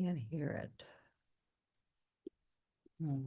Can't hear it. Hmm.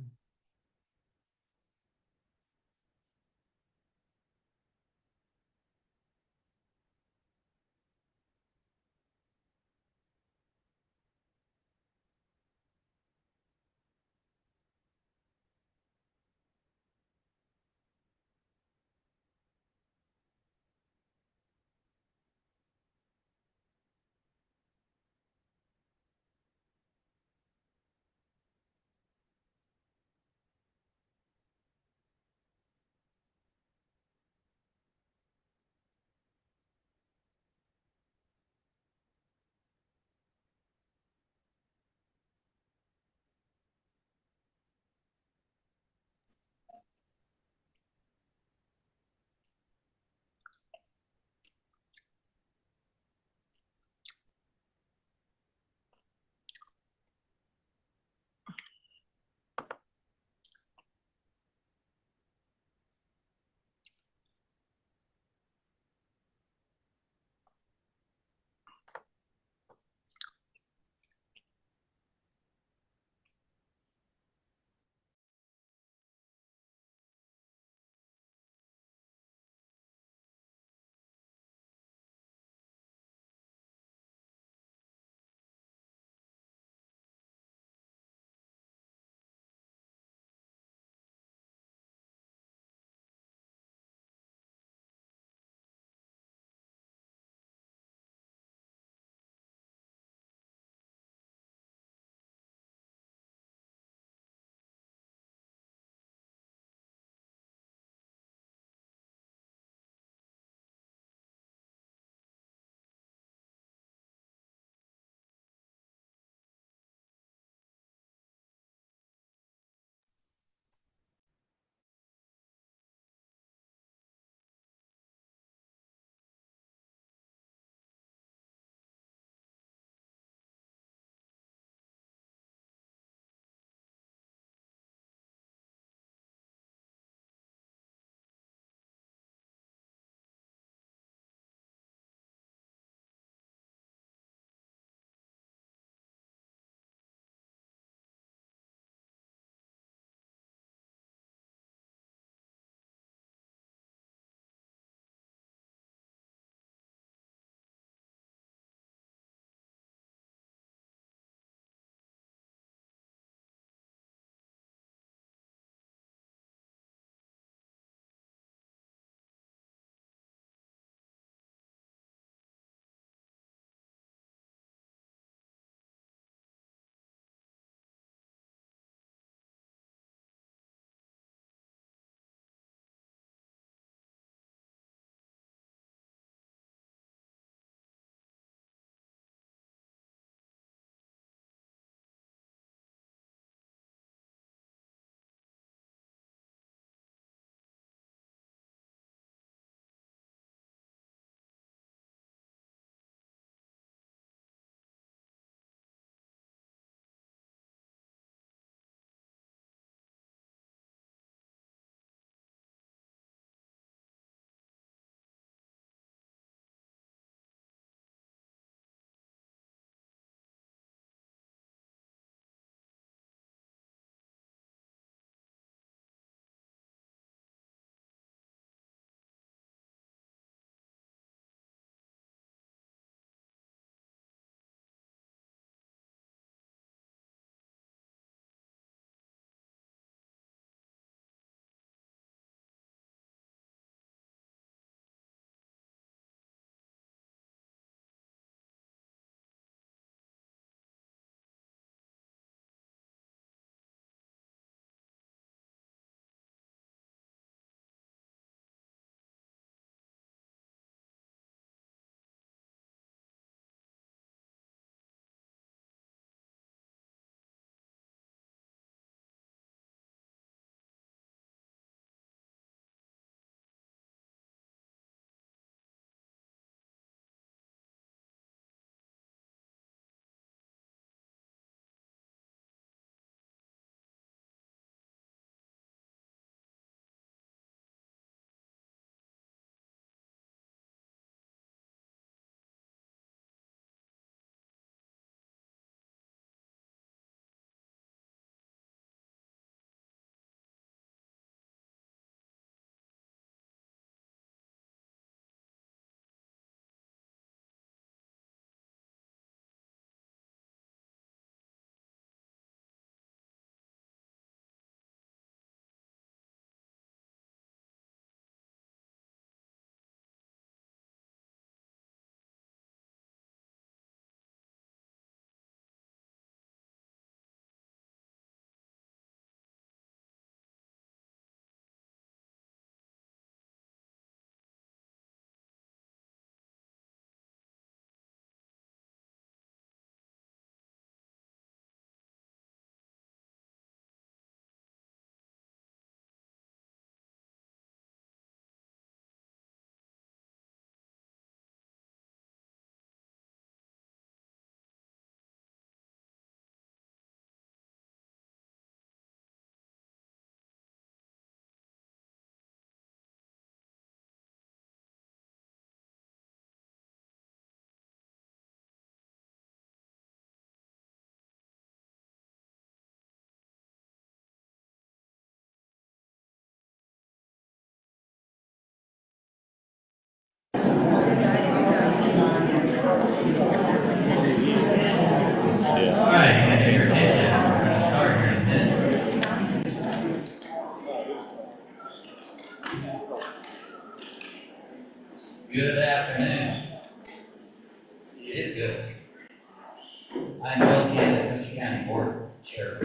I'm Bill Canada, Custer County Board Chair,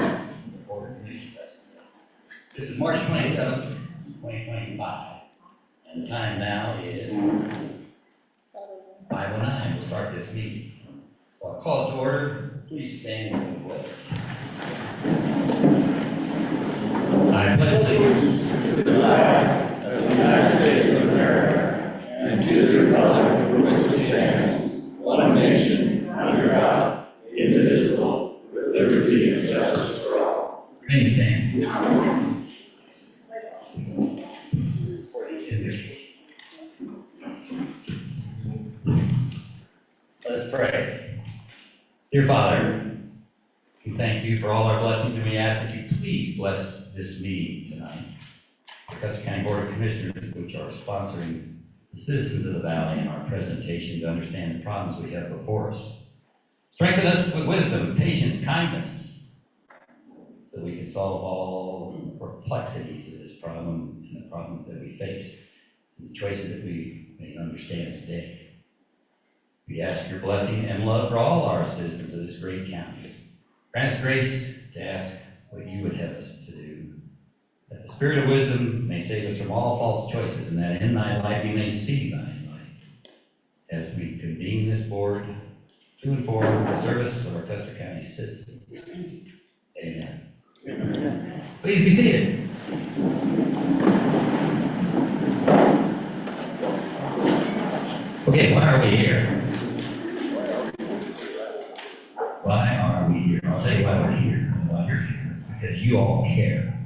Board of Commissioners. This is March 27th, 2025, and the time now is 5:09. We'll start this meeting. So I'll call it to order. Please stand for the pledge. I pledge allegiance to the flag of the United States of America and to the republic for which it stands, one nation, under God, indivisible, with liberty and justice for all. Please stand. Let us pray. Dear Father, we thank you for all our blessings, and we ask that you please bless this meeting tonight. The Custer County Board of Commissioners, which are sponsoring the citizens of the valley in our presentation to understand the problems we have before us. Strengthen us with wisdom, patience, kindness, so we can solve all the perplexities of this problem and the problems that we face, and the choices that we may understand today. We ask your blessing and love for all our citizens of this great county. Grant us grace to ask what you would have us to do, that the spirit of wisdom may save us from all false choices, and that in thy light we may see thy light as we convene this board to and for the service of our Custer County citizens. Amen. Amen. Please be seated. Okay, why are we here? Why are we here? I'll tell you why we're here. Why you're here. It's because you all care.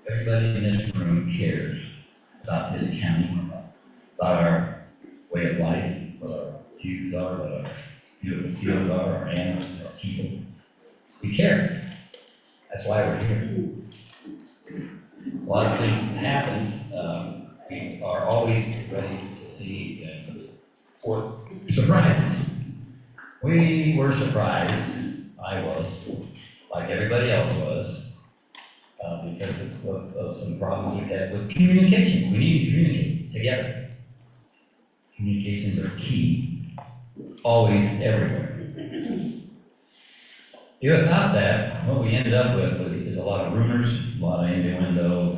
Everybody in this room cares about this county, about our way of life, what our views are, what our beautiful fields are, our animals, our people. We care. That's why we're here. A lot of things happen. We are always ready to see for surprises. We were surprised, I was, like everybody else was, because of some problems we had with communications. We need to communicate together. Communications are key, always, everywhere. Without that, what we ended up with is a lot of rumors, a lot of innuendo,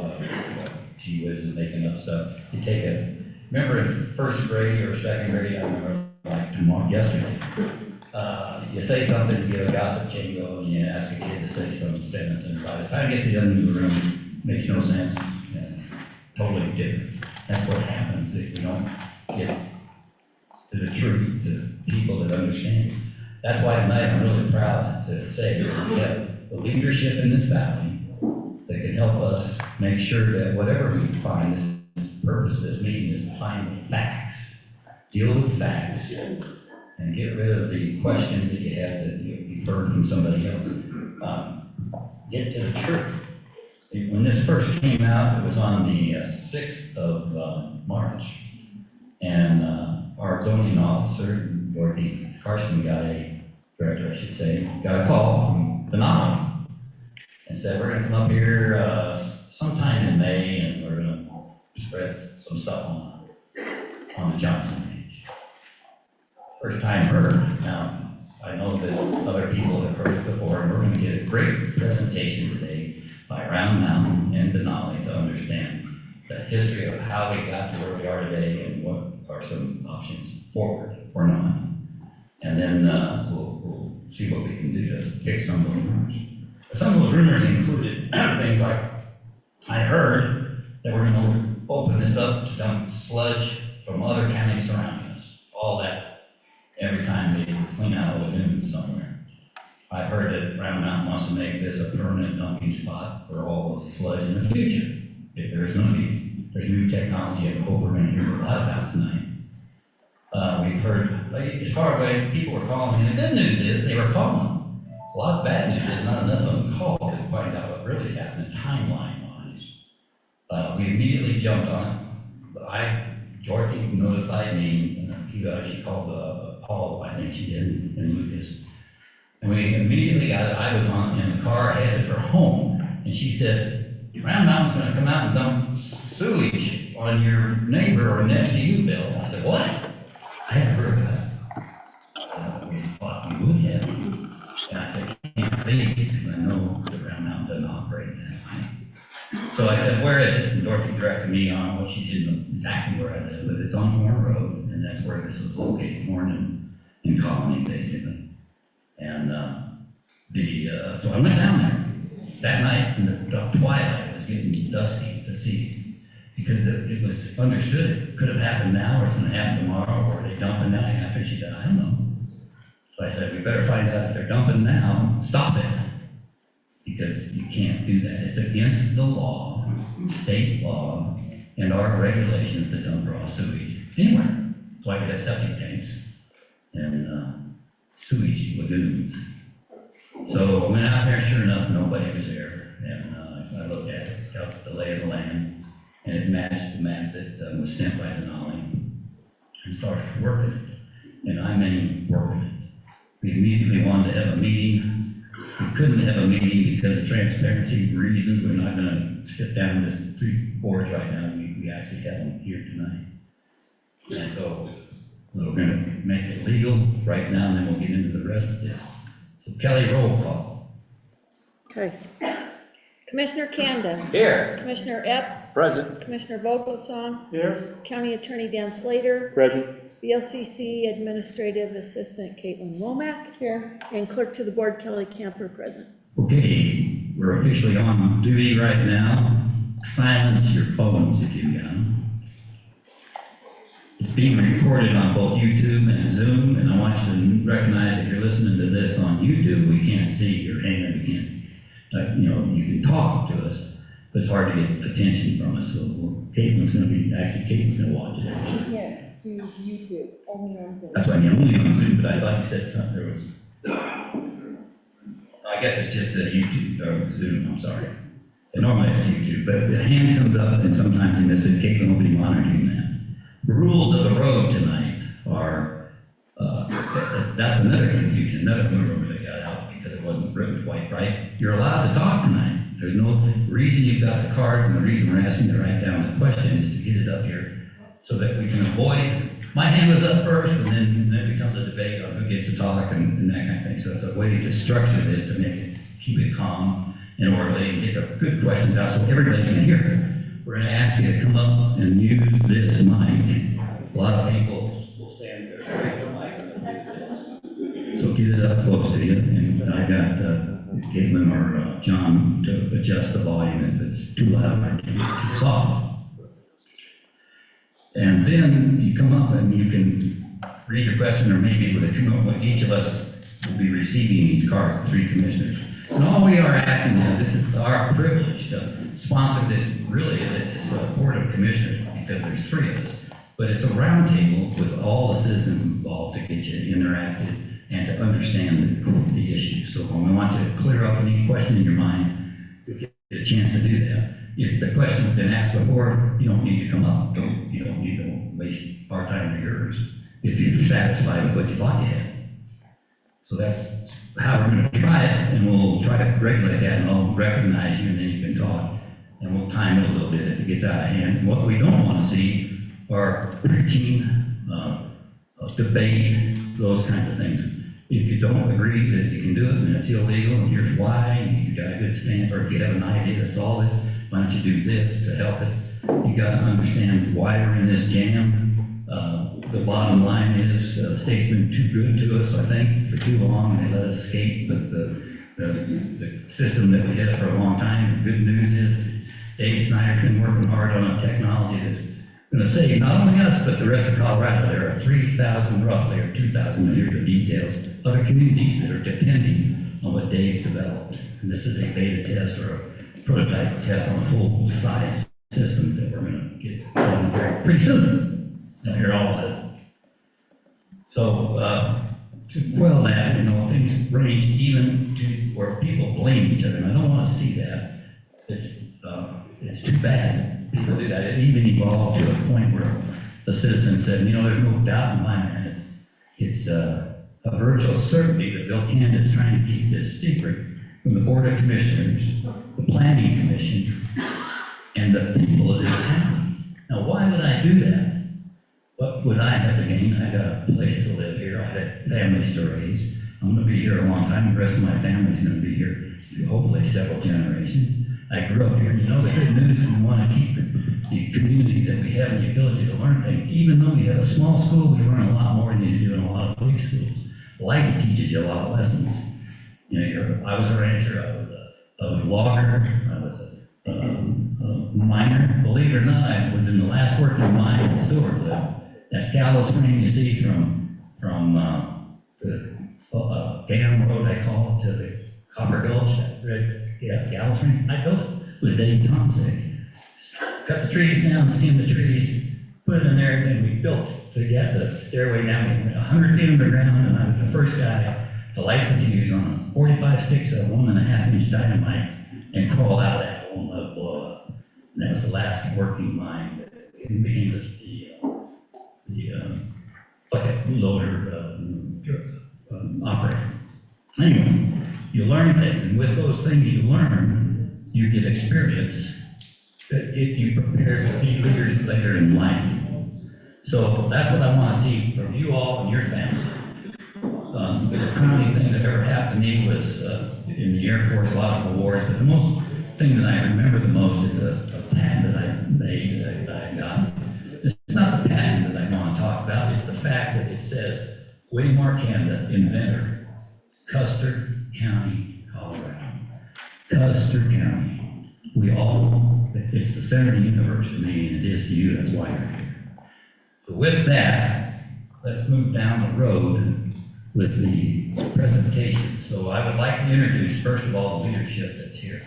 gee whiz is making up stuff. You take remember in first grade or second grade, I remember like yesterday, you say something, you get a gossip chain going, and you ask a kid to say some sentence, and by the time it gets to the other end of the room, it makes no sense, and it's totally different. That's what happens if we don't get to the truth, to people that understand. That's why tonight I'm really proud to say that we have the leadership in this valley that can help us make sure that whatever we find, this purpose of this meeting is to find the facts, deal with facts, and get rid of the questions that you have that you've heard from somebody else. Get to the truth. When this first came out, it was on the 6th of March, and our zoning officer, Dorothy Carson, director I should say, got a call from Denali and said, we're going to come up here sometime in May, and we're going to spread some stuff on the Johnson page. First time heard. Now, I know that other people have heard it before, and we're going to get a great presentation today by Round Mountain and Denali to understand the history of how we got to where we are today and what are some options forward or not. And then we'll see what we can do to fix some of those rumors. Some of those rumors included things like, I heard that we're going to open this up to dump sludge from other counties surrounding us. All that. Every time they clean out a lagoon somewhere. I heard that Round Mountain wants to make this a permanent dumping spot for all the sludge in the future. If there's new technology, I hope we're going to hear a lot about tonight. We've heard, as far away, people were calling, and the good news is they were calling. A lot of bad news is not enough of them called to find out what really is happening timeline-wise. We immediately jumped on it. Dorothy notified me, and she called Paul, I think she did, and Lucas. And we immediately got it. I was in the car headed for home, and she said, Round Mountain's going to come out and dump sewage on your neighbor or next to you, Bill. I said, what? I hadn't heard of that. We thought we would have. And I said, can't be, because I know the Round Mountain doesn't operate that way. So I said, where is it? And Dorothy directed me on, well, she didn't know exactly where I live, but it's on Horn Road, and that's where this was located, Horn and Colony, basically. And so I went down there that night in the twilight. It was getting dusky to see, because it was understood it could have happened now, or it's going to happen tomorrow, or they dump it now. I asked her, she said, I don't know. So I said, we better find out if they're dumping now, stop it, because you can't do that. It's against the law, state law, and our regulations to dump raw sewage anywhere. That's why we have septic tanks and sewage lagoons. So I went out there, sure enough, nobody was there. And I looked at it, got the lay of the land, and it matched the map that was sent by Denali, and started working it. And I mean working it. We immediately wanted to have a meeting. We couldn't have a meeting because of transparency reasons. We're not going to sit down with 3 boards right now. We actually have them here tonight. And so we're going to make it legal right now, and then we'll get into the rest of this. So Kelly, roll call. Okay. Commissioner Camden. Here. Commissioner Epp. Present. Commissioner Vogelsong. Here. County Attorney Dan Slater. Present. BLCC Administrative Assistant Caitlin Womack. Here. And Clerk to the Board Kelly Camper present. Okay, we're officially on duty right now. Silence your phones if you can. It's being recorded on both YouTube and Zoom, and I want you to recognize if you're listening to this on YouTube, we can't see your hand, we can't, you can talk to us, but it's hard to get attention from us, so Caitlin's gonna watch it. You can't do YouTube, only on Zoom. That's why you're only on Zoom, but I thought you said something, there was, I guess it's just the YouTube, or Zoom, I'm sorry. And normally it's YouTube, but the hand comes up and sometimes you miss it. Caitlin will be monitoring that. The rules of the road tonight are, that's another confusion, another rumor that got out because it wasn't written quite right. You're allowed to talk tonight. There's no reason you've got the cards, and the reason we're asking to write down the question is to get it up here so that we can avoid, my hand was up first, and then it becomes a debate on who gets to talk and that kind of thing. So it's a way to structure this to make it, keep it calm and orderly and get the good questions out so everybody can hear it. We're going to ask you to come up and use this mic. A lot of people will stand there straight to the mic and do this. So get it up close to you. And I got Caitlin or John to adjust the volume if it's too loud or too soft. And then you come up and you can read your question, or maybe with each of us will be receiving these cards, the 3 commissioners. And all we are acting now, this is our privilege to sponsor this, really, this board of commissioners, because there's 3 of us. But it's a roundtable with all the citizens involved to get you interacted and to understand the issues. So we want you to clear up any question in your mind. You'll get a chance to do that. If the question's been asked before, you don't need to come up. You don't need to waste our time or yours if you're satisfied with what you thought you had. So that's how we're going to try it, and we'll try to regulate that, and I'll recognize you, and then you can talk, and we'll time it a little bit if it gets out of hand. What we don't want to see are routine debate, those kinds of things. If you don't agree that you can do it, then it's illegal, and here's why, you got a good stance, or if you have an idea to solve it, why don't you do this to help it? You got to understand why we're in this jam. The bottom line is the state's been too good to us, I think, for too long. They let us escape with the system that we had for a long time. The good news is Dave Snyder's been working hard on a technology that's going to save not only us, but the rest of Colorado. There are 3,000 roughly, or 2,000 years of details, other communities that are depending on what Dave's developed. And this is a beta test or a prototype test on a full-size system that we're going to get done pretty soon. You'll hear all of it. So, to quell that, things range even to where people blame each other, and I don't want to see that. It's too bad people do that. It even evolved to a point where a citizen said, there's no doubt in my mind, it's a virtual certainty that Bill Canada is trying to keep this secret from the Board of Commissioners, the Planning Commission, and the people of this county. Now, why would I do that? What would I have to gain? I got a place to live here. I had family to raise. I'm going to be here here a long time. The rest of my family's gonna be here, hopefully several generations. I grew up here, and you know, the good news, we want to keep the community that we have and the ability to learn things. Even though we have a small school, we learn a lot more than you do in a lot of big schools. Life teaches you a lot of lessons. You know, I was a rancher, I was a logger, I was a miner. Believe it or not, I was in the last working mine in Silvercliff. That Gallows Spring you see from the Dam Road, I call it, to the Copper Gulch, that red, Gallows Spring, I built it with Dave Tomsick. Cut the trees down, skin the trees, put it in there, and we built to get the stairway down. We went 100 feet underground, and I was the first guy to light the fuse on 45 sticks of 1.5-inch dynamite and crawl out of that hole and let it blow up. And that was the last working mine that became the bucket loader operator. Anyway, you learn things, and with those things you learn, you get experience that get you prepared to be leaders later in life. So that's what I want to see from you all and your families. The crowning thing that ever happened to me was in the Air Force, a lot of awards, but the most thing that I remember the most is a patent that I made, that I got. It's not the patent that I want to talk about, it's the fact that it says, William R. Canada, inventor, Custer County, Colorado. Custer County. We all, it's the center of the universe to me, and it is to you, that's why you're here. So with that, let's move down the road with the presentation. So I would like to introduce, first of all, the leadership that's here.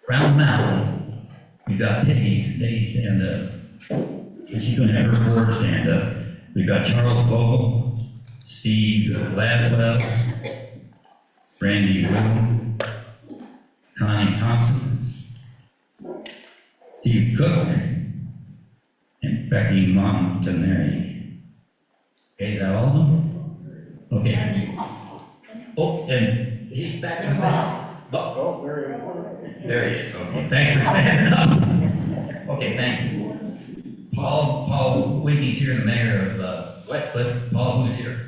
Round Mountain, we've got Peggy stand up, and she's gonna have her board stand up. We've got Charles Vogel, Steve Laswell, Randy Will, Connie Thompson, Steve Cook, and Becky Montanari. Okay, is that all of them? Okay. Oh, and he's back in the back. Oh, there he is. Okay, thanks for standing up. Okay, thank you. Paul Winky's here, the mayor of Westcliff. Paul, who's here?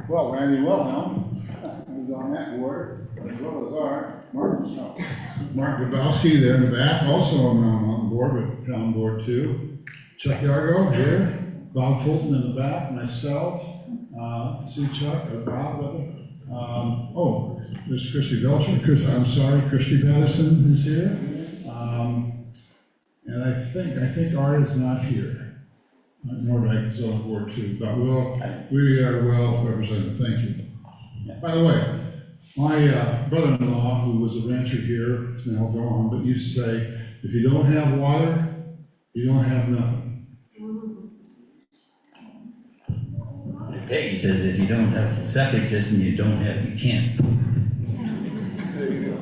Well, Randy Wilhelm, who's on that board, as well as our Mark Grabowski there in the back, also on the board, with town board too. Chuck Yargo here, Bob Fulton in the back, myself, see Chuck, Bob, oh, there's Christy Belcher, Christy Patterson is here. And I think Art is not here. Nordike is on board too, but we are well represented, thank you. By the way, my brother-in-law, who was a rancher here, is now gone, but used to say, if you don't have water, you don't have nothing. Peggy says if you don't have a septic system, you can't. There you go.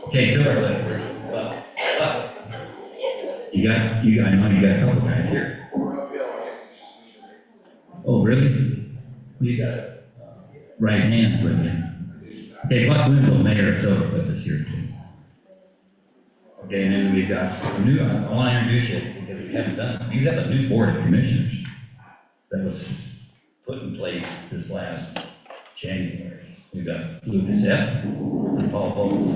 Okay, so I know you got a couple guys here. Oh, really? You got a right hand with you. Okay, Buck Winslow, mayor of Silvercliff is here too. Okay, and then we've got a new, I want to introduce you because we haven't done it. You have a new board of commissioners that was put in place this last January. We've got Lucas Epp and Paul Bowles.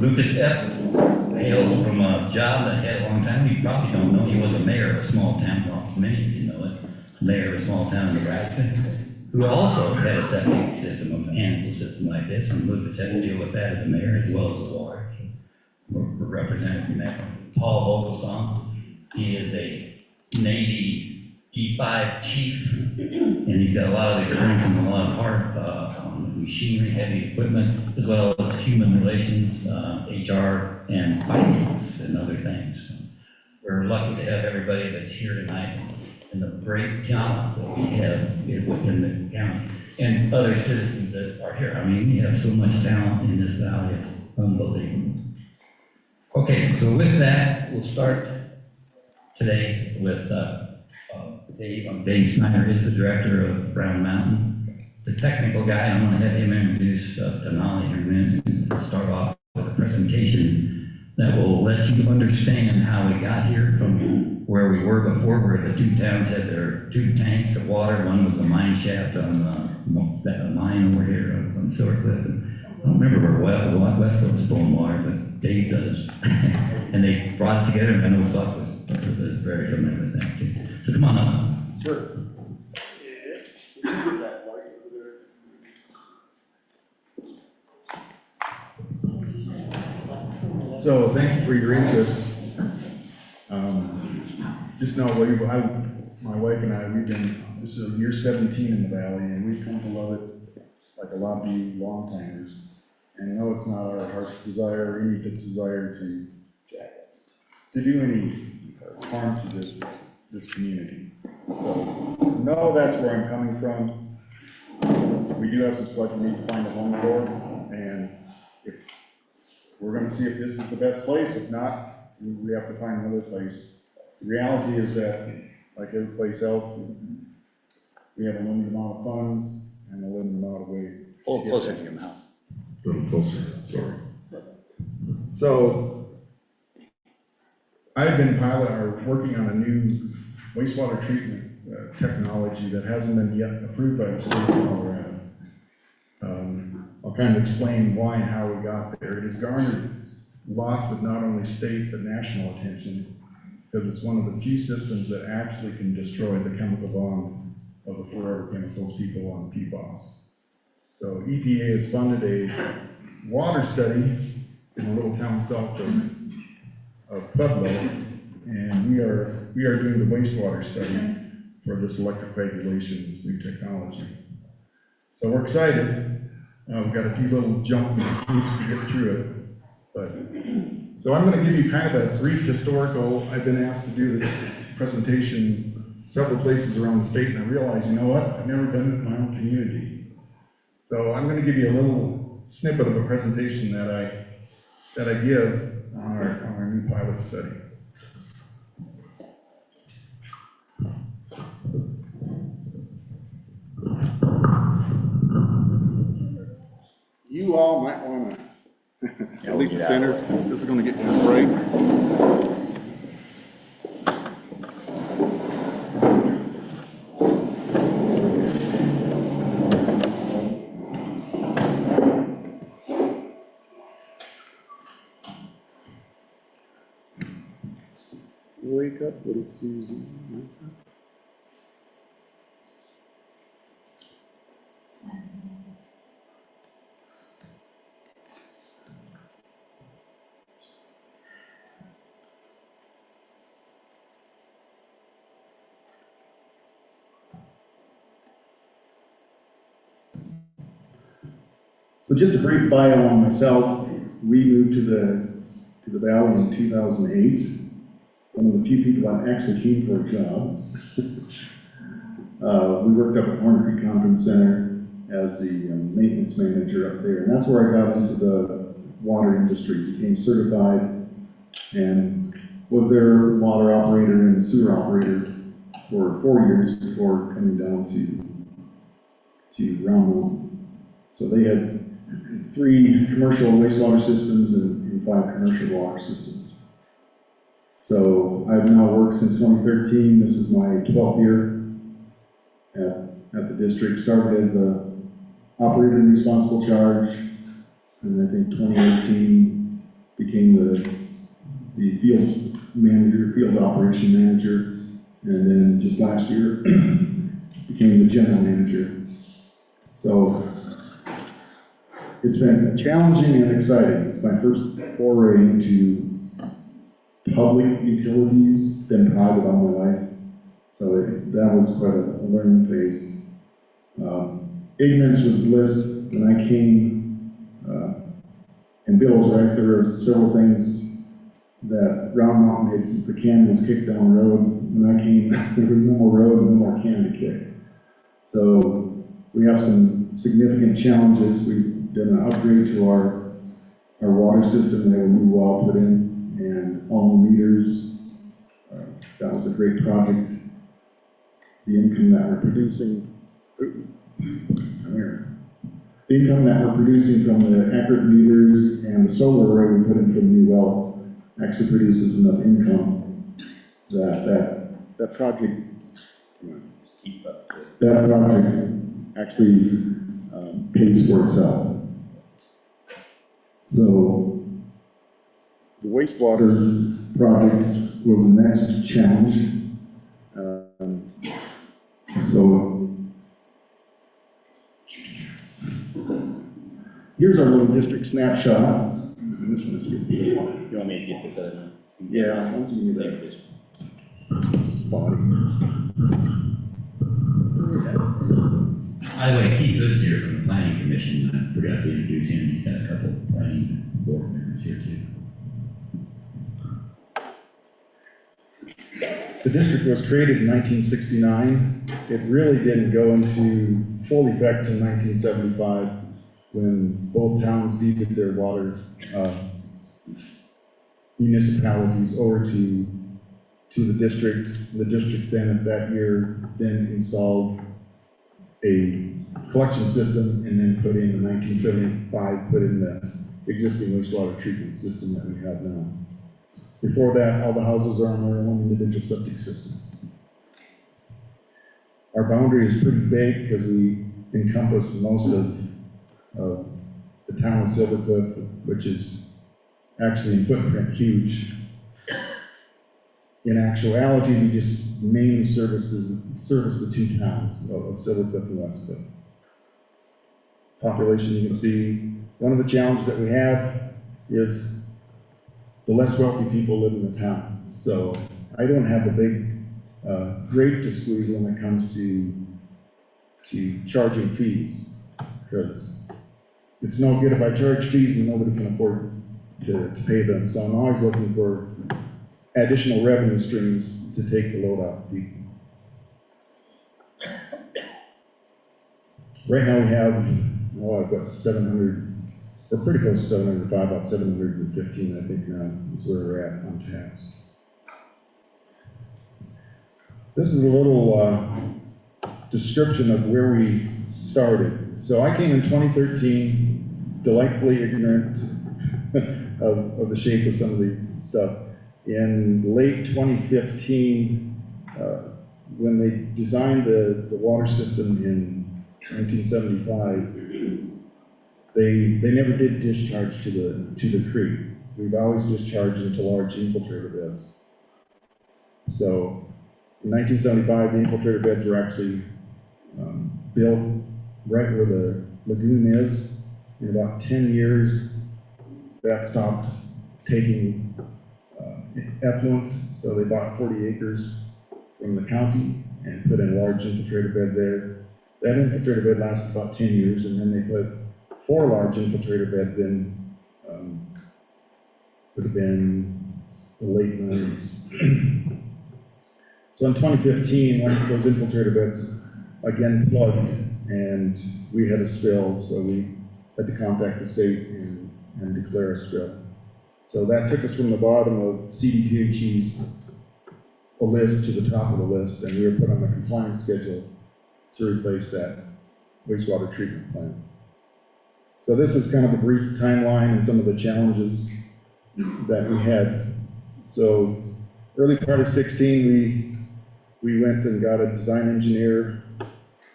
Lucas Epp hails from a job that he had a long time. You probably don't know, he was a mayor of a small town, well, many of you know it, mayor of a small town in Nebraska, who also had a septic system, a mechanical system like this, and Lucas had to deal with that as a mayor as well as the water. We're represented from that one. Paul Vogelsong, he is a Navy E5 chief, and he's got a lot of experience in a lot of hard machinery, heavy equipment, as well as human relations, HR, and finance, and other things. We're lucky to have everybody that's here tonight, and the great talents that we have within the county, and other citizens that are here. I mean, we have so much talent in this valley, it's unbelievable. Okay, so with that, we'll start today with Dave. Dave Snyder is the director of Brown Mountain. The technical guy, I'm going to have him introduce Denali here in a minute, and start off with a presentation that will let you understand how we got here from where we were before, where the two towns had their two tanks of water. One was the mine shaft on that mine over here on Silver Cliff. And I don't remember where Wesco was pulling water, but Dave does. And they brought it together, and I know Buck was very familiar with that too. So come on up. Sure. So thank you for your interest. Just know, my wife and I, this is year 17 in the valley, and we've come to love it like a lot of you long timers. And I know it's not our heart's desire or any desire to do any harm to this community. So no, that's where I'm coming from. We do have some stuff we need to find a home for, and we're going to see if this is the best place. If not, we have to find another place. The reality is that, like every place else, we have a limited amount of funds and a limited amount of weight. Pull it closer to your mouth. A little closer, sorry. So, I've been working on a new wastewater treatment technology that hasn't been yet approved by the state of Colorado. I'll kind of explain why and how we got there. It has garnered lots of not only state but national attention because it's one of the few systems that actually can destroy the chemical bond of the forever chemicals people on PFAS. So EPA has funded a water study in a little town south of Pueblo, and we are doing the wastewater study for this electric regulation, this new technology. So we're excited. We've got a few little jump hoops to get through it. So I'm going to give you kind of a brief historical. I've been asked to do this presentation several places around the state, and I realized, you know what, I've never done it in my own community. So I'm going to give you a little snippet of a presentation that I give on our new pilot study. You all might want to, at least the center, this is going to get kind of bright. Wake up, little Susie. So just a brief bio on myself. We moved to the valley in 2008. One of the few people that actually came for a job. We worked up at Horn Creek Conference Center as the maintenance manager up there, and that's where I got into the water industry, became certified, and was their water operator and sewer operator for 4 years before coming down to Round Mountain. So they had 3 commercial wastewater systems and 5 commercial water systems. So I've now worked since 2013. This is my 12th year at the district. Started as the operator in responsible charge, and I think 2018 became the field manager, field operation manager, and then just last year became the general manager. So it's been challenging and exciting. It's my first foray into public utilities, been private all my life. So that was quite a learning phase. Ignorance was bliss when I came, and Bill was right, there were several things that Round Mountain, the can was kicked down the road. When I came, there was no more road, no more can to kick. So we have some significant challenges. We've done an upgrade to our water system. We have a new well put in and all new meters. That was a great project. The income that we're producing, the income that we're producing from the accurate meters and the solar array we put in from the new well actually produces enough income that project, Just keep up with. that project actually pays for itself. So the wastewater project was the next challenge. So here's our little district snapshot. And this one is good. You want me to get this other one? Yeah, why don't you do Take a that? picture. This one's spotty. By the way, Keith Hood's here from the planning commission. I forgot to introduce him. He's got a couple planning board members here too. The district was created in 1969. It really didn't go into full effect in 1975 when both towns deeded their water municipalities over to the district. The district then at that year then installed a collection system and then put in 1975, put in the existing wastewater treatment system that we have now. Before that, all the houses are on their own individual septic systems. Our boundary is pretty big because we encompass most of the town of Silver Cliff, which is actually in footprint huge. In actuality, we just mainly service the two towns of Silver Cliff and West Cliff. Population, you can see, one of the challenges that we have is the less wealthy people live in the town. So I don't have a big grate to squeeze when it comes to charging fees, because it's no good if I charge fees and nobody can afford to pay them. So I'm always looking for additional revenue streams to take the load off people. Right now we have, I've got 700, we're pretty close to 705, about 715, I think now is where we're at on taps. This is a little description of where we started. So I came in 2013, delightfully ignorant of the shape of some of the stuff. In late 2015, when they designed the water system in 1975, they never did discharge to the creek. We've always discharged into large infiltrator beds. So in 1975, the infiltrator beds were actually built right where the lagoon is. In about 10 years, that stopped taking effluent, so they bought 40 acres from the county and put in a large infiltrator bed there. That infiltrator bed lasted about 10 years, and then they put 4 large infiltrator beds in, would have been the late 90s. So in 2015, one of those infiltrator beds again plugged, and we had a spill, so we had to contact the state and declare a spill. So that took us from the bottom of CDPHE's list to the top of the list, and we were put on the compliance schedule to replace that wastewater treatment plant. So this is kind of a brief timeline and some of the challenges that we had. So early part of 16, we went and got a design engineer.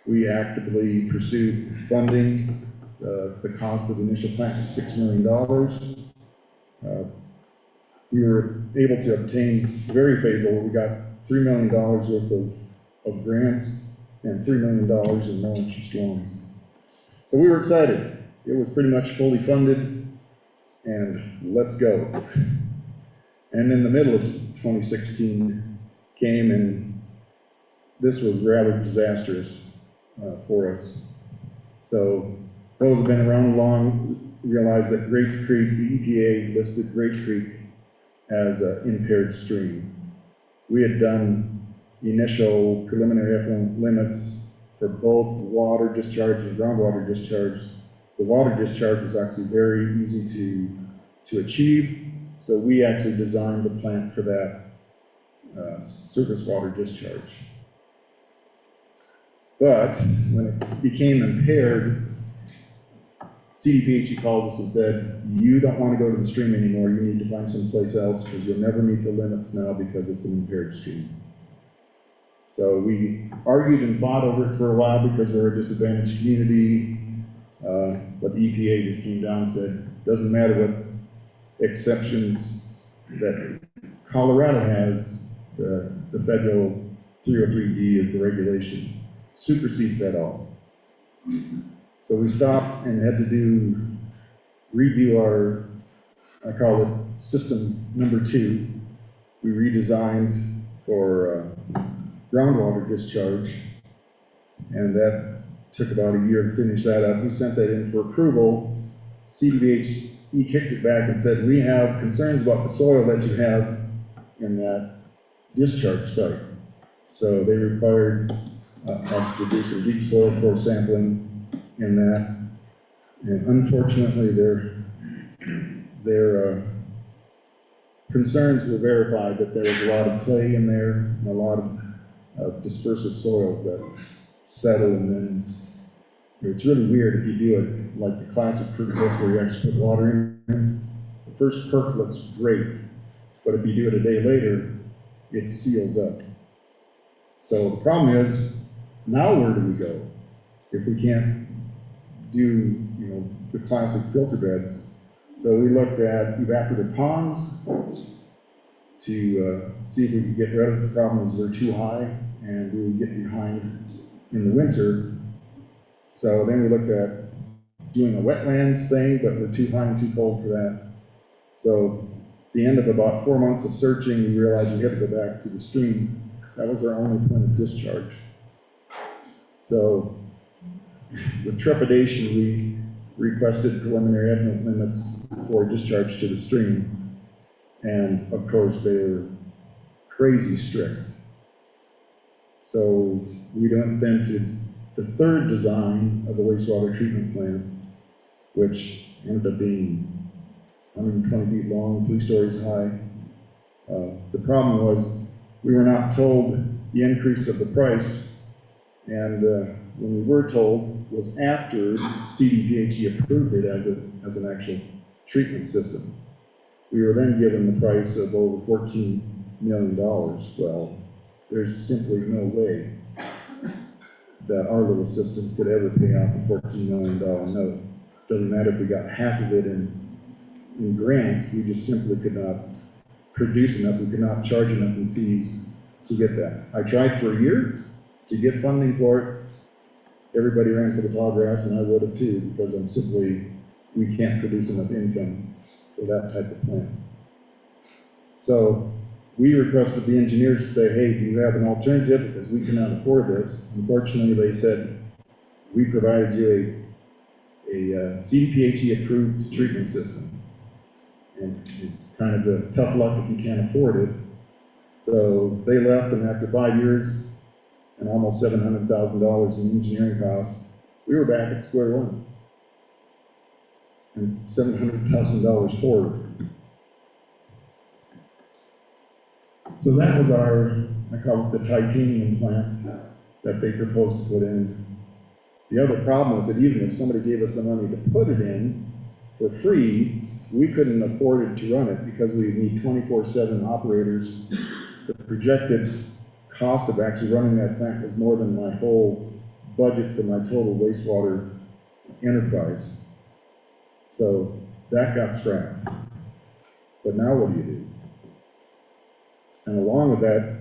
We actively pursued funding. The cost of the initial plant was $6 million. We were able to obtain very favorable. We got $3 million worth of grants and $3 million in no interest loans. So we were excited. It was pretty much fully funded, and let's go. And in the middle of 2016 came, and this was rather disastrous for us. So those have been around long, realize that Great Creek, the EPA listed Great Creek as an impaired stream. We had done initial preliminary effluent limits for both water discharge and groundwater discharge. The water discharge was actually very easy to achieve, so we actually designed the plant for that surface water discharge. But when it became impaired, CDPHE called us and said, you don't want to go to the stream anymore, you need to find someplace else, because you'll never meet the limits now because it's an impaired stream. So we argued and fought over it for a while because we're a disadvantaged community, but the EPA just came down and said, doesn't matter what exceptions that Colorado has, the federal 303D is the regulation, supersedes that all. So we stopped and had to redo our, I call it system number 2. We redesigned for groundwater discharge, and that took about a year to finish that up. We sent that in for approval. CDBHE kicked it back and said, we have concerns about the soil that you have in that discharge site. So they required us to do some deep soil core sampling in that. And unfortunately, their concerns were verified, that there was a lot of clay in there and a lot of dispersive soils that settle, and then it's really weird if you do it like the classic perk test where you actually put water in. The first perk looks great, but if you do it a day later, it seals up. So the problem is, now where do we go if we can't do, the classic filter beds? So we looked at evaporative ponds to see if we could get rid of the problems that are too high and we would get behind in the winter. So then we looked at doing a wetlands thing, but we're too high and too cold for that. So at the end of about 4 months of searching, we realized we had to go back to the stream. That was our only point of discharge. So with trepidation, we requested preliminary effluent limits for discharge to the stream. And of course, they were crazy strict. So we went then to the third design of the wastewater treatment plant, which ended up being 120 feet long, 3 stories high. The problem was we were not told the increase of the price, and when we were told was after CDPHE approved it as an actual treatment system. We were then given the price of over $14 million. Well, there's simply no way that our little system could ever pay off a $14 million note. Doesn't matter if we got half of it in grants, we just simply could not produce enough, we could not charge enough in fees to get that. I tried for a year to get funding for it. Everybody ran for the tall grass, and I would have too, because we can't produce enough income for that type of plant. So we requested the engineers to say, hey, do you have an alternative, because we cannot afford this. Unfortunately, they said, we provided you a CDPHE approved treatment system. And it's kind of the tough luck if you can't afford it. So they left, and after 5 years and almost $700,000 in engineering costs, we were back at square one. And $700,000 forward. So that was I call it the titanium plant that they proposed to put in. The other problem was that even if somebody gave us the money to put it in for free, we couldn't afford it to run it because we need 24/7 operators. The projected cost of actually running that plant was more than my whole budget for my total wastewater enterprise. So that got scrapped. But now what do you do? And along with that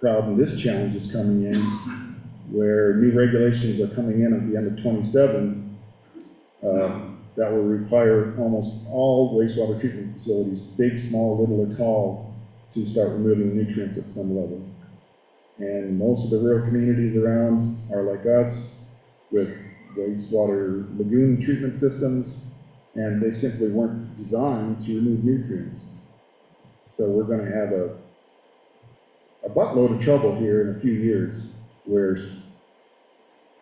problem, this challenge is coming in where new regulations are coming in at the end of 27 that will require almost all wastewater treatment facilities, big, small, little, or tall, to start removing nutrients at some level. And most of the rural communities around are like us, with wastewater lagoon treatment systems, and they simply weren't designed to remove nutrients. So we're going to have a buttload of trouble here in a few years, where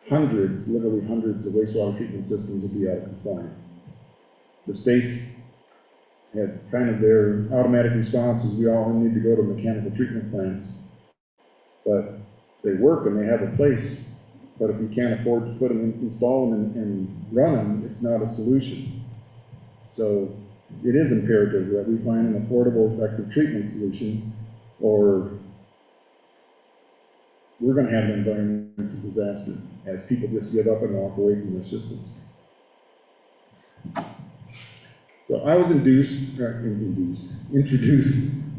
hundreds, literally hundreds of wastewater treatment systems will be out of compliance. The states have kind of their automatic response is we all need to go to mechanical treatment plants, but they work and they have a place, but if you can't afford to put them in, install them and run them, it's not a solution. So it is imperative that we find an affordable, effective treatment solution, or we're going to have an environmental disaster as people just give up and walk away from their systems. So I was introduced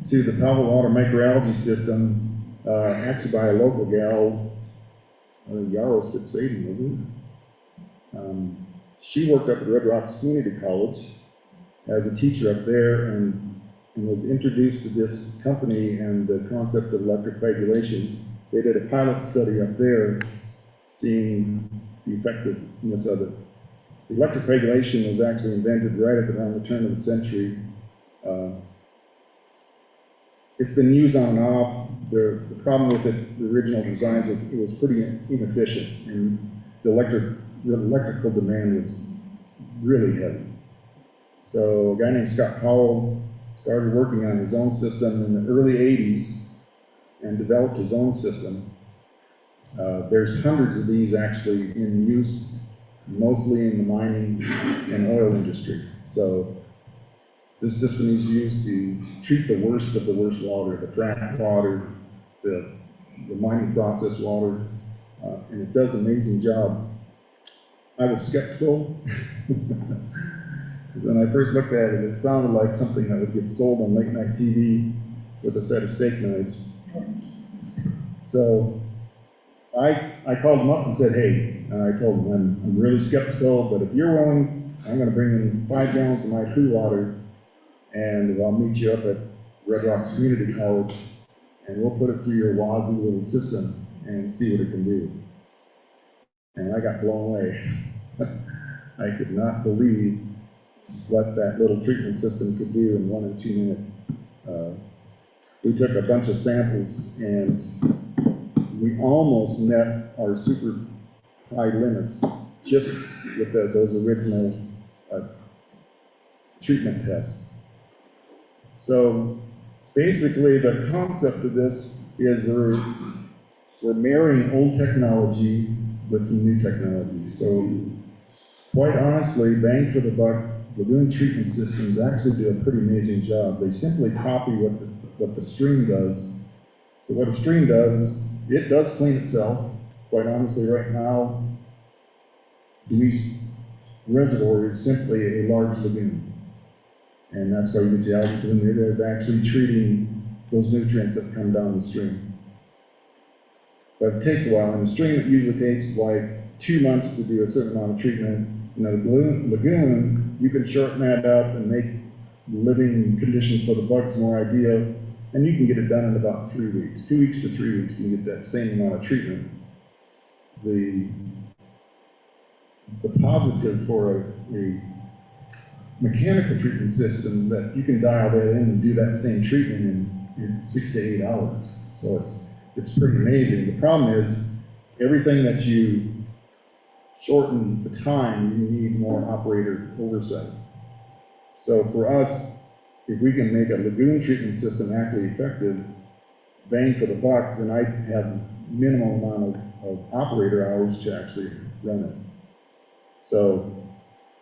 to the Powell Water microalgae system, actually by a local gal, Yarrow Spitz-Faden, wasn't it? She worked up at Red Rocks Community College as a teacher up there, and was introduced to this company and the concept of electric coagulation. They did a pilot study up there, seeing the effectiveness of it. Electric coagulation was actually invented right at around the turn of the century. It's been used on and off. The problem with it, the original designs, it was pretty inefficient, and the electrical demand was really heavy. So a guy named Scott Powell started working on his own system in the early 80s and developed his own system. There's hundreds of these actually in use, mostly in the mining and oil industry. So this system is used to treat the worst of the worst water, the frack water, the mining process water, and it does an amazing job. I was skeptical, because when I first looked at it, it sounded like something that would get sold on late night TV with a set of steak knives. So I called him up and said, hey, I told him, I'm really skeptical, but if you're willing, I'm going to bring in 5 gallons of my poo water, and I'll meet you up at Red Rocks Community College, and we'll put it through your WASI little system and see what it can do. And I got blown away. I could not believe what that little treatment system could do in 1 and 2 minutes. We took a bunch of samples, and we almost met our super high limits just with those original treatment tests. So basically the concept of this is we're marrying old technology with some new technology. So quite honestly, bang for the buck, lagoon treatment systems actually do a pretty amazing job. They simply copy what the stream does. So what a stream does, it does clean itself. Quite honestly, right now, Dewey's Reservoir is simply a large lagoon. And that's why you get the algae bloom. It is actually treating those nutrients that come down the stream. But it takes a while. In the stream, it usually takes like 2 months to do a certain amount of treatment. In a lagoon, you can shorten that up and make living conditions for the bugs more ideal, and you can get it done in about 3 weeks. 2 weeks to 3 weeks, and you get that same amount of treatment. The positive for a mechanical treatment system, that you can dial that in and do that same treatment in 6 to 8 hours. So it's pretty amazing. The problem is, everything that you shorten the time, you need more operator oversight. So for us, if we can make a lagoon treatment system actually effective, bang for the buck, then I have minimal amount of operator hours to actually run it. So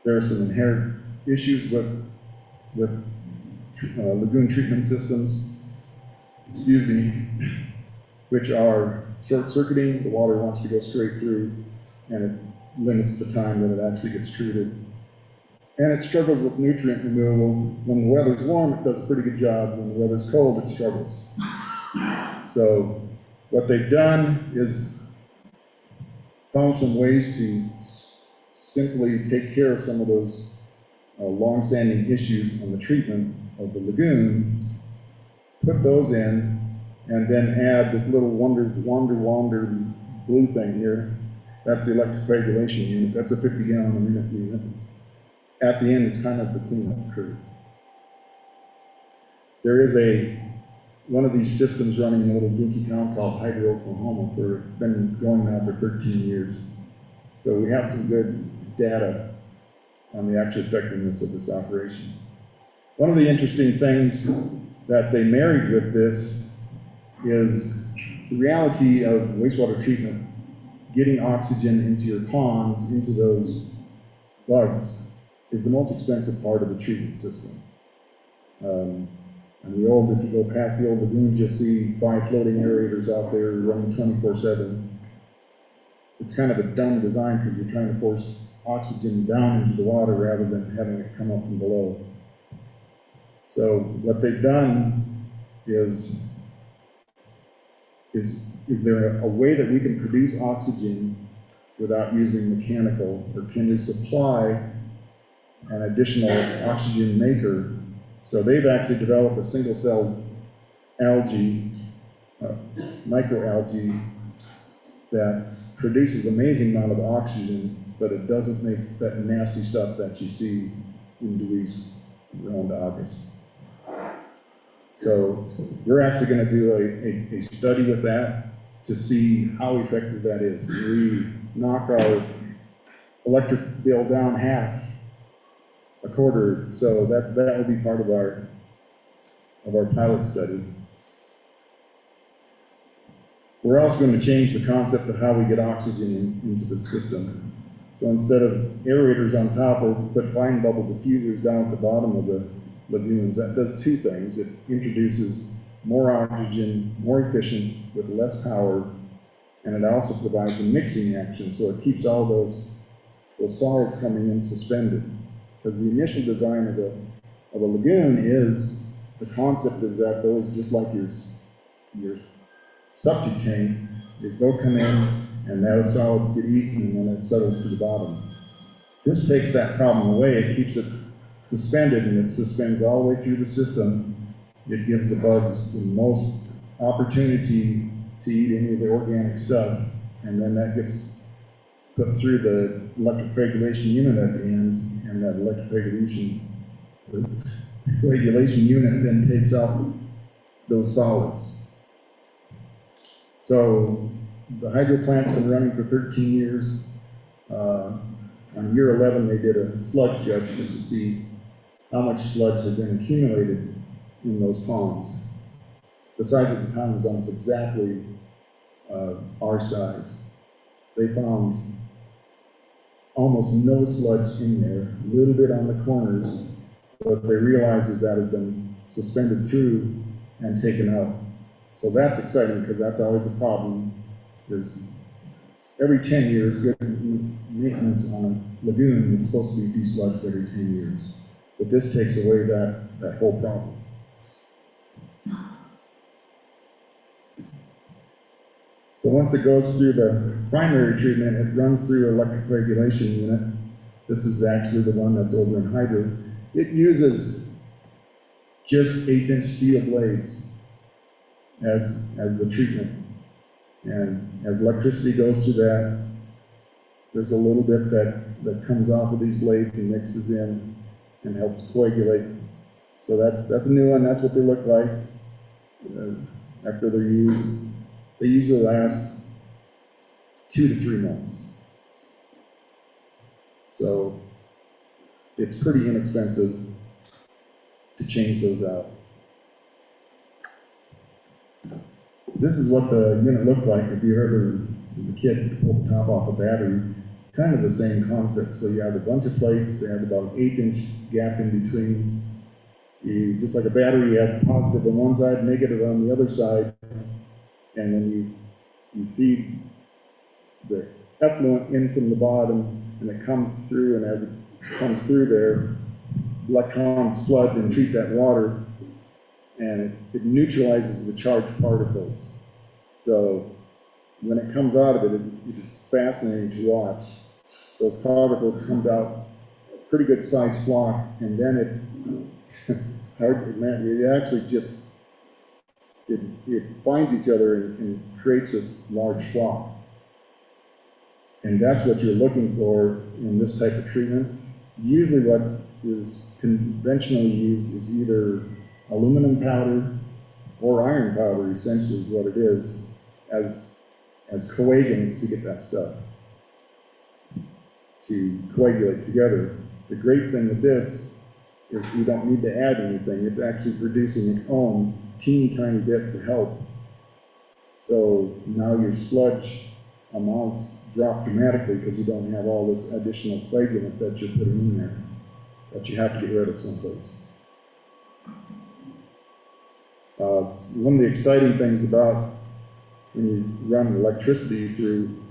there are some inherent issues with lagoon treatment systems, which are short-circuiting. The water wants to go straight through, and it limits the time that it actually gets treated. And it struggles with nutrient removal. When the weather's warm, it does a pretty good job. When the weather's cold, it struggles. So what they've done is found some ways to simply take care of some of those long-standing issues on the treatment of the lagoon, put those in, and then add this little wander blue thing here. That's the electric coagulation unit. That's a 50-gallon a minute unit. At the end is kind of the cleanup curve. There is one of these systems running in a little dinky town called Hydro, Oklahoma. It's been going now for 13 years. So we have some good data on the actual effectiveness of this operation. One of the interesting things that they married with this is the reality of wastewater treatment getting oxygen into your ponds, into those bugs, is the most expensive part of the treatment system. And if you go past the old lagoons, you'll see 5 floating aerators out there running 24/7. It's kind of a dumb design because you're trying to force oxygen down into the water rather than having it come up from below. So what they've done is there a way that we can produce oxygen without using mechanical, or can we supply an additional oxygen maker? So they've actually developed a single-celled algae, microalgae, that produces amazing amount of oxygen, but it doesn't make that nasty stuff that you see in Dewey's around August. So we're actually going to do a study with that to see how effective that is. We knock our electric bill down half, a quarter, so that will be part of our pilot study. We're also going to change the concept of how we get oxygen into the system. So instead of aerators on top, we'll put fine bubble diffusers down at the bottom of the lagoons. That does 2 things. It introduces more oxygen, more efficient, with less power, and it also provides a mixing action, so it keeps all those solids coming in suspended. Because the initial design of a lagoon is, the concept is that those, just like your septic tank, is they'll come in and those solids get eaten and then it settles to the bottom. This takes that problem away. It keeps it suspended, and it suspends all the way through the system. It gives the bugs the most opportunity to eat any of the organic stuff, and then that gets put through the electric regulation unit at the end, and that electric regulation unit then takes out those solids. So the hydro plant's been running for 13 years. On year 11, they did a sludge judge just to see how much sludge had been accumulated in those ponds. The size of the pond was almost exactly our size. They found almost no sludge in there, a little bit on the corners, but they realized that had been suspended through and taken out. So that's exciting, because that's always a problem, is every 10 years, good maintenance on a lagoon, it's supposed to be desludged every 10 years. But this takes away that whole problem. So once it goes through the primary treatment, it runs through an electric regulation unit. This is actually the one that's over in hydro. It uses just 1/8-inch steel blades as the treatment. And as electricity goes through that, there's a little bit that comes off of these blades and mixes in and helps coagulate. So that's a new one. That's what they look like after they're used. They usually last 2 to 3 months. So it's pretty inexpensive to change those out. This is what the unit looked like if you ever, as a kid, pulled the top off a battery. It's kind of the same concept. So you have a bunch of plates. They have about an 1/8-inch gap in between. Just like a battery, you have positive on one side, negative on the other side, and then you feed the effluent in from the bottom, and it comes through, and as it comes through there, electrons flood and treat that water, and it neutralizes the charged particles. So when it comes out of it, it is fascinating to watch. Those particles come out a pretty good sized flock, and then it actually just, it finds each other and creates this large flock. And that's what you're looking for in this type of treatment. Usually what is conventionally used is either aluminum powder or iron powder, essentially is what it is, as coagulants to get that stuff to coagulate together. The great thing with this is we don't need to add anything. It's actually producing its own teeny tiny bit to help. So now your sludge amounts drop dramatically because you don't have all this additional coagulant that you're putting in there that you have to get rid of someplace. One of the exciting things about when you run electricity through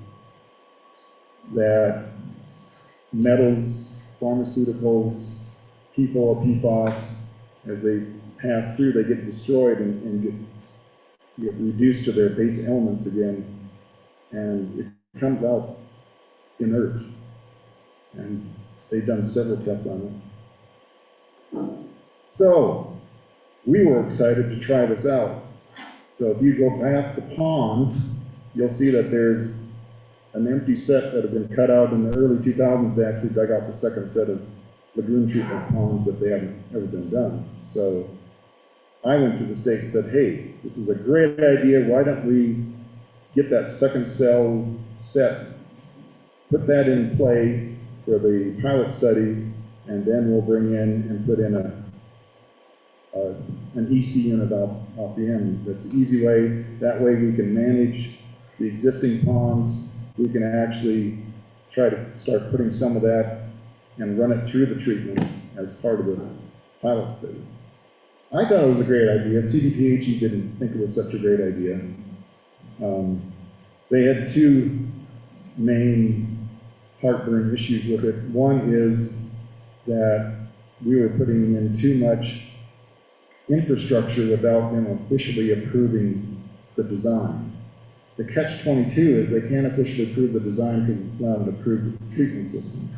that metals, pharmaceuticals, PFOA, PFOS, as they pass through, they get destroyed and get reduced to their base elements again, and it comes out inert. And they've done several tests on it. So, we were excited to try this out. So if you go past the ponds, you'll see that there's an empty set that have been cut out in the early 2000s. They actually dug out the second set of lagoon treatment ponds, but they haven't ever been done. So I went to the state and said, hey, this is a great idea. Why don't we get that second cell set, put that in play for the pilot study, and then we'll bring in and put in an EC unit off the end. That's an easy way. That way we can manage the existing ponds. We can actually try to start putting some of that and run it through the treatment as part of the pilot study. I thought it was a great idea. CDPHE didn't think it was such a great idea. They had two main heartburn issues with it. One is that we were putting in too much infrastructure without them officially approving the design. The catch-22 is they can't officially approve the design because it's not an approved treatment system.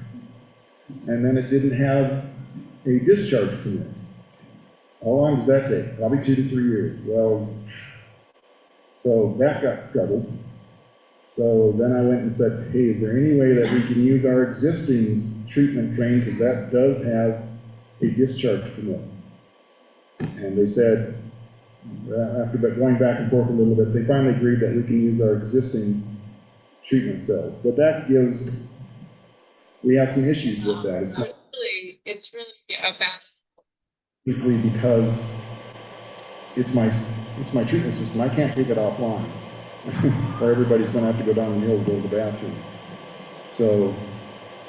And then it didn't have a discharge permit. How long does that take? Probably 2 to 3 years. Well, so that got scuttled. So then I went and said, hey, is there any way that we can use our existing treatment train, because that does have a discharge permit? And they said, after going back and forth a little bit, they finally agreed that we can use our existing treatment cells. But that gives, we have some issues with that. It's not It's really about simply because it's my treatment system. I can't take it offline, or everybody's going to have to go down the hill to go to the bathroom. So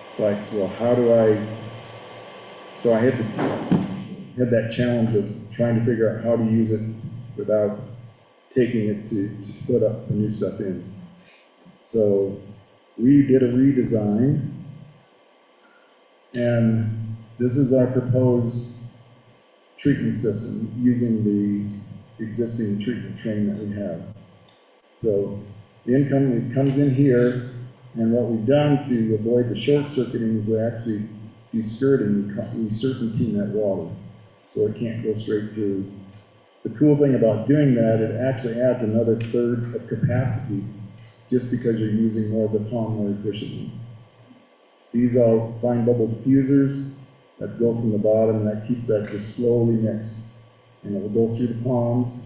it's like, well, how do I? So I had that challenge of trying to figure out how to use it without taking it to put up the new stuff in. So we did a redesign, and this is our proposed treatment system using the existing treatment train that we have. So it comes in here, and what we've done to avoid the short circuiting is we're actually de-skirting, we serpentine that water, so it can't go straight through. The cool thing about doing that, it actually adds another third of capacity just because you're using more of the pond more efficiently. These are fine bubble diffusers that go from the bottom, and that keeps that just slowly mixed. And it will go through the ponds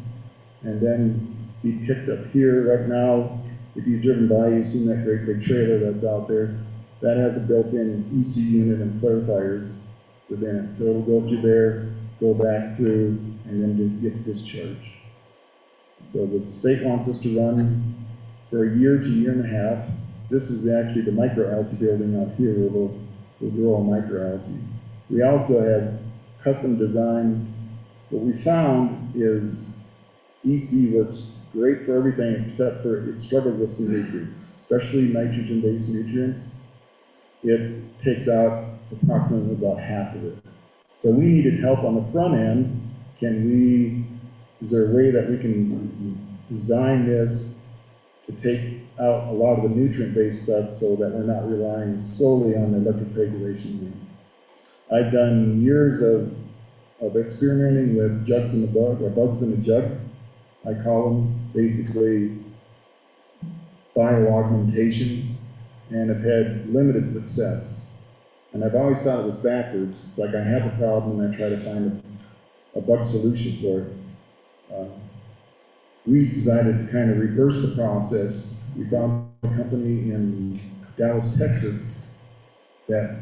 and then be picked up here. Right now, if you've driven by, you've seen that great big trailer that's out there. That has a built-in EC unit and clarifiers within it. So it'll go through there, go back through, and then get discharged. So the state wants us to run for a year to year and a half. This is actually the microalgae building out here where we'll grow a microalgae. We also have custom design. What we found is EC works great for everything except for it struggles with some nutrients, especially nitrogen-based nutrients. It takes out approximately about half of it. So we needed help on the front end. Is there a way that we can design this to take out a lot of the nutrient-based stuff so that we're not relying solely on the electric regulation? I've done years of experimenting with jugs in the bug, or bugs in a jug. I call them basically bioaugmentation, and have had limited success. And I've always thought it was backwards. It's like I have a problem and I try to find a bug solution for it. We decided to kind of reverse the process. We found a company in Dallas, Texas that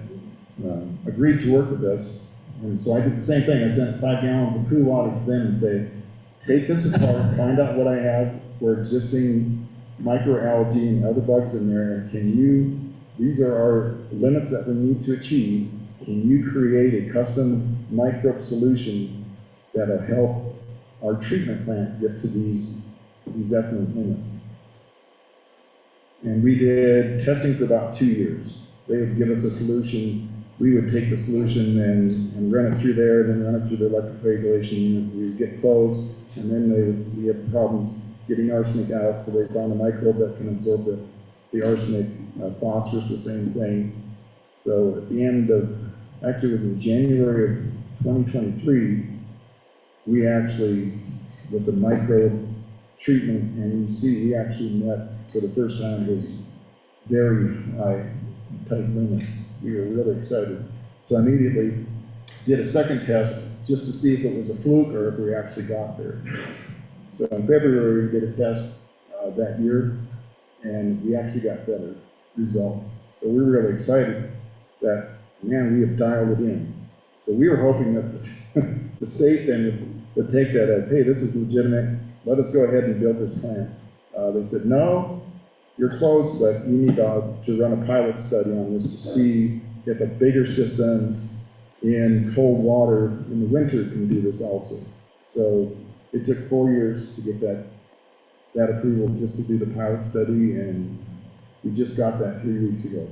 agreed to work with us. And so I did the same thing. I sent 5 gallons of cool water to them and said, take this apart, find out what I have for existing microalgae and other bugs in there, and these are our limits that we need to achieve. Can you create a custom microbe solution that'll help our treatment plant get to these effluent limits? And we did testing for about 2 years. They would give us a solution. We would take the solution and run it through there, and then run it through the electric regulation unit. We would get close, and then we had problems getting arsenic out, so they found a microbe that can absorb the arsenic. Phosphorus, the same thing. So at the end of, actually it was in January of 2023, we actually, with the microbe treatment and EC, we actually met for the first time those very high tight limits. We were really excited. So I immediately did a second test just to see if it was a fluke or if we actually got there. So in February, we did a test that year, and we actually got better results. So we were really excited that, man, we have dialed it in. So we were hoping that the state then would take that as, hey, this is legitimate, let us go ahead and build this plant. They said, no, you're close, but you need to run a pilot study on this to see if a bigger system in cold water in the winter can do this also. So it took 4 years to get that approval just to do the pilot study, and we just got that 3 weeks ago.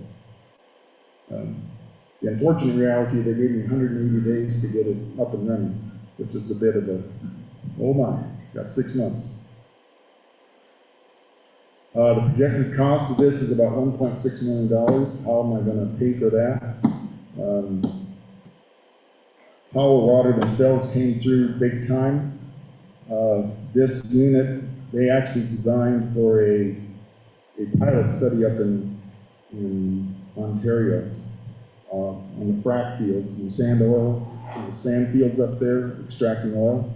The unfortunate reality, they gave me 180 days to get it up and running, which is a bit of a, oh my, got 6 months. The projected cost of this is about $1.6 million. How am I going to pay for that? Power Water themselves came through big time. This unit, they actually designed for a pilot study up in Ontario on the frac fields and the sand fields up there extracting oil.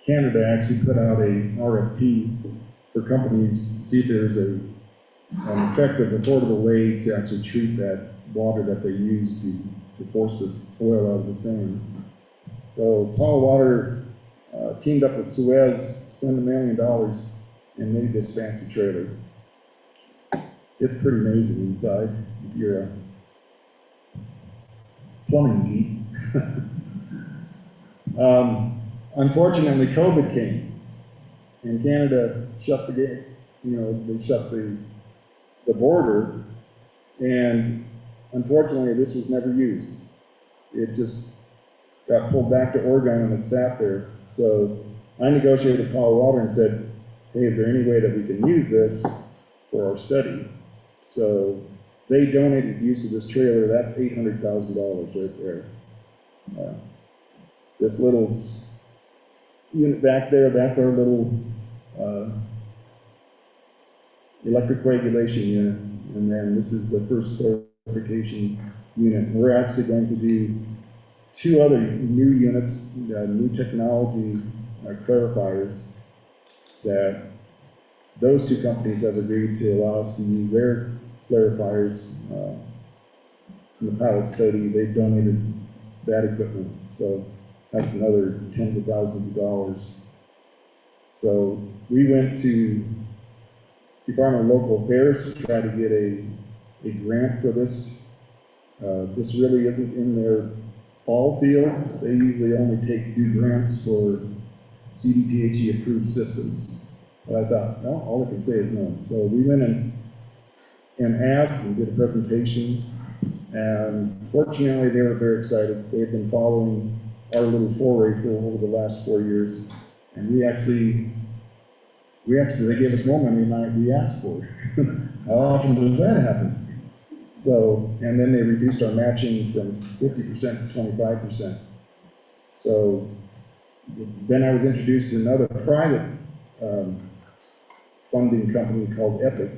Canada actually put out a RFP for companies to see if there's an effective, affordable way to actually treat that water that they use to force this oil out of the sands. So Paul Water teamed up with Suez, spent $1 million, and made this fancy trailer. It's pretty amazing inside if you're a plumbing geek. Unfortunately, COVID came, and Canada shut the gates. They shut the border, and unfortunately, this was never used. It just got pulled back to Oregon, and it sat there. So I negotiated with Paul Water and said, hey, is there any way that we can use this for our study? So they donated use of this trailer. That's $800,000 right there. This little unit back there, that's our little electric regulation unit. And then this is the first clarification unit. We're actually going to do 2 other new units, new technology clarifiers, that those 2 companies have agreed to allow us to use their clarifiers in the pilot study. They've donated that equipment. So that's another tens of thousands of dollars. So we went to Department of Local Affairs to try to get a grant for this. This really isn't in their ball field. They usually only do grants for CDPHE approved systems. But I thought, no, all I can say is no. So we went and asked and did a presentation, and fortunately they were very excited. They had been following our little foray for over the last 4 years, and they gave us more money than we asked for. How often does that happen? So, and then they reduced our matching from 50% to 25%. So then I was introduced to another private funding company called Epic.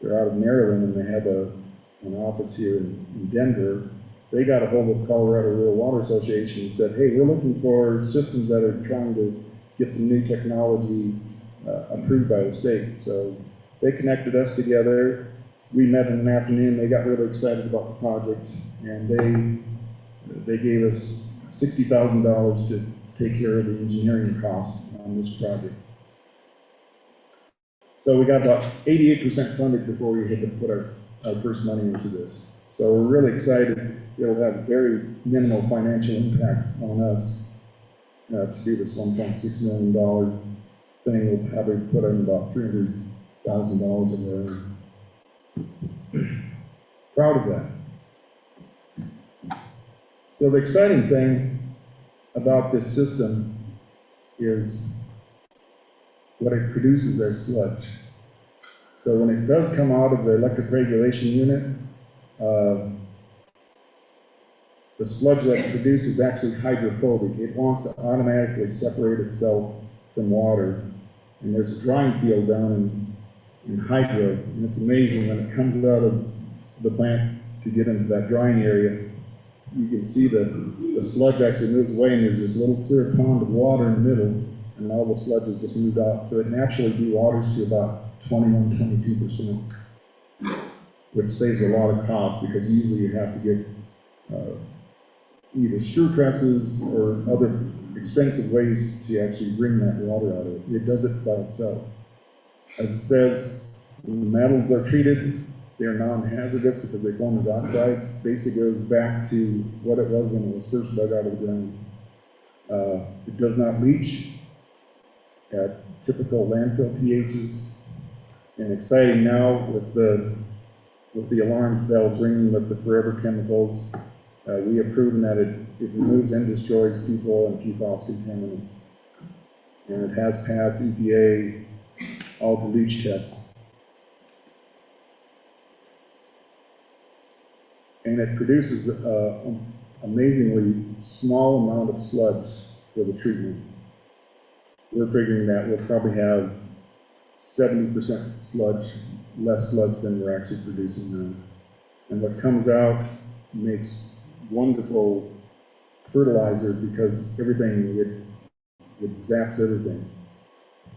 They're out of Maryland, and they have an office here in Denver. They got a hold of Colorado Rural Water Association and said, hey, we're looking for systems that are trying to get some new technology approved by the state. So they connected us together. We met in an afternoon. They got really excited about the project, and they gave us $60,000 to take care of the engineering costs on this project. So we got about 88% funded before we had to put our first money into this. So we're really excited. It'll have very minimal financial impact on us to do this $1.6 million thing. We'll probably put in about $300,000 in there. Proud of that. So the exciting thing about this system is what it produces as sludge. So when it does come out of the electric regulation unit, the sludge that's produced is actually hydrophobic. It wants to automatically separate itself from water. And there's a drying field down in hydro, and it's amazing when it comes out of the plant to get into that drying area. You can see the sludge actually moves away, and there's this little clear pond of water in the middle, and all the sludge has just moved out. So it naturally dewaters to about 21–22%, which saves a lot of cost because usually you have to get either screw presses or other expensive ways to actually bring that water out of it. It does it by itself. As it says, when the metals are treated, they are non-hazardous because they form as oxides. Basically goes back to what it was when it was first dug out of the ground. It does not leach at typical landfill pHs. And exciting now with the alarm bells ringing with the forever chemicals, we have proven that it removes and destroys PFOA and PFOS contaminants. And it has passed EPA, all the leach tests. And it produces an amazingly small amount of sludge for the treatment. We're figuring that we'll probably have 70% sludge, less sludge than we're actually producing now. And what comes out makes wonderful fertilizer because everything, it zaps everything.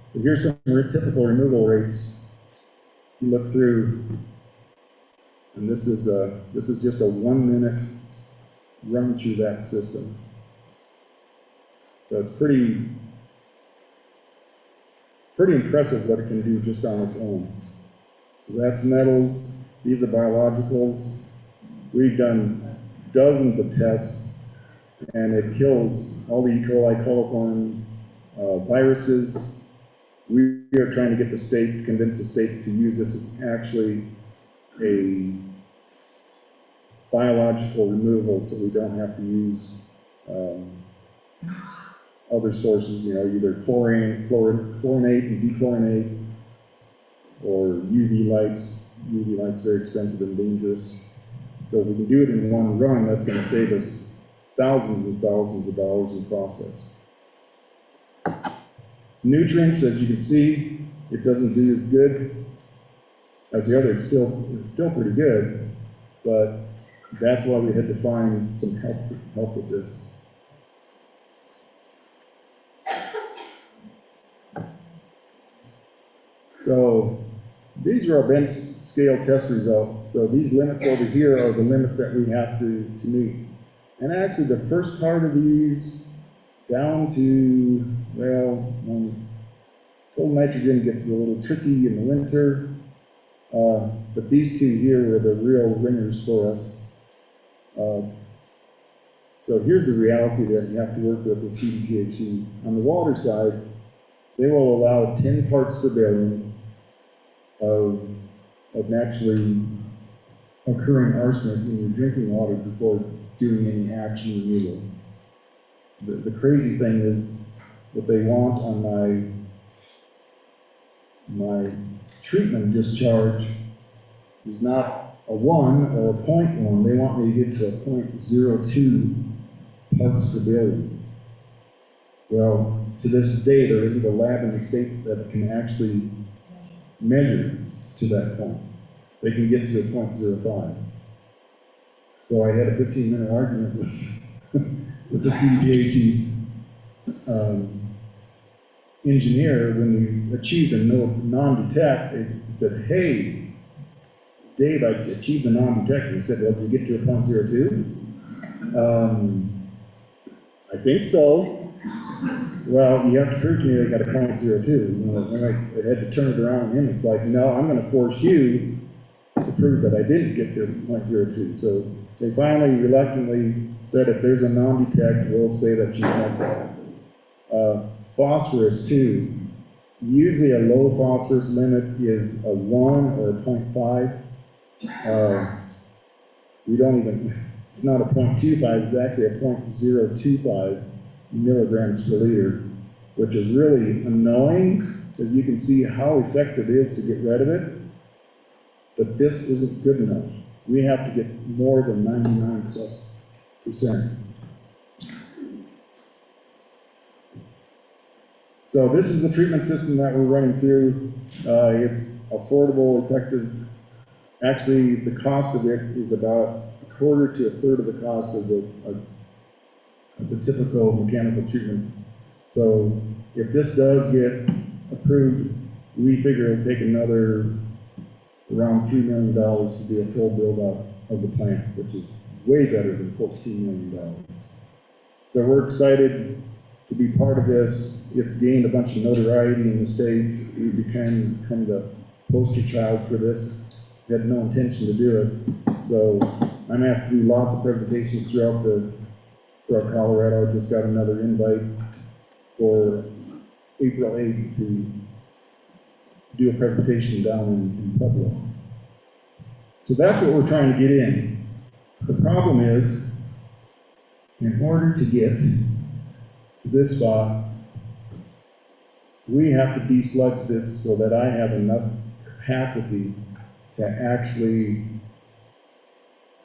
So here's some typical removal rates. You look through, and this is just a 1 minute run through that system. So it's pretty impressive what it can do just on its own. So that's metals, these are biologicals. We've done dozens of tests, and it kills all the E. coli, coliform viruses. We are trying to get the state, convince the state to use this as actually a biological removal, so we don't have to use other sources, either chlorinate and dechlorinate, or UV lights. UV lights very expensive and dangerous. So if we can do it in one run, that's going to save us thousands and thousands of dollars in process. Nutrients, as you can see, it doesn't do as good as the other. It's still pretty good, but that's why we had to find some help with this. So these are our bench scale test results. So these limits over here are the limits that we have to meet. And actually the first part of these down to, well, total nitrogen gets a little tricky in the winter. But these two here were the real ringers for us. So here's the reality that you have to work with CDPHE. On the water side, they will allow 10 parts per billion of naturally occurring arsenic in your drinking water before doing any action removal. The crazy thing is what they want on my treatment discharge is not a 1 or a 0.1. They want me to get to a 0.02 parts per billion. Well, to this day, there isn't a lab in the state that can actually measure to that point. They can get to a 0.05. So I had a 15-minute argument with the CDPHE engineer when we achieved a non-detect. He said, "Hey, Dave, I achieved a non-detect." He said, "Well, did you get to a 0.02? I think so." Well, you have to prove to me they got a .02. You know, I had to turn it around on him. It's like, no, I'm gonna force you to prove that I didn't get to .02. So they finally reluctantly said if there's a non-detect, we'll say that you met that. Phosphorus too. Usually a low phosphorus limit is a 1 or a 0.5. We don't even, it's not a 0.25, it's actually a 0.025 milligrams per liter, which is really annoying, because you can see how effective it is to get rid of it. But this isn't good enough. We have to get more than 99+%. So this is the treatment system that we're running through. It's affordable, effective. Actually, the cost of it is about a quarter to a third of the cost of the typical mechanical treatment. So if this does get approved, we figure it'll take another around $3 million to do a full build out of the plant, which is way better than $14 million. So we're excited to be part of this. It's gained a bunch of notoriety in the state. We became the poster child for this. We had no intention to do it. So I'm asked to do lots of presentations throughout Colorado. I just got another invite for April 8th to do a presentation down in Pueblo. So that's what we're trying to get in. The problem is, in order to get to this spot, we have to desludge this so that I have enough capacity to actually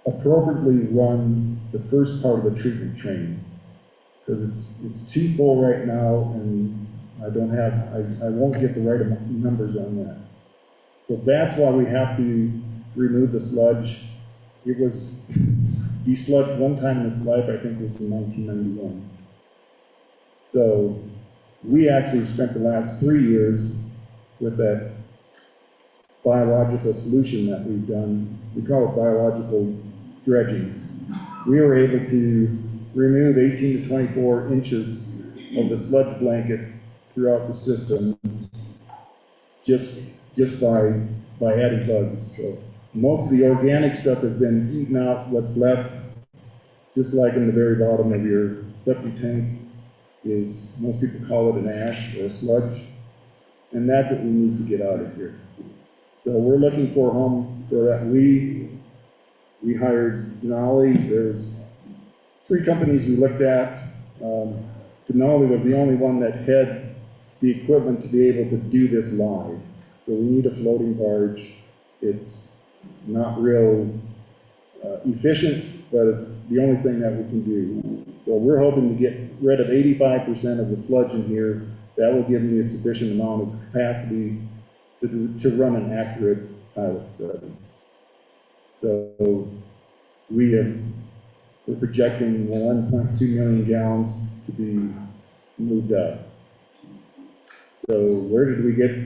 appropriately run the first part of the treatment train. Because it's too full right now, and I won't get the right numbers on that. So that's why we have to remove the sludge. It was desludged one time in its life, I think it was in 1991. So we actually spent the last 3 years with that biological solution that we've done. We call it biological dredging. We were able to remove 18 to 24 inches of the sludge blanket throughout the system just by adding bugs. So most of the organic stuff has been eaten out. What's left, just like in the very bottom of your septic tank, is, most people call it an ash or a sludge, and that's what we need to get out of here. So we're looking for a home for that. We hired Denali. There's 3 companies we looked at. Denali was the only one that had the equipment to be able to do this live. So we need a floating barge. It's not real efficient, but it's the only thing that we can do. So we're hoping to get rid of 85% of the sludge in here. That will give me a sufficient amount of capacity to run an accurate pilot study. So we're projecting 1.2 million gallons to be moved up. So where did we get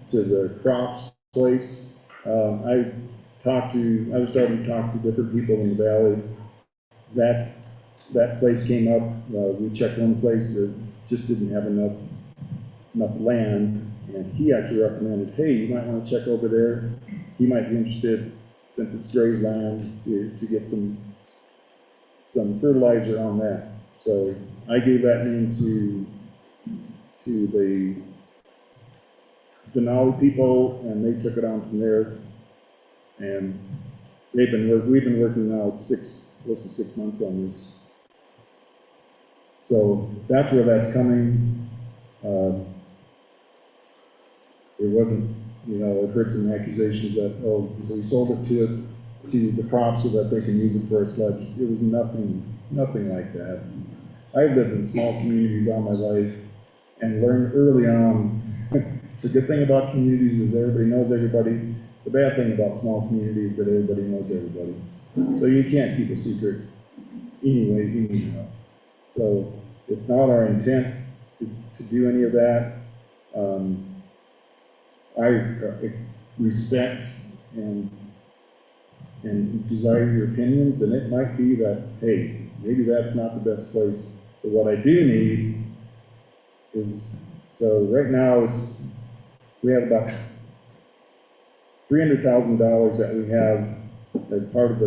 to the crops place? I was starting to talk to different people in the valley. That place came up. We checked one place that just didn't have enough land, and he actually recommended, hey, you might want to check over there. He might be interested, since it's grazed land, to get some fertilizer on that. So I gave that name to the Denali people, and they took it on from there. And we've been working now close to 6 months on this. So that's where that's coming. It wasn't, I've heard some accusations that, oh, we sold it to the crops so that they can use it for a sludge. It was nothing like that. I've lived in small communities all my life and learned early on. The good thing about communities is everybody knows everybody. The bad thing about small communities is that everybody knows everybody. So you can't keep a secret anyway, anyhow. So it's not our intent to do any of that. I respect and desire your opinions, and it might be that, hey, maybe that's not the best place. But what I do need so right now we have about $300,000 that we have as part of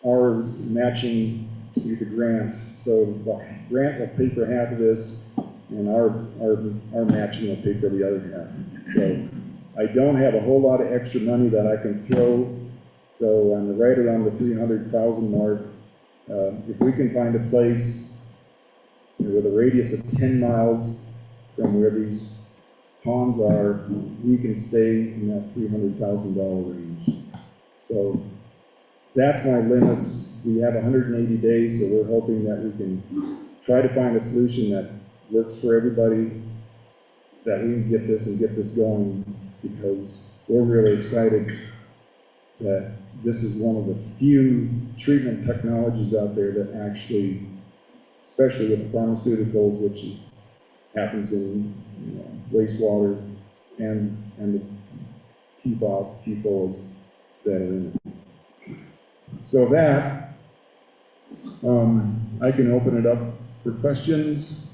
our matching to the grant. So the grant will pay for half of this, and our matching will pay for the other half. So I don't have a whole lot of extra money that I can throw, so I'm right around the 300,000 mark. If we can find a place with a radius of 10 miles from where these ponds are, we can stay in that $300,000 range. So that's my limits. We have 180 days, so we're hoping that we can try to find a solution that works for everybody, that we can get this going, because we're really excited that this is one of the few treatment technologies out there that actually, especially with the pharmaceuticals, which happens in wastewater and the PFOS that are in it. So that, I can open it up for questions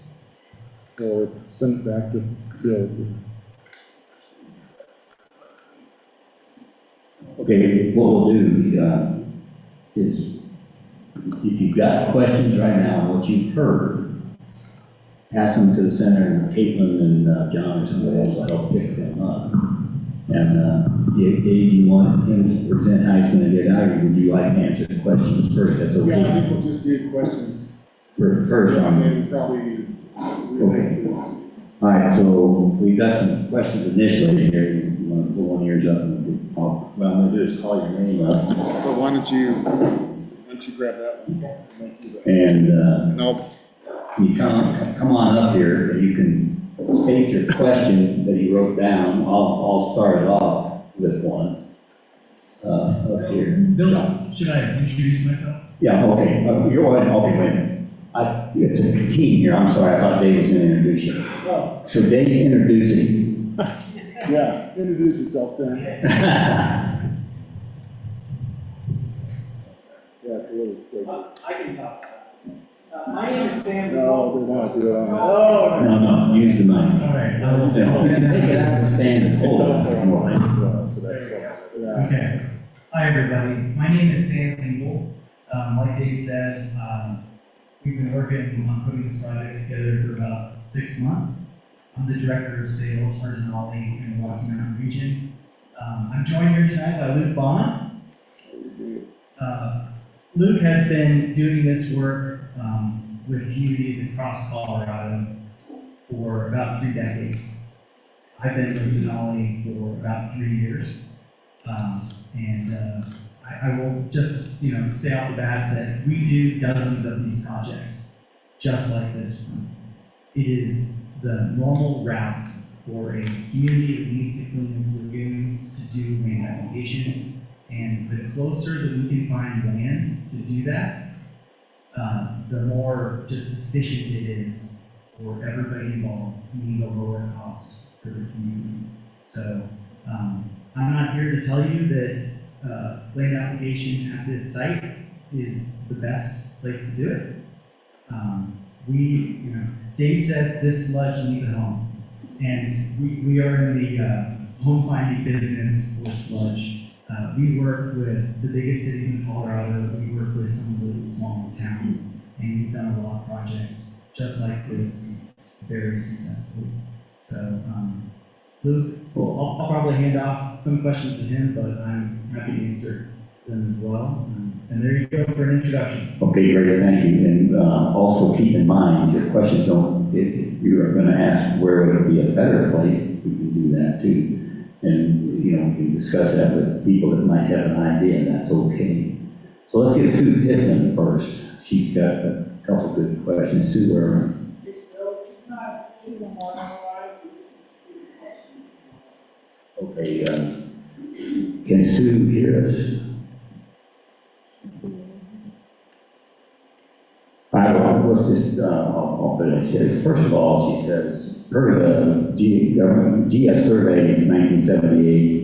or send it back to Bill. Okay, what we'll do is, if you've got questions right now on what you've heard, pass them to the center, and Caitlin and John or somebody else will help pick them up. And Dave, you want him to present how he's going to get out, or would you like to answer the questions first? That's okay. Yeah, I think we'll just do questions First on. maybe probably relate to. All right, so we've got some questions initially here. You want to pull one of yours up? And what I'm going to do is call your name up. So why don't you grab that one? And I'll you come on up here, and you can state your question that you wrote down. I'll start it off with one up here. Bill, should I introduce myself? Yeah, okay. You're on. Okay, wait a minute. It's a team here. I'm sorry. I thought Dave was going to introduce you. Oh. So Dave, introducing. Yeah, introduce yourself, Sam. Yeah, really. I can talk. My name is Sam. No, they want to do it on. Oh, No, use the mic. all right. You can take it out and stand and It's hold also it. on the line as well, so that's why. Yeah. Okay. Hi, everybody. My name is Sam Engel. Like Dave said, we've been working on putting this project together for about 6 months. I'm the Director of Sales for Denali in the Rocky Mountain region. I'm joined here tonight by Luke Bond. Luke has been doing this work with communities across Colorado for about 3 decades. I've been with Denali for about 3 years. I will just, say off the bat that we do dozens of these projects, just like this one. It is the normal route for a community that needs to clean its lagoons to do land application. And the closer that we can find land to do that, the more just efficient it is for everybody involved. It means a lower cost for the community. So I'm not here to tell you that land application at this site is the best place to do it. Dave said this sludge needs a home, and we are in the home finding business for sludge. We work with the biggest cities in Colorado. We work with some of the smallest towns, and we've done a lot of projects just like this very successfully. So, Luke, I'll probably hand off some questions to him, but I'm happy to answer them as well. And there you go for an introduction. Okay, great, thank you. And also keep in mind, your questions don't, if you're going to ask where would be a better place, we can do that too. And, we can discuss that with people that might have an idea, and that's okay. So let's get Sue Pittman first. She's got a couple good questions. Sue, where are you? Okay, can Sue hear us? Let's just, I'll put it, says, first of all, she says, per the GS survey in 1978,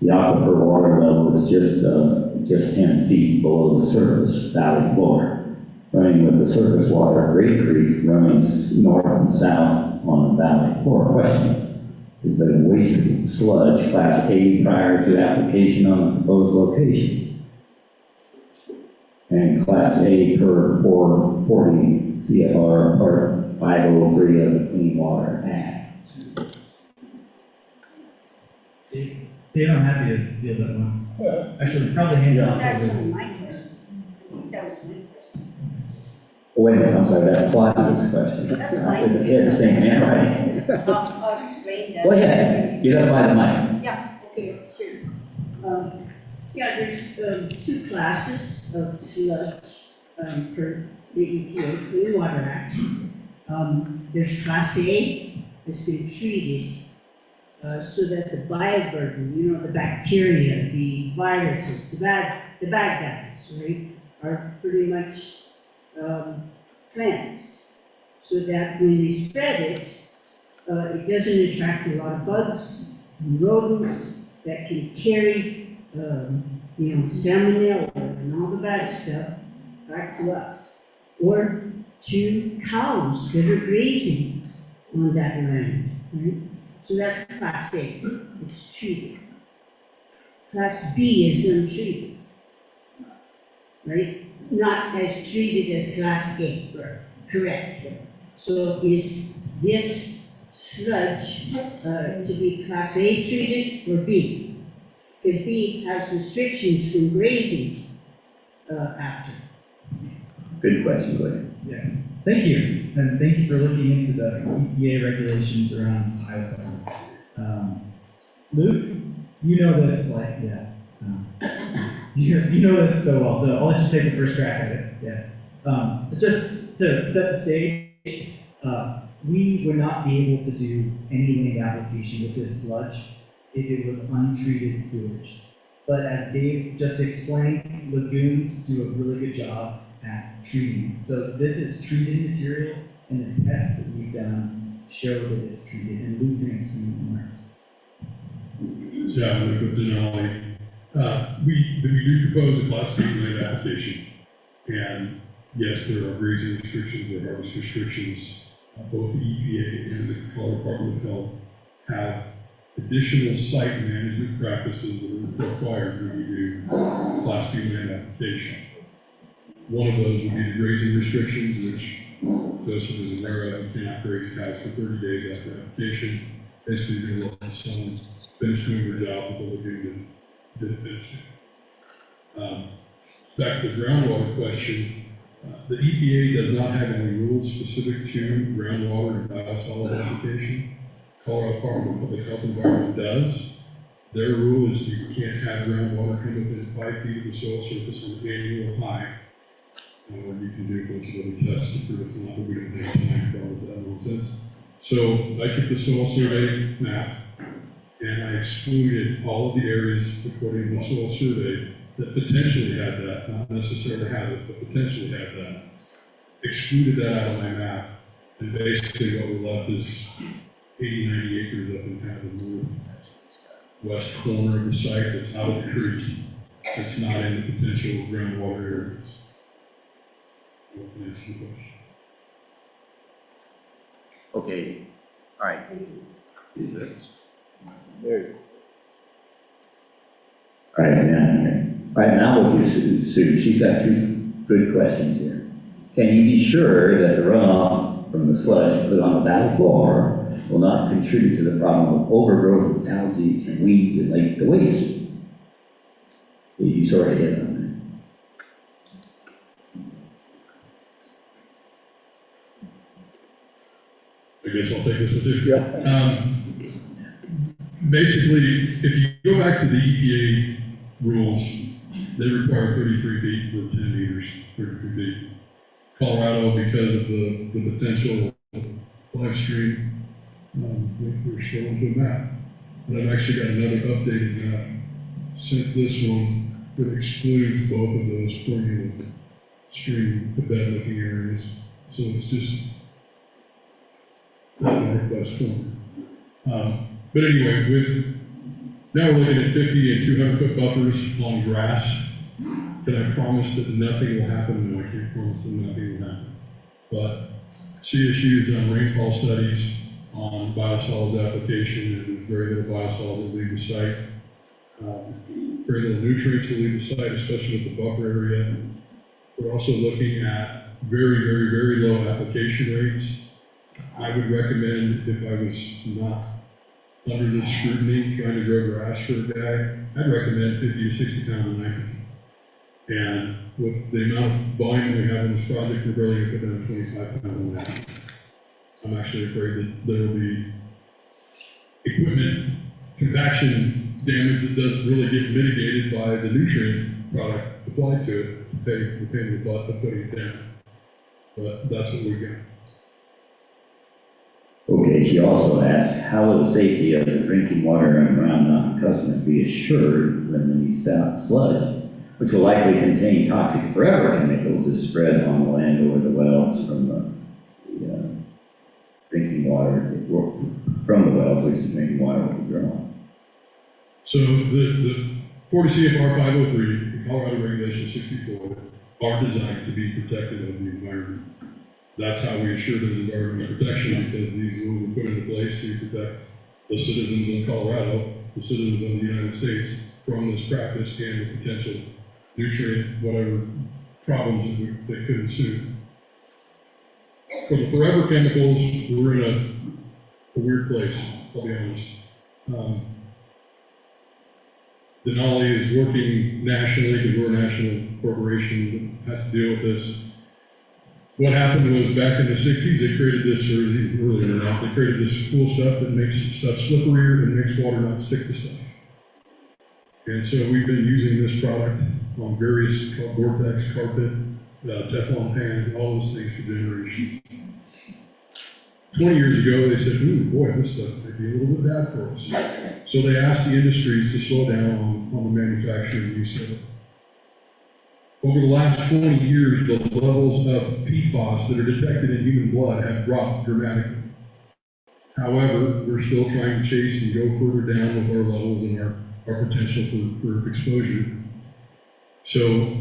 the aquifer water level is just 10 feet below the surface valley floor. running with the surface water, Great Creek, runs north and south on the valley floor. Question: is the waste sludge Class A prior to application on the proposed location? And Class A per 440 CFR Part 503 of the Clean Water Act. Dave, I'm happy to field that one. Actually, probably hand it off. That's over. actually my question. That was my question. Oh, wait a minute, I'm sorry, that's Claudia's question. That's fine. They had the same hand, right? I'll explain that. Go ahead, get up by the mic. Yeah, okay, cheers. Yeah, there's two classes of sludge per the EPA Clean Water Act. There's Class A that's been treated so that the bioburden, you know, the bacteria, the viruses, the bad guys, right, are pretty much cleansed. So that when they spread it, it doesn't attract a lot of bugs and rodents that can carry you know, salmonella and all the bad stuff back to us, or to cows that are grazing on that land, right? So that's Class A, it's treated. Class B is untreated, right? Not as treated as Class A. Correct. So is this sludge to be Class A treated or B? Because B has restrictions from grazing after. Good question, Glenn. Thank you, and thank you for looking into the EPA regulations around biosolids. Luke, you know this like, you know this so well, so I'll let you take the first crack at it, But just to set the stage, we would not be able to do any land application with this sludge if it was untreated sewage. But as Dave just explained, lagoons do a really good job at treating. So this is treated material, and the tests that we've done show that it's treated, and Luke can explain more. Yeah, Luke with Denali. We do propose a Class B land application, and yes, there are grazing restrictions, there are harvest restrictions. Both the EPA and the Colorado Department of Health have additional site management practices that are required when we do Class B land application. One of those would be the grazing restrictions, which Joseph is aware of. You cannot graze cows for 30 days after application. Basically, you're going to let the sun finish doing their job until the lagoon didn't finish it. Back to the groundwater question, the EPA does not have any rules specific to groundwater and biosolids application. Colorado Department of Public Health and Environment does. Their rule is you can't have groundwater come within 5 feet of the soil surface on an annual high. What you can do is really test to prove it's not, but we don't have time to go with that nonsense. So I took the soil survey map and I excluded all of the areas according to the soil survey that potentially had that, not necessarily had it, but potentially had that. Excluded that out of my map, and basically what we're left is 80, 90 acres up in kind of the northwest corner of the site that's out of the creek, that's not in the potential groundwater areas. What can I answer your question? Okay, all right. All right, now with you, Sue, she's got two good questions here. Can you be sure that the runoff from the sludge put on the valley floor will not contribute to the problem of overgrowth of algae and weeds and lake to waste? You sort of hit on I guess I'll take this one too. Basically, if you go back to the EPA rules, they require 33 feet for 10 meters, 33 feet. Colorado, because of the potential live stream, we're scrolling to a map. And I've actually got another updated map since this one that excludes both of those perennial stream to bed looking areas. So it's just that northwest corner. But anyway, now we're looking at 50 and 200 foot buffers on grass. Can I promise that nothing will happen? No, I can't can't promise them nothing will happen. But CSU's done rainfall studies on biosolids application, and there's very little biosolids that leave the site. Very little nutrients that leave the site, especially with the buffer area. We're also looking at very, very, very low application rates. I would recommend, if I was not under this scrutiny, trying to grow grass for a guy, I'd recommend 50 to 60 pounds of nitrogen. And with the amount of volume we have in this project, we're barely going to put down 25 pounds of nitrogen. I'm actually afraid that there will be equipment compaction damage that doesn't really get mitigated by the nutrient product applied to it to pay for the pain in the butt of putting it down. But that's what we got. Okay, she also asks, how will the safety of the drinking water and Round Mountain customers be assured when the sludge, which will likely contain toxic forever chemicals, is spread on the land over the wells from the drinking water, from the wells, which the drinking water will be drawn? So the 40 CFR 503 and Colorado Regulation 64 are designed to be protective of the environment. That's how we assure there's environmental protection, because these rules are put into place to protect the citizens of Colorado, the citizens of the United States from this practice and the potential nutrient, whatever problems that could ensue. For the forever chemicals, we're in a weird place, I'll be honest. Denali is working nationally because we're a national corporation that has to deal with this. What happened was back in the 60s, they created this, or even earlier than that, they created this cool stuff that makes stuff slipperier and makes water not stick to stuff. And so we've been using this product on various Gore-Tex, carpet, Teflon pans, all those things for generations. 20 years ago, they said, ooh, boy, this stuff might be a little bit bad for us. So they asked the industries to slow down on the manufacturing use of it. Over the last 20 years, the levels of PFAS that are detected in human blood have dropped dramatically. However, we're still trying to chase and go further down with our levels and our potential for exposure. So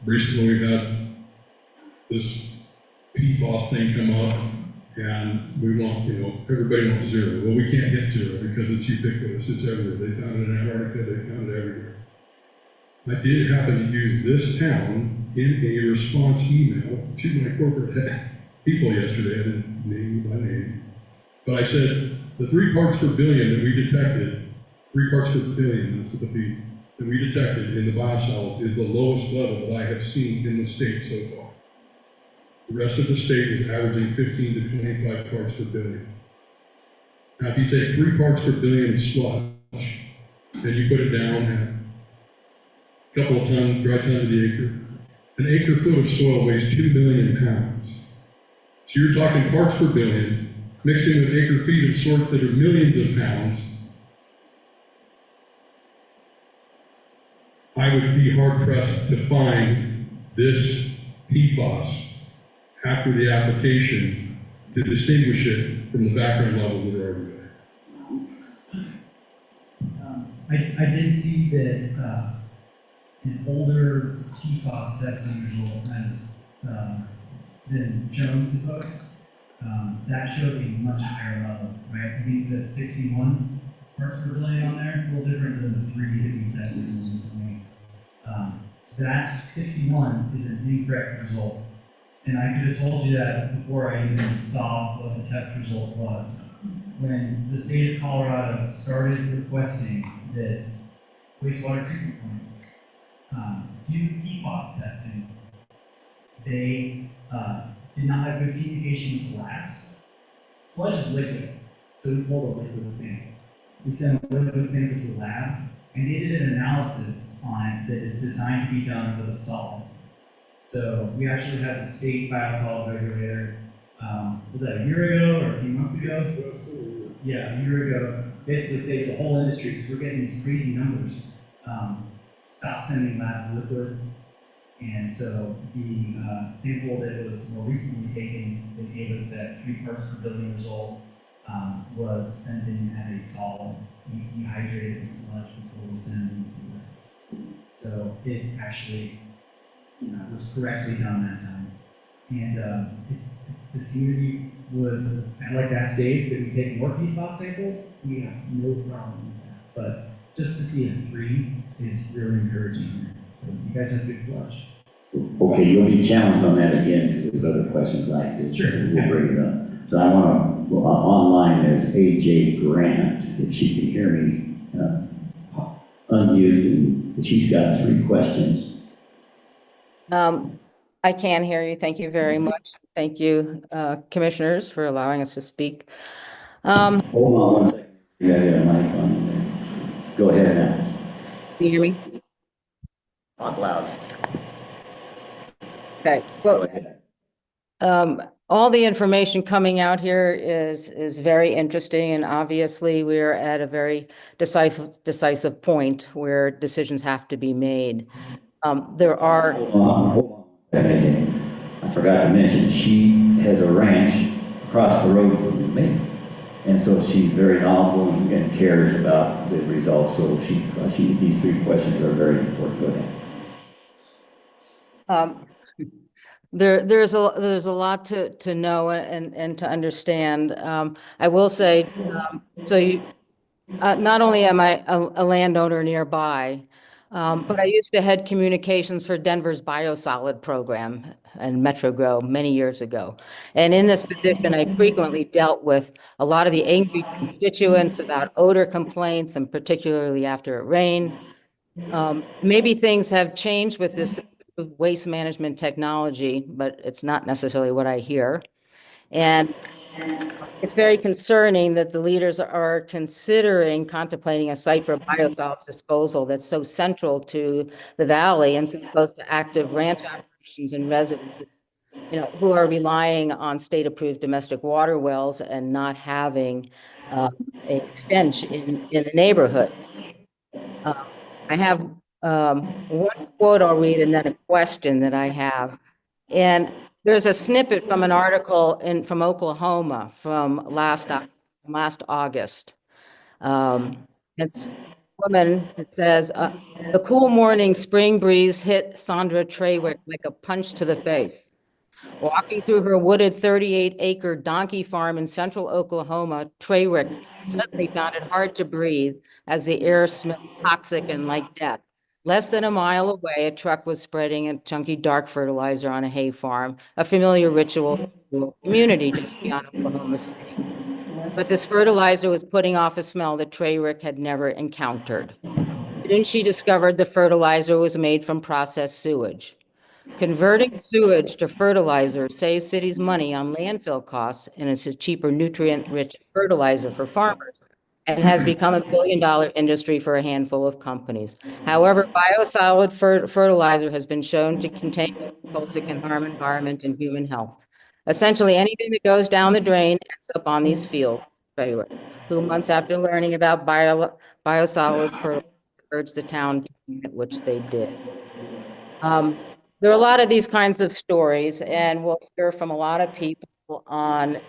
recently we've had this PFAS thing come up, and we want, everybody wants zero. Well, we can't get zero because it's ubiquitous, it's everywhere. They found it in Antarctica, they found it everywhere. I did happen to use this town in a response email to my corporate people yesterday. I didn't name you by name. But I said, the 3 parts per billion that we detected, 3 parts per billion, that's what the P, that we detected in the biosolids is the lowest level that I have seen in the state so far. The rest of the state is averaging 15 to 25 parts per billion. Now, if you take 3 parts per billion sludge, and you put it down at couple of tons, dry ton to the acre. An acre foot of soil weighs 2 million pounds. So you're talking parts per billion, mixing with acre feet of sort that are millions of pounds. I would be hard pressed to find this PFAS after the application to distinguish it from the background levels that are already there. I did see that an older PFAS testing result has been shown to folks. That shows a much higher level, right? I think it says 61 parts per billion on there, a little different than the 3 that we tested recently. That 61 is an incorrect result. And I could have told you that before I even saw what the test result was. When the state of Colorado started requesting that wastewater treatment plants do PFAS testing, they did not have good communication with the labs. Sludge is liquid, so we pulled a liquid sample. We sent a liquid sample to the lab, and they did an analysis on it that is designed to be done with a solid. So we actually had the state biosolids regulator, was that a year ago or a few months ago? Yeah, a year ago, basically say to the whole industry, because we're getting these crazy numbers, stop sending labs liquid. And so the sample that was more recently taken that gave us that 3 parts per billion result was sent in as a solid. We dehydrated the sludge before we sent it into the lab. So it actually was correctly done that time. And if this community would, I'd like to ask Dave that we take more PFAS samples, we have no problem with that. But just to see a 3 is really encouraging. So you guys have good sludge. Okay, you'll be challenged on that again, because there's other questions like this. Sure. We'll bring it up. So I want to, online, there's AJ Grant, if she can hear me, unmute, and she's got 3 questions. I can hear you. Thank you very much. Thank you, commissioners, for allowing us to speak. Hold on one second. You gotta get a mic on there. Go ahead now. Can you hear me? Talk loud. Okay. Go Well, ahead. all the information coming out here is very interesting, and obviously we're at a very decisive point where decisions have to be made. There are. Hold on. I forgot to mention, she has a ranch across the road from me. And so she's very knowledgeable and cares about the results. So these 3 questions are very important. Go ahead. There's a lot to know and to understand. I will say, not only am I a landowner nearby, but I used to head communications for Denver's biosolid program and MetroGrow many years ago. And in this position, I frequently dealt with a lot of the angry constituents about odor complaints, and particularly after it rained. Maybe things have changed with this waste management technology, but it's not necessarily what I hear. And it's very concerning that the leaders are contemplating a site for biosolids disposal that's so central to the valley and so close to active ranch operations and residences, who are relying on state-approved domestic water wells and not having a stench in the neighborhood. I have one quote I'll read and then a question that I have. And there's a snippet from an article from Oklahoma from last August. It's a woman that says, the cool morning spring breeze hit Sandra Treywick like a punch to the face. Walking through her wooded 38-acre donkey farm in central Oklahoma, Treywick suddenly found it hard to breathe as the air smelled toxic and like death. Less than a mile away, a truck was spreading a chunky dark fertilizer on a hay farm, a familiar ritual in the rural community just beyond Oklahoma City. But this fertilizer was putting off a smell that Treywick had never encountered. Soon she discovered the fertilizer was made from processed sewage. Converting sewage to fertilizer saves cities money on landfill costs and is a cheaper nutrient-rich fertilizer for farmers and has become a billion-dollar industry for a handful of companies. However, biosolid fertilizer has been shown to contain chemicals that can harm environment and human health. Essentially, anything that goes down the drain ends up on these fields. Who months after learning about biosolid fertilizer urged the town to do it, which they did. There are a lot of these kinds of stories, and we'll hear from a lot of people on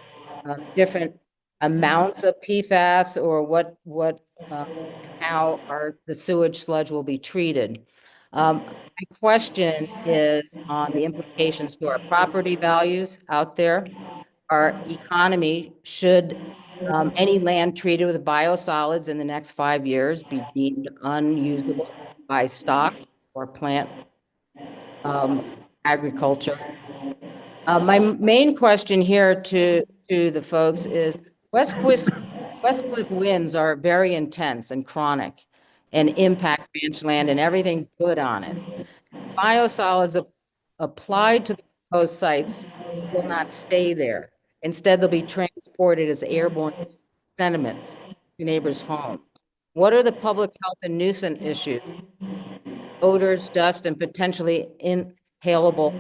different amounts of PFAS or how the sewage sludge will be treated. My question is on the implications to our property values out there, our economy. Should any land treated with biosolids in the next 5 years be deemed unusable by stock or plant agriculture? My main question here to the folks is Westcliff winds are very intense and chronic and impact ranch land and everything good on it. Biosolids applied to the proposed sites will not stay there. Instead, they'll be transported as airborne sediments to neighbors' homes. What are the public health and nuisance issues? Odors, dust, and potentially inhalable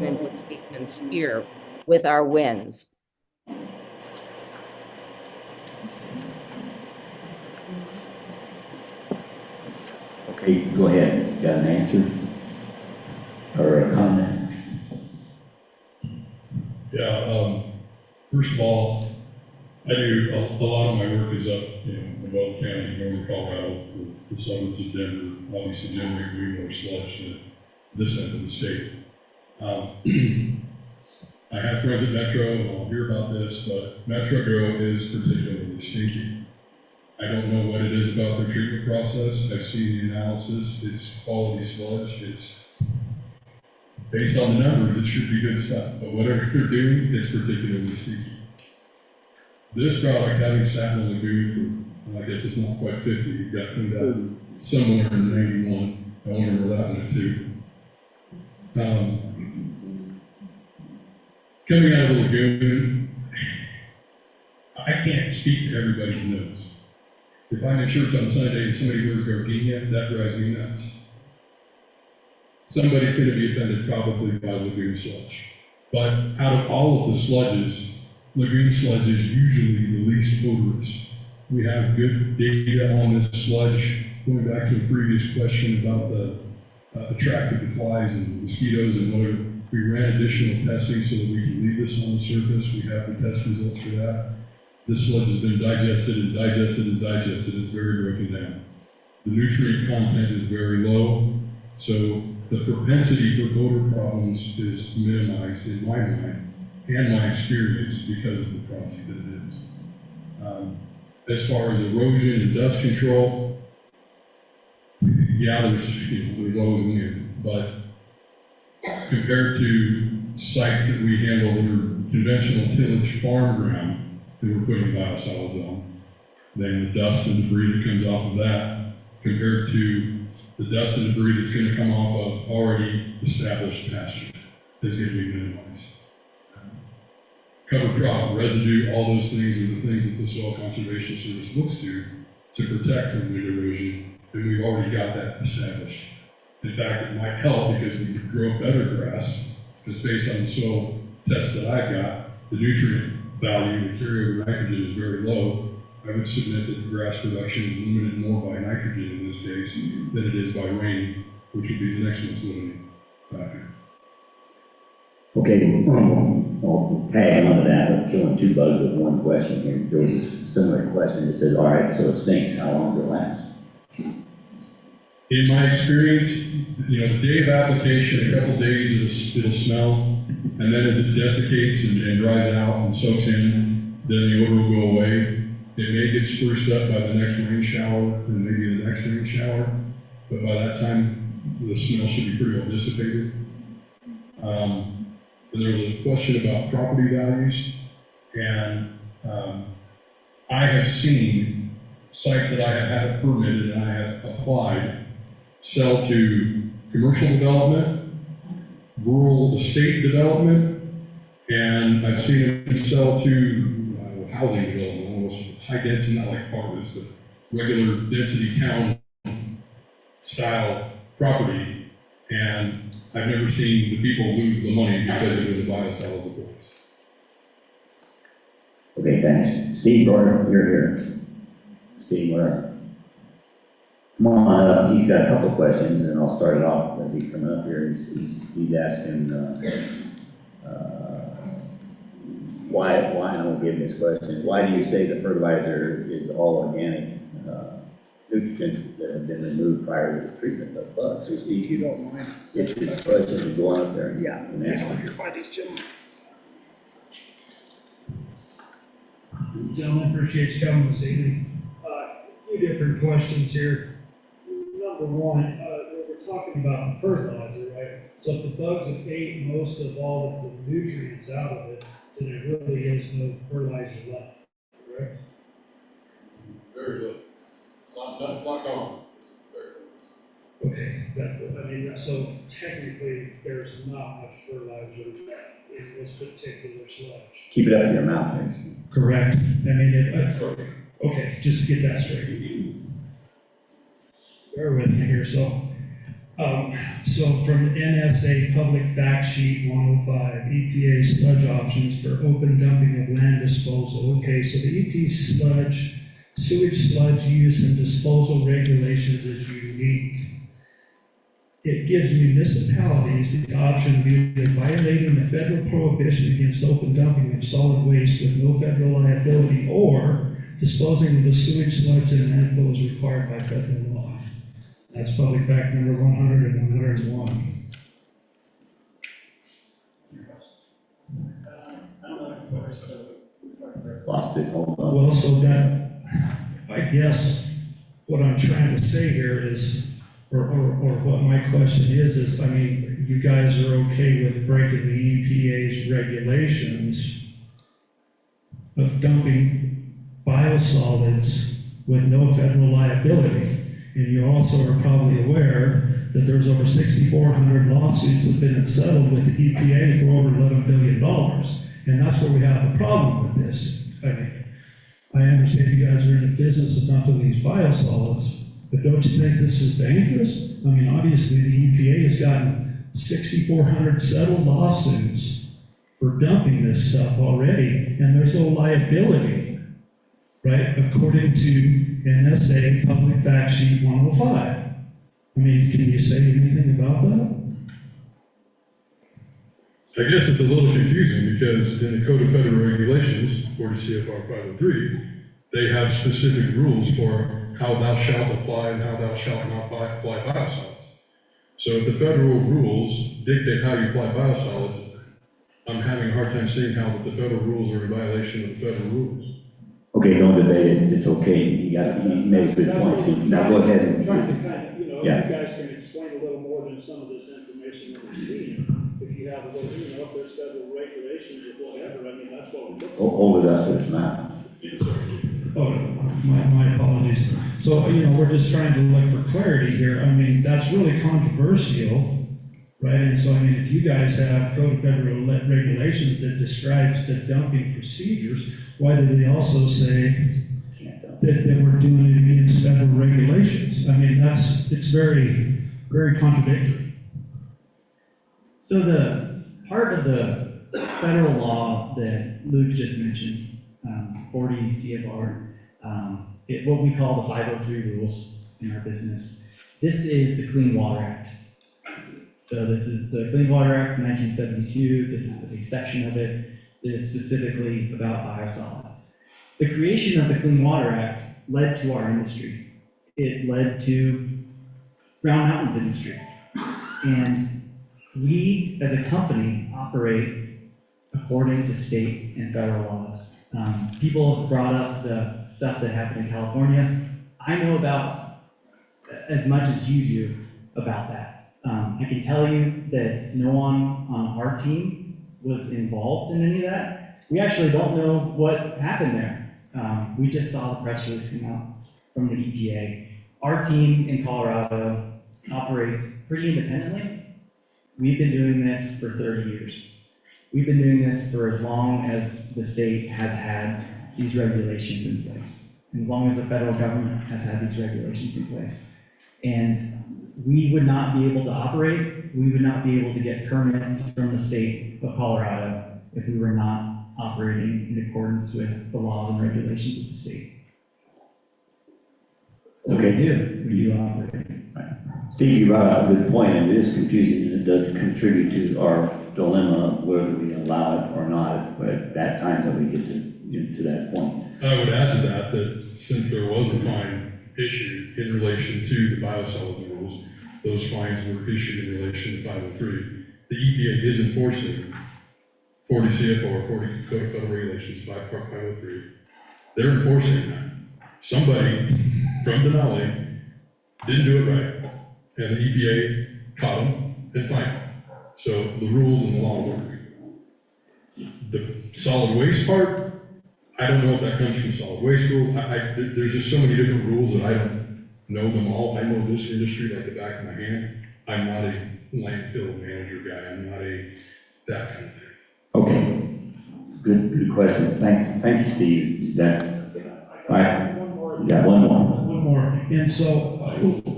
implications here with our winds. Okay, go ahead. Got an answer or a comment? Yeah, first of all, I do, a lot of my work is up, above county, northern Colorado, the suburbs of Denver. Obviously, generate way more sludge than this end of the state. I have friends at Metro, and I'll hear about this, but Metro Grow is particularly stinky. I don't know what it is about their treatment process. I've seen the analysis. It's quality sludge. It's based on the numbers, it should be good stuff, but whatever they're doing is particularly stinky. This product, having sat in the lagoon for, well, I guess it's not quite 50, it got cleaned out somewhere in 91. I wonder where that went to. Coming out of the lagoon, I can't speak to everybody's nose. If I'm in church on Sunday and somebody wears gardenia, that drives me nuts. Somebody's going to be offended probably by lagoon sludge. But out of all of the sludges, lagoon sludge is usually the least odorous. We have good data on this sludge, going back to the previous question about the attracted to flies and mosquitoes and whatever. We ran additional testing so that we can leave this on the surface. We have the test results for that. This sludge has been digested and digested and digested. It's very broken down. The nutrient content is very low, so the propensity for odor problems is minimized in my mind and my experience because of the project that it is. As far as erosion and dust control, yeah, there's always wind, but compared to sites that we handle that are conventional tillage farm ground that we're putting biosolids on, then the dust and debris that comes off of that compared to the dust and debris that's going to come off of already established pasture is going to be minimized. Cover crop, residue, all those things are the things that the Soil Conservation Service looks to protect from wind erosion, and we've already got that established. In fact, it might help because we could grow better grass, because based on the soil tests that I've got, the nutrient value, the carryover nitrogen is very low. I would submit that the grass production is limited more by nitrogen in this case than it is by rain, which would be the next most limiting factor. Okay, I'll tag on to that with killing two bugs with one question here. There was a similar question that said, all right, so it stinks, how long does it last? In my experience, the day of application, a couple days it'll smell, and then as it desiccates and dries out and soaks in, then the odor will go away. It may get spruced up by the next rain shower and maybe the next rain shower, but by that time, the smell should be pretty well dissipated. And there's a question about property values, and I have seen sites that I have had permitted and I have applied sell to commercial development, rural estate development, and I've seen them sell to housing development, almost high density, not like apartments, but regular density town style property. And I've never seen the people lose the money because it was a biosolids place. Okay, thanks. Steve Gordon, you're here. Steve, where? Come on up. He's got a couple questions, and I'll start it off as he's coming up here. He's asking why, I won't give him this question, why do you say the fertilizer is all organic nutrients that have been removed prior to the treatment of bugs? So Steve, if you don't mind, get this question and go on up there and answer. Here by these gentlemen. Gentlemen, appreciate you coming this evening. A few different questions here. Number one, we're talking about the fertilizer, right? So if the bugs have ate most of all of the nutrients out of it, then there really is no fertilizer left, correct? Very good. It's not gone. Okay, so technically, there's not much fertilizer left in this particular sludge. Keep it up to your mouth, thanks. Correct. Okay, just to get that straight. Bear with me here. So from NSA Public Fact Sheet 105, EPA sludge options for open dumping of land disposal. Okay, so the EP sewage sludge use and disposal regulations is unique. It gives municipalities the option of either violating the federal prohibition against open dumping of solid waste with no federal liability, or disposing of the sewage sludge in a landfill as required by federal law. That's public fact number 100 and 101. Lost it, hold on. Well, so that, I guess, what I'm trying to say here is, or what my question is, I mean, you guys are okay with breaking the EPA's regulations of dumping biosolids with no federal liability. And you also are probably aware that there's over 6,400 lawsuits that have been settled with the EPA for over $11 billion. And that's where we have the problem with this. I mean, I understand you guys are in the business of dumping these biosolids, but don't you think this is dangerous? I mean, obviously the EPA has gotten 6,400 settled lawsuits for dumping this stuff already, and there's no liability, right? According to NSA Public Fact Sheet 105. I mean, can you say anything about that? I guess it's a little confusing because in the Code of Federal Regulations, 40 CFR 503, they have specific rules for how thou shalt apply and how thou shalt not apply biosolids. So if the federal rules dictate how you apply biosolids, I'm having a hard time seeing how the federal rules are in violation of the federal rules. Okay, don't debate it, it's okay, he made a good point, Steve. Now go ahead. I'm trying to kind of, Yeah. you guys can explain a little more than some of this information that we're seeing. If you have a little, if there's federal regulations or whatever, I mean, that's what we're looking for. Hold it up to his mouth. Oh, my apologies. So, we're just trying to look for clarity here. I mean, that's really controversial, right? And so, I mean, if you guys have Code of Federal Regulations that describes the dumping procedures, why do they also say that we're doing it against federal regulations? I mean, it's very, very contradictory. So the part of the federal law that Luke just mentioned, 40 CFR, what we call the 503 rules in our business, this is the Clean Water Act. So this is the Clean Water Act of 1972. This is a section of it that is specifically about biosolids. The creation of the Clean Water Act led to our industry. It led to Round Mountain's industry. And we, as a company, operate according to state and federal laws. People have brought up the stuff that happened in California. I know about as much as you do about that. I can tell you that no one on our team was involved in any of that. We actually don't know what happened there. We just saw the press release come out from the EPA. Our team in Colorado operates pretty independently. We've been doing this for 30 years. We've been doing this for as long as the state has had these regulations in place, and as long as the federal government has had these regulations in place. And we would not be able to operate, we would not be able to get permits from the state of Colorado if we were not operating in accordance with the laws and regulations of the state. So Okay. we do operate. Steve, you brought up a good point, and it is confusing, and it does contribute to our dilemma of whether we allow it or not, but at that time that we get to that point. I would add to that since there was a fine issued in relation to the biosolid rules, those fines were issued in relation to 503. The EPA is enforcing 40 CFR, 40 Code of Federal Regulations, 503. They're enforcing that. Somebody from Denali didn't do it right, and the EPA caught them and fined them. So the rules and the law work. The solid waste part, I don't know if that comes from solid waste rules. There's just so many different rules that I don't know them all. I know this industry like the back of my hand. I'm not a landfill manager guy. I'm not that kind of thing. Okay, good questions. Thank you, Steve. All right. One more. Yeah, one more. One more. And so,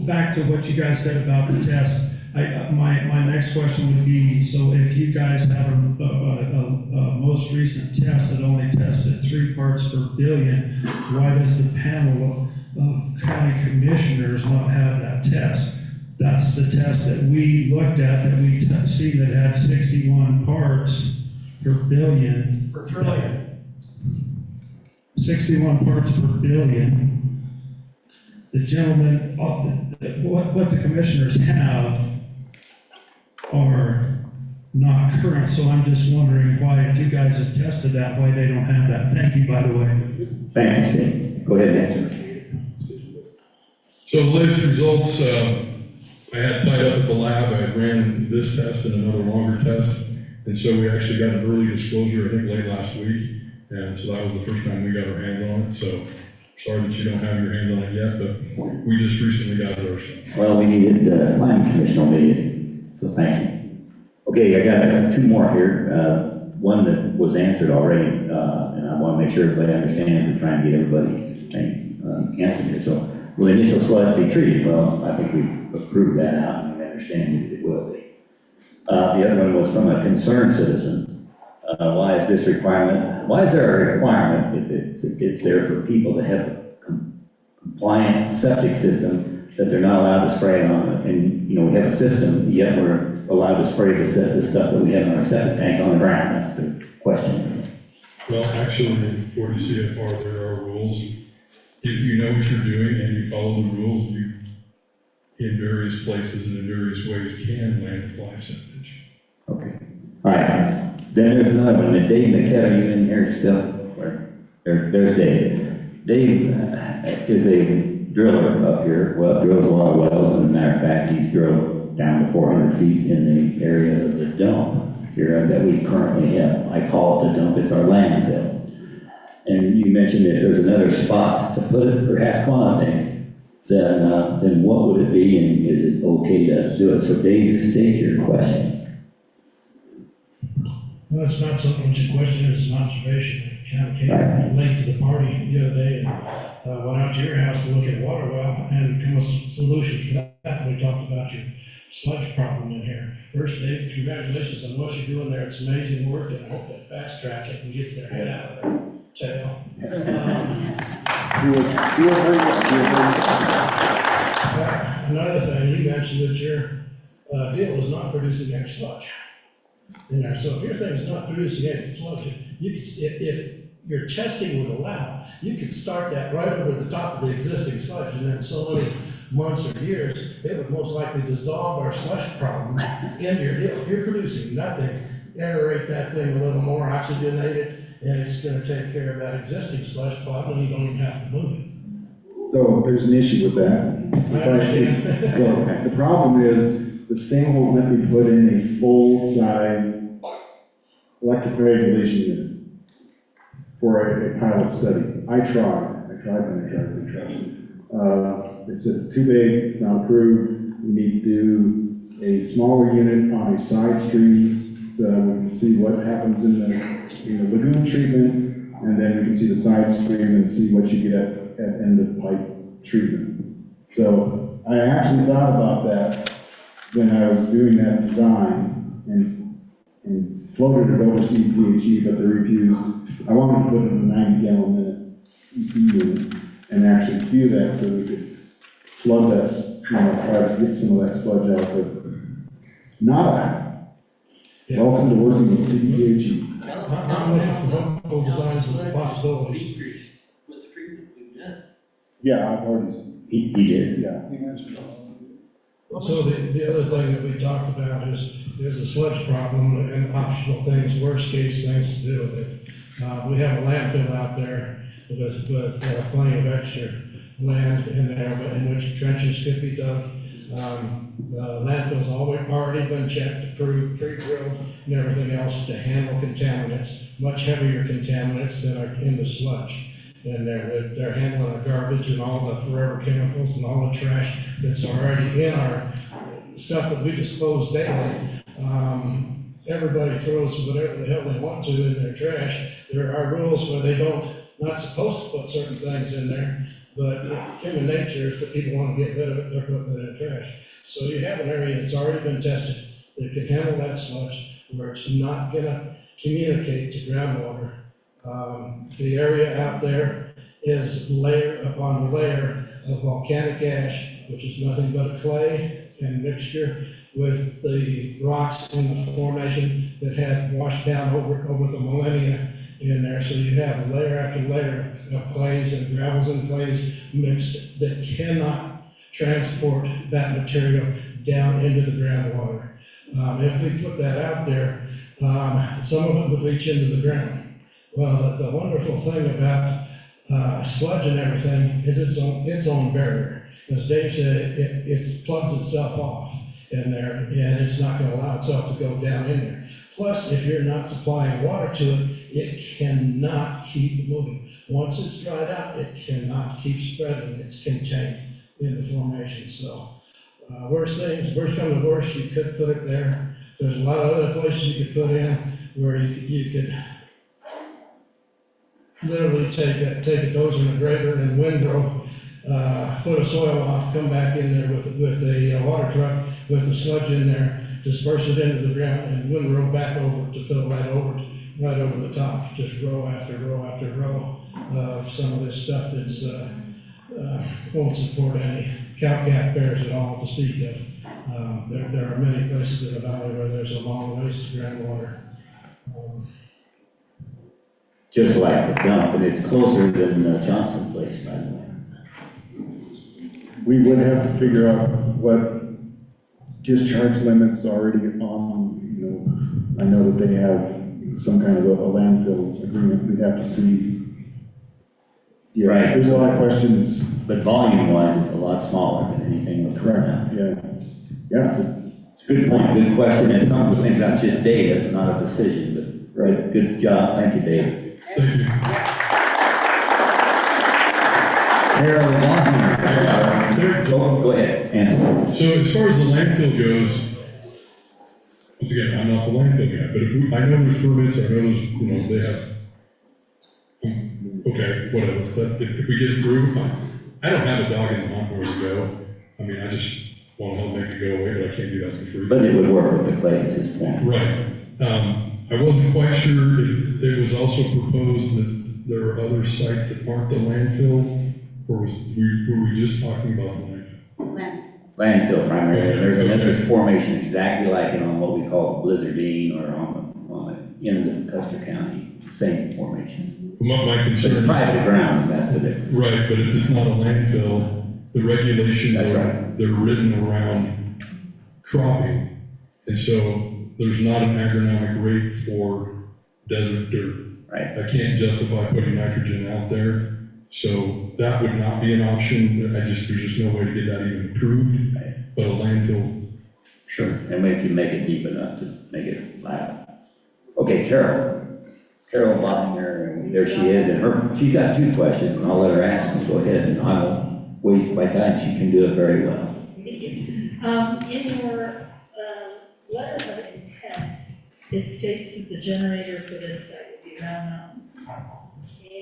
back to what you guys said about the test, my next question would be, so if you guys have a most recent test that only tested 3 parts per billion, why does the panel of county commissioners not have that test? That's the test that we looked at, that we seen that had 61 parts per billion. Per trillion. 61 parts per billion. The gentleman, what the commissioners have are not current, so I'm just wondering why, if you guys have tested that, why they don't have that. Thank you, by the way. Thank you, Steve. Go ahead and answer. So the latest results, I had tied up at the lab. I ran this test and another longer test. And so we actually got an early disclosure, I think, late last week. And so that was the first time we got our hands on it. So sorry that you don't have your hands on it yet, but we just recently got it ourselves. Well, we needed, planning commission will need it, so thank you. Okay, I got two more here. One that was answered already, and I want to make sure everybody understands. We're trying to get everybody's thing answered here. So will the initial sludge be treated? Well, I think we've approved that out, and we understand that it will be. The other one was from a concerned citizen. Why is this requirement? Why is there a requirement if it's there for people to have a compliant septic system that they're not allowed to spray it on? And, you know, we have a system, yet we're allowed to spray the stuff that we have in our septic tanks on the ground. That's the question. Well, actually, in 40 CFR, there are rules. If you know what you're doing and you follow the rules, you, in various places and in various ways, can land apply septage. Okay. All right. Then there's another one. And Dave McKenna, are you in here still? There's Dave. Dave is a driller up here. Well, drills a lot of wells. As a matter of fact, he's drilled down to 400 feet in the area of the dump here that we currently have. I call it the dump. It's our landfill. And you mentioned if there's another spot to put it, perhaps quantity, then what would it be, and is it okay to do it? So Dave, state your question. Well, it's not so much a question, it's an observation. I kind of came late to the party the other day and went out to your house to look at water well and come up with some solutions for that. We talked about your sludge problem in here. First, Dave, congratulations on what you're doing there. It's amazing work, and I hope they fast track it and get their head out of their tail. Another thing, you mentioned that your deal is not producing any sludge. In there. So if your thing's not producing any sludge, you could, if your testing would allow, you could start that right over the top of the existing sludge, and then so many months or years, it would most likely dissolve our slush problem into your deal. If you're producing nothing, aerate that thing a little more, oxygenate it, and it's gonna take care of that existing slush problem, and you don't even have to move it. So there's an issue with that. I understand. So the problem is, the state won't let me put in a full-size electric regulation unit for a pilot study. I tried. They said it's too big, it's not approved. We need to do a smaller unit on a side stream so we can see what happens in the lagoon treatment, and then we can see the side stream and see what you get at end of pipe treatment. So I actually thought about that when I was doing that design and floated it over CPHE, but they refused. I wanted to put it in a 90-gallon minute EC unit and actually do that so we could flood that, try to get some of that sludge out, but not that. Yeah. Welcome to working with CPHE. I'm looking for multiple designs and possibilities. With the treatment we've done. Yeah, I've already, He did. yeah. He mentioned all of it. So the other thing that we talked about is there's a sludge problem and optional things, worst case things to do with it. We have a landfill out there with plenty of extra land in there, but in which trenches could be dug. The landfill's already been checked, approved, pre-drilled, and everything else to handle contaminants, much heavier contaminants than are in the sludge. And they're handling the garbage and all the forever chemicals and all the trash that's already in our stuff that we dispose daily. Everybody throws whatever the hell they want to in their trash. There are rules where they not supposed to put certain things in there, but human nature, if the people want to get rid of it, they're putting it in trash. So you have an area that's already been tested that can handle that sludge, where it's not gonna communicate to groundwater. The area out there is layer upon layer of volcanic ash, which is nothing but a clay and mixture with the rocks in the formation that had washed down over the millennia in there. So you have layer after layer of clays and gravels and clays mixed that cannot transport that material down into the groundwater. If we put that out there, some of it would leach into the ground. Well, the wonderful thing about sludge and everything is its own barrier. As Dave said, it plugs itself off in there, and it's not gonna allow itself to go down in there. Plus, if you're not supplying water to it, it cannot keep moving. Once it's dried out, it cannot keep spreading. It's contained in the formation. So, worst come to worst, you could put it there. There's a lot of other places you could put in where you could literally take a dozer and a grader and windrow, foot of soil off, come back in there with a water truck with the sludge in there, disperse it into the ground, and windrow back over to fill right over the top. Just row after row after row of some of this stuff that's won't support any cow-calf bears at all to speak of. There are many places in the valley where there's a long ways to groundwater. Just like the dump, and it's closer than Johnson Place, by the way. We would have to figure out what discharge limits already on, you know, I know that they have some kind of a landfill agreement, we'd have to see. Yeah, Right. there's a lot of questions. But volume-wise, it's a lot smaller than anything we're current now. Yeah, yeah, It's a good point, good question, and some people think that's just data, it's not a decision, but right. good job, thank you, Dave. Thank you. Carol, go ahead, answer. So as far as the landfill goes, once again, I'm not the landfill guy, but if I know there's permits, I know there's, you know, they have, okay, whatever, but if we get through, I don't have a dog in the hunt where to go. I mean, I just want to help make it go away, but I can't do that for free. But it would work with the clay, is his point. Right. I wasn't quite sure if it was also proposed that there are other sites that aren't the landfill, or were we just talking about the landfill? Landfill primarily, there's Okay. another formation exactly like it on what we call Blizzardine or on the end of Custer County, same formation. My But concern it's is. private ground, that's the difference. Right, but if it's not a landfill, the regulations That's are, they're written around cropping. And so there's not an agronomic rate for desert dirt. Right. I can't justify putting nitrogen out there. So that would not be an option. There's just no way to get that even approved. Right. But a landfill. Sure, and we can make it deep enough to make it flat. Okay, Carol Bottinger, there she is, and she's got two questions, and I'll let her ask them. Go ahead, and I won't waste my time. She can do it very well. In your letter of intent, it states that the generator for this site would be Round Mountain.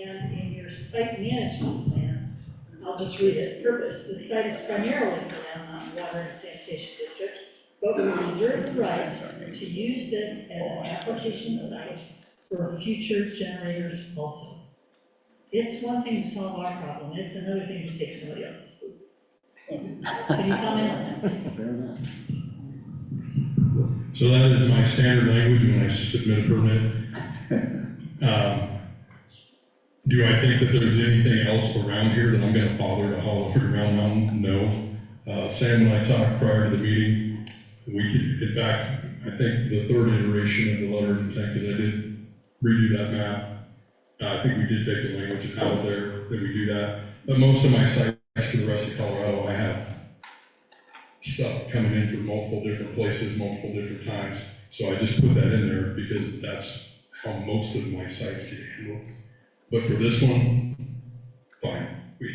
And in your site management plan, I'll just read it. Purpose: the site is primarily for Round Mountain Water and Sanitation District, but we reserve the right to use this as an application site for future generators also. It's one thing to solve our problem, it's another thing to take somebody else's food. Can you comment on that, please? Fair enough. So that is my standard language when I submit a permit. Do I think that there's anything else around here that I'm gonna bother to haul up around mountain? No. Sam and I talked prior to the meeting. We could, in fact, I think the third iteration of the letter of intent, because I did redo that map. I think we did take the language out of there, that we do that. But most of my sites for the rest of Colorado, I have stuff coming in from multiple different places, multiple different times. So I just put that in there because that's how most of my sites get handled. But for this one, fine, we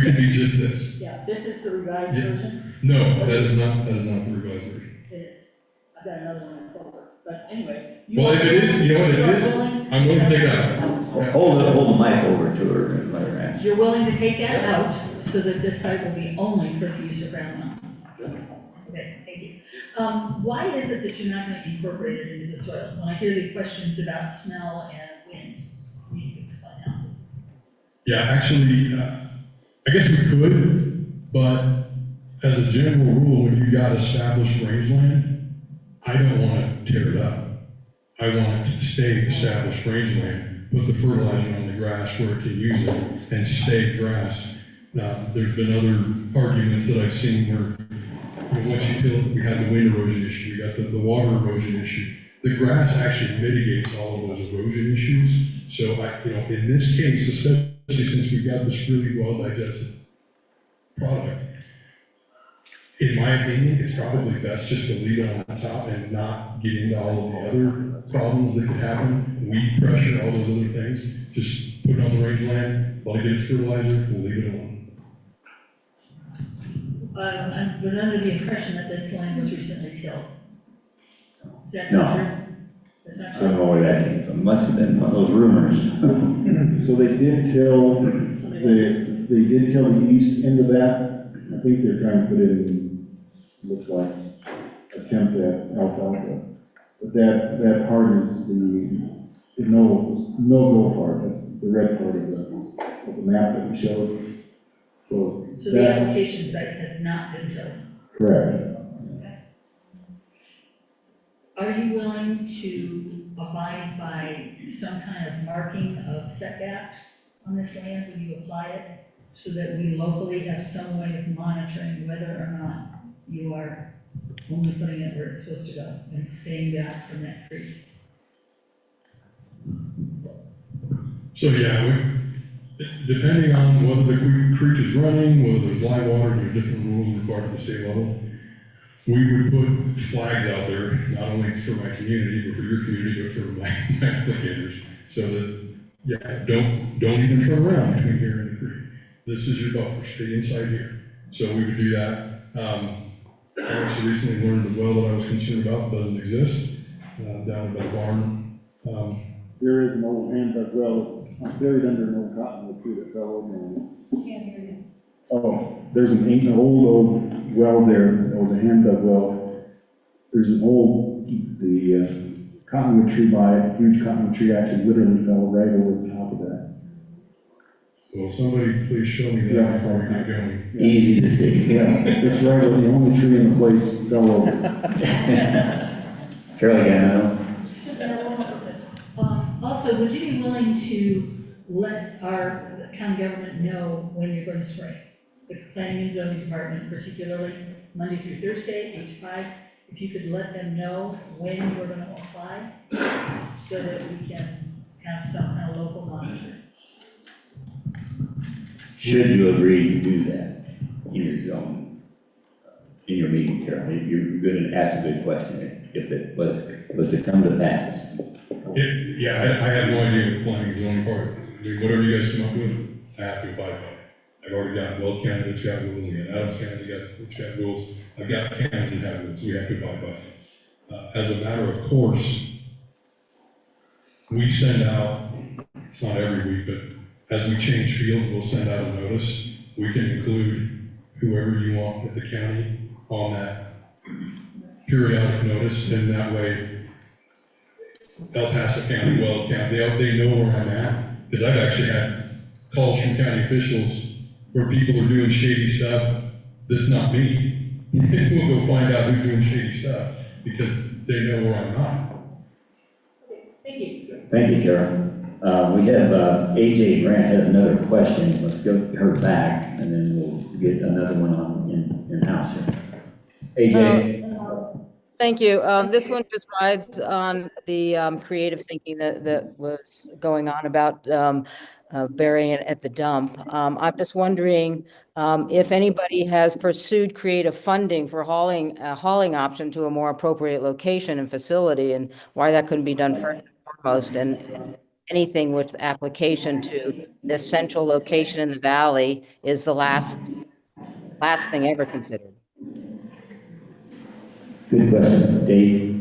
can be just this. Yeah, this is the revised Yeah. version? No, that is not the revised version. It is. I've got another one in folder, but anyway. Well, if it is, you know what, if it is, I'm willing to take it out. Hold the mic over to her and let her answer. You're willing to take that out so that this site will be only for the use of Round Mountain? Okay, thank you. Why is it that you're not going to incorporate it into the soil? When I hear the questions about smell and wind, can you explain how? Yeah, actually, I guess we could, but as a general rule, when you got established rangeland, I don't want to tear it up. I want it to stay established rangeland, put the fertilizer on the grass where it can use it, and stay grass. Now, there's been other arguments that I've seen where once you till it, we had the wind erosion issue, we got the water erosion issue. The grass actually mitigates all of those erosion issues. So in this case, especially since we've got this really well digested product, in my opinion, it's probably best just to leave it on top and not get into all of the other problems that could happen, weed pressure, all those other things. Just put it on the rangeland, let it get its fertilizer, we'll leave it alone. I was under the impression that this land was recently tilled. Is that No. not true? That's not I true? don't know where that came from, must have been one of those rumors. So they did till, they did till the east end of that. I think they're trying to put in, looks like, attempt at alfalfa. But that part is the no-go part, that's the red part of the map that we showed. So So the that, application site has not been tilled. correct. Are you willing to abide by some kind of marking of setbacks on this land when you apply it? So that we locally have some way of monitoring whether or not you are only putting it where it's supposed to go and staying back from that creek? So yeah, depending on whether the creek is running, whether there's live water, there's different rules required at the state level. We would put flags out there, not only for my community, but for your community, but for my applicators, so that, yeah, don't even turn around between here and the creek. This is your buffer, stay inside here. So we would do that. I actually recently learned the well that I was concerned about doesn't exist, down by the barn. There is an old hand-dug well, it's buried under an old cottonwood tree that fell over on it. Can't hear you. Oh, there's an old well there, that was a hand-dug well. There's an the cottonwood tree by it, huge cottonwood tree actually literally fell right over the top of that. So somebody please show me that before we get going. Easy to see. Yeah, it's right where the only tree in the place fell over. Carol, again, Also, would you be willing to let our county government know when you're going to spray? The planning and zoning department, particularly Monday through Thursday, 8 to 5, if you could let them know when you're going to apply, so that we can have some kind of local monitoring. should you agree to do that in your zone, in your meeting, Carol? You're going to ask a good question, if it was to come to pass. Yeah, I have no idea what planning is on part. I mean, whatever you guys come up with, I have to abide by. I've already got Weld County that's got rules, I got Adams County that's got rules, I've got counties that have rules, we have to abide by. As a matter of course, we send out, it's not every week, but as we change fields, we'll send out a notice. We can include whoever you want at the county on that periodic notice, and that way El Paso County, Weld County, they know where I'm at, because I've actually had calls from county officials where people are doing shady stuff that's not me. We'll go find out who's doing shady stuff, because they know where I'm not. Thank you. Thank you, Carol. We have AJ Grant had another question. Let's go her back, and then we'll get another one on in-house here. AJ? Thank you. This one just rides on the creative thinking that was going on about burying it at the dump. I'm just wondering if anybody has pursued creative funding for a hauling option to a more appropriate location and facility, and why that couldn't be done first and foremost, and anything with application to this central location in the valley is the last thing ever considered. Good question. Dave?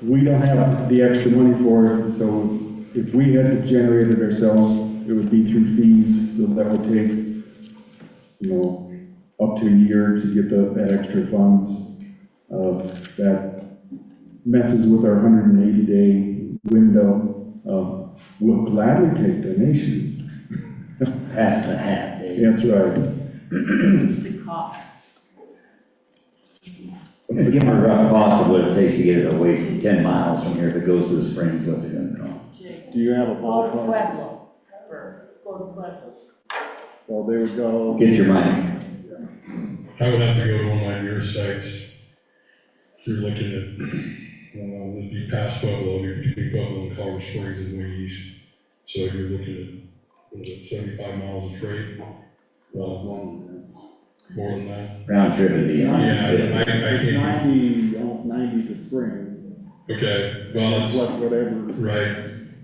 We don't have the extra money for it, so if we had to generate it ourselves, it would be through fees, so that would take, up to a year to get that extra funds. That messes with our 180-day window. We'll gladly take donations. Pass the hat, Dave. That's right. What's the cost? Give them a rough cost of what it takes to get it away from 10 miles from here. If it goes to the springs, what's it gonna cost? Do you have a For ballpark? Pueblo, for Pueblo. Well, they would go. Get your mic. I would have to go to one of my nearest sites. You're looking at, it'd be past Pueblo, it'd be between Pueblo and Colorado Springs and Wing East. So you're looking at, what is it, 75 miles of freight? Well, more than that. Round trip would be. Yeah, I It's can't. 90, almost 90 to Springs. Okay, well, it's, Plus whatever. right,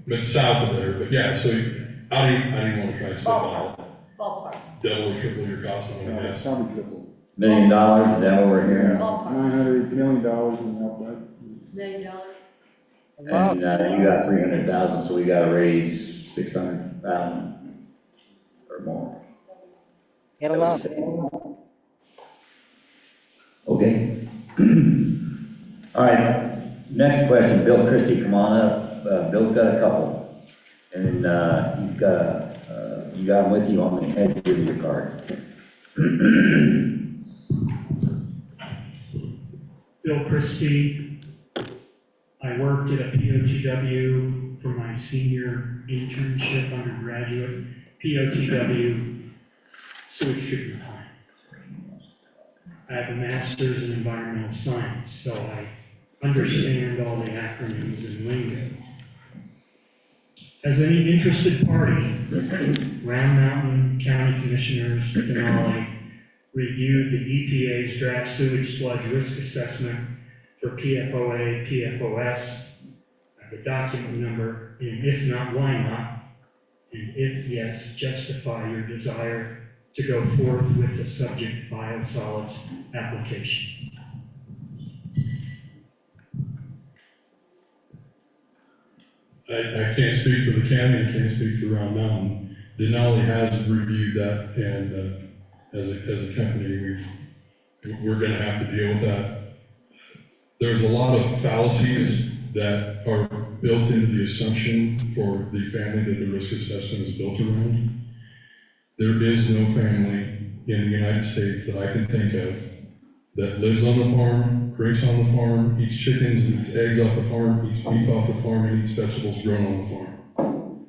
but south of there, but yeah, so I didn't want to try to split out. Ballpark. Double or triple your cost, I'm gonna guess. Probably triple. $1 million, is that what we're hearing? $900 million in outright. $1 million. And, you got 300,000, so we gotta raise 600,000 or more. Get along. Okay. All right, next question, Bill Christie, come on up. Bill's got a couple. And, he's got, you got them with you, I'm gonna hand you your cards. Bill Christie. I worked at a POTW for my senior internship undergraduate. POTW, sewage treatment plant. I have a master's in environmental science, so I understand all the acronyms and lingo. As any interested party, Round Mountain County Commissioners, Denali, reviewed the EPA's draft sewage sludge risk assessment for PFOA, PFOS, the document number, and if not, why not? And if yes, justify your desire to go forth with the subject biosolids application. I can't speak for the county, I can't speak for Round Mountain. Denali has reviewed that, and as a company, we're gonna have to deal with that. There's a lot of fallacies that are built into the assumption for the family that the risk assessment is built around. There is no family in the United States that I can think of that lives on the farm, drinks on the farm, eats chickens, and eats eggs off the farm, eats beef off the farm, and eats vegetables grown on the farm.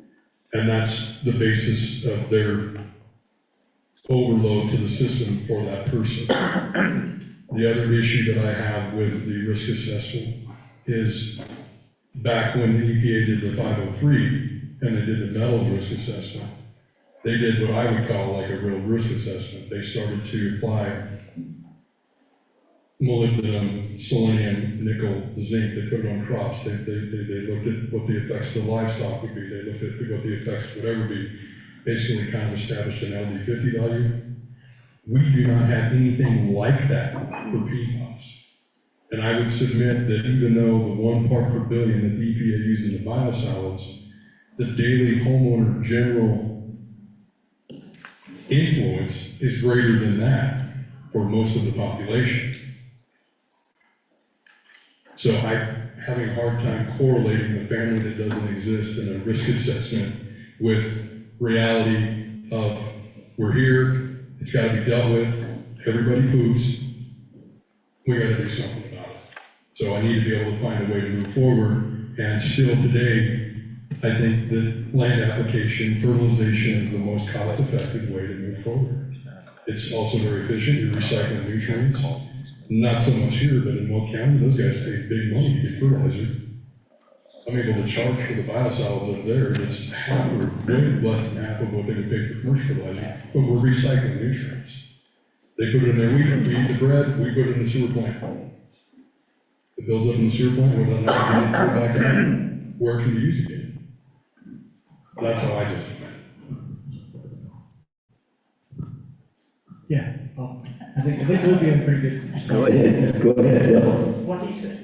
And that's the basis of their overload to the system for that person. The other issue that I have with the risk assessment is back when the EPA did the 503 and they did the metals risk assessment, they did what I would call like a real risk assessment. They started to apply molybdenum, selenium, nickel, zinc. They put it on crops. They looked at what the effects of the livestock would be. They looked at what the effects would ever be. Basically kind of established an LD50 value. We do not have anything like that for PFAS. And I would submit that even though the 1 part per billion that the EPA used in the biosolids, the daily homeowner general influence is greater than that for most of the population. So I'm having a hard time correlating the family that doesn't exist in a risk assessment with reality of we're here, it's got to be dealt with, everybody poops, we got to do something about it. So I need to be able to find a way to move forward, and still today, I think that land application, fertilization is the most cost-effective way to move forward. It's also very efficient, you're recycling nutrients. Not so much here, but in Will County, those guys pay big money to get fertilizer. I'm able to charge for the biosolids up there, and it's half or way less than half of what they would pay for commercial fertilizer, but we're recycling nutrients. They put it in there, we eat the bread, we put it in the sewer plant. It builds up in the sewer plant, without knocking it back out, where it can be used again. That's how I justify it. Yeah, well, I think we'll be in pretty good. Go ahead, Bill. What he said.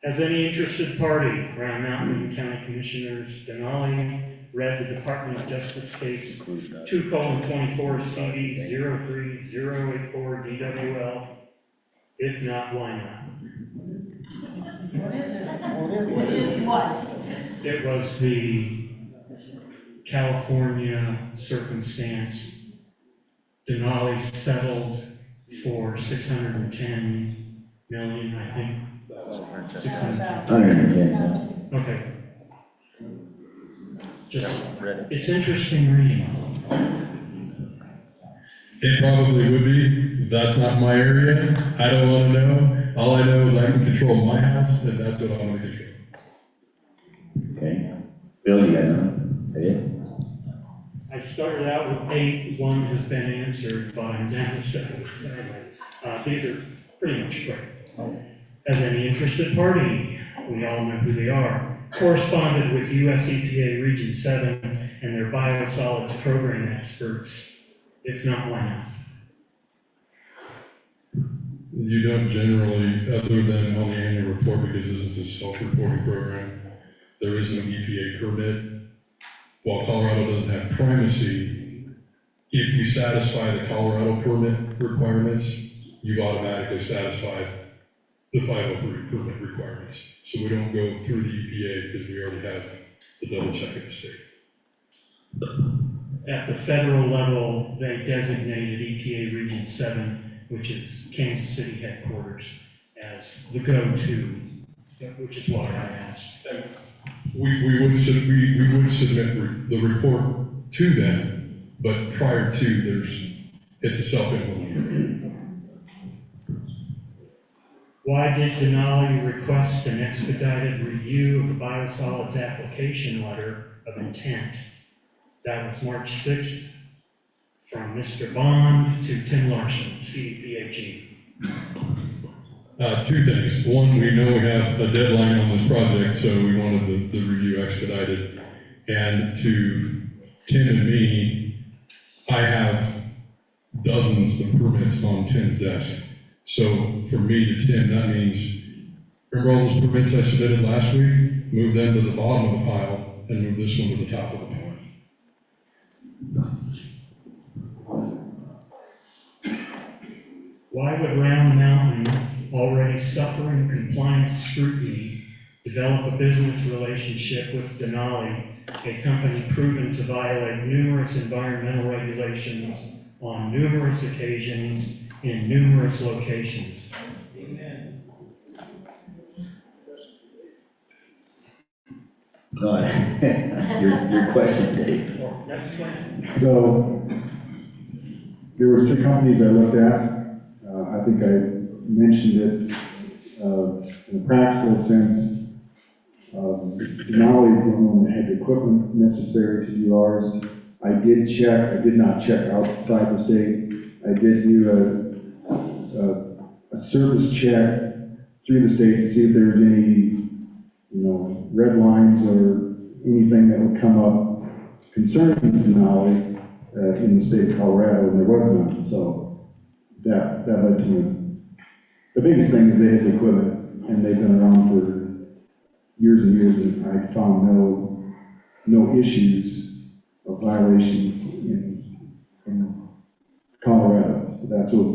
As any interested party, Round Mountain County Commissioners Denali read the Department of Justice case 2:24 CD 03084 DWL. If not, why not? What is it? Which is what? It was the California circumstance. Denali settled for 610 million, I think. 600. 110,000. Okay. just, it's interesting reading. It probably would be. That's not my area. I don't want to know. All I know is I can control my house, and that's what I want to control. Okay. Bill, you got none? Ed? I started out with 8, 1 has been answered, but I'm down to 7. These are pretty much quick. As any interested party, we all know who they are, corresponded with US EPA Region 7 and their biosolids program experts. If not, why not? You don't generally, other than on the annual report, because this is a self-reporting program, there is no EPA permit. While Colorado doesn't have primacy, if you satisfy the Colorado permit requirements, you've automatically satisfied the 503 permit requirements. So we don't go through the EPA because we already have the double check at the state. At the federal level, they designated EPA Region 7, which is Kansas City headquarters, as the go-to, which is why I asked. We would submit the report to them, but prior to, it's a self-implemented. Why did Denali request an expedited review of the biosolids application letter of intent? That was March 6th, from Mr. Bond to Tim Larson, CEPHE. Two things. One, we know we have a deadline on this project, so we wanted the review expedited. And to Tim and me, I have dozens of permits on Tim's desk. So for me to Tim, that means, remember all those permits I submitted last week? Move them to the bottom of the pile and move this one to the top of the pile. Why would Round Mountain, already suffering compliance scrutiny, develop a business relationship with Denali, a company proven to violate numerous environmental regulations on numerous occasions in numerous locations? Amen. No, your question, Dave. Next one. So, there was 3 companies I looked at. I think I mentioned it in a practical sense. Denali is the one that had the equipment necessary to do ours. I did not check outside the state. I did do a service check through the state to see if there was any, red lines or anything that would come up concerning Denali in the state of Colorado, and there was none. So that led to me. The biggest thing is they had the equipment, and they've been around for years and years, and I found no issues of violations in Colorado. So that's what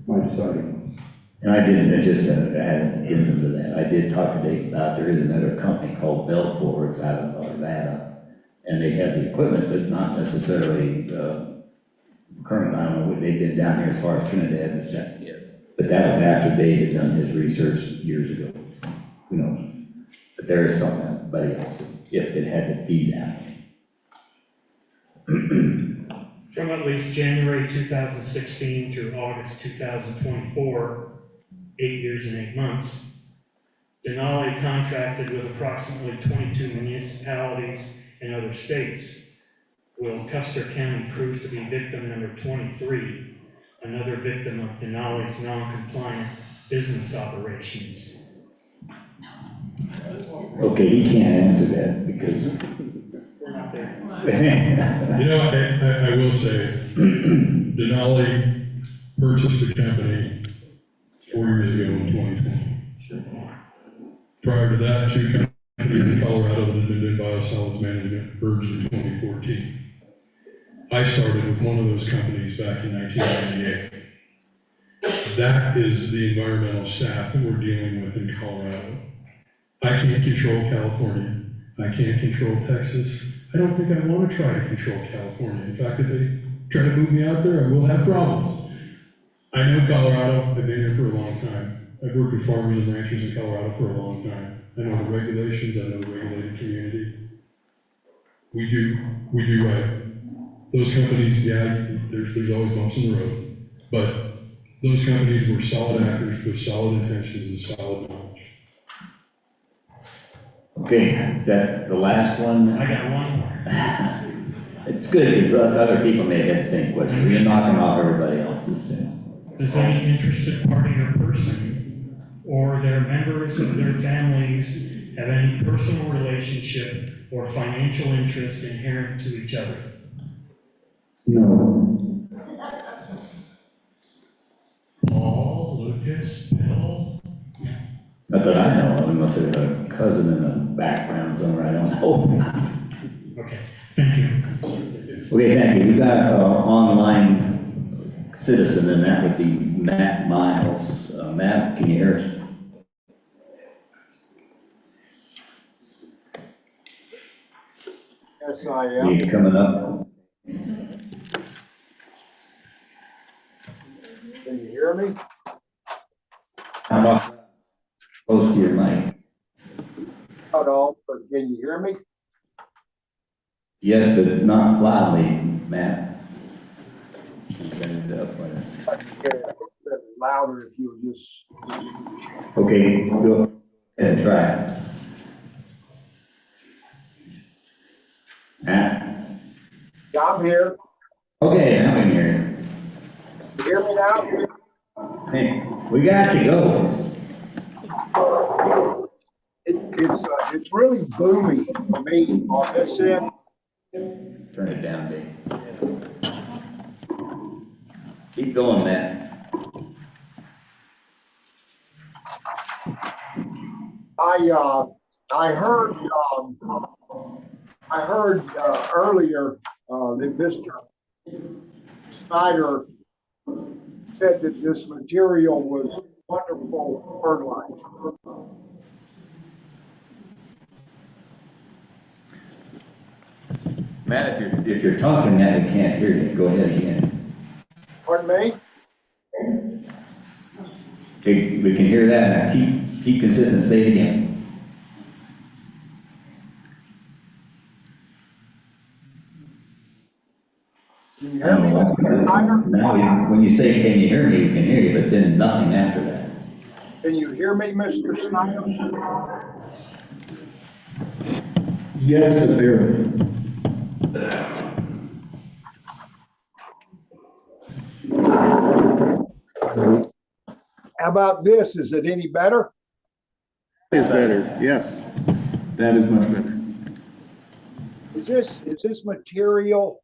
my deciding was. And I didn't, just add an addendum to that. I did talk to Dave about, there is another company called Belfort, it's out of Nevada, and they have the equipment, but not necessarily current. I don't know, they've been down here as far as Trinidad, but that's it. But that was after Dave had done his research years ago. Who knows? But there is somebody else, if it had to be that. From at least January 2016 through August 2024, 8 years and 8 months, Denali contracted with approximately 22 municipalities in other states. Will Custer County prove to be victim number 23, another victim of Denali's non-compliant business operations? Okay, he can't answer that because We're not there. I will say, Denali purchased the company 4 years ago in 2020. Sure. Prior to that, 2 companies in Colorado that had been doing biosolids management merged in 2014. I started with one of those companies back in 1998. That is the environmental staff that we're dealing with in Colorado. I can't control California. I can't control Texas. I don't think I want to try to control California. In fact, if they try to move me out there, I will have problems. I know Colorado. I've been here for a long time. I've worked with farmers and ranchers in Colorado for a long time. I know the regulations. I know the regulated community. we do right. Those companies, yeah, there's always bumps in the road, but those companies were solid actors with solid intentions and solid knowledge. Okay, is that the last one? I got one more. It's good, because other people may have had the same question. You're knocking off everybody else's. Does any interested party or person or their members of their families have any personal relationship or financial interest inherent to each other? No. Paul, Lucas, Bill? Not that I know of, unless there's a cousin in the background somewhere I don't know about. Okay, thank you. Okay, thank you. We got an online citizen, and that would be Matt Miles. Matt, can you hear us? Yes, I am. See you coming up. Can you hear me? How about close to your mic? Not all, but can you hear me? Yes, but not loudly, Matt. Turn it up, I can get it a bit louder if you just. okay, go ahead and try it. Matt? Yeah, I'm here. Okay, now we can hear you. You hear me now? Hey, we got you, go. It's really boomy for me on this end. Turn it down, Dave. Keep going, Matt. I heard earlier that Mr. Snyder said that this material was wonderful fertilizer. Matt, if you're talking, Matt, we can't hear you. Go ahead again. Pardon me? Okay, we can hear that. Now keep consistent. Say it again. Can you hear me, Mr. Snyder? Now, when you say, can you hear me, we can hear you, but then nothing after that. Can you hear me, Mr. Snyder? Yes, but barely. How about this? Is it any better? Is better, yes. That is much better. Is this material,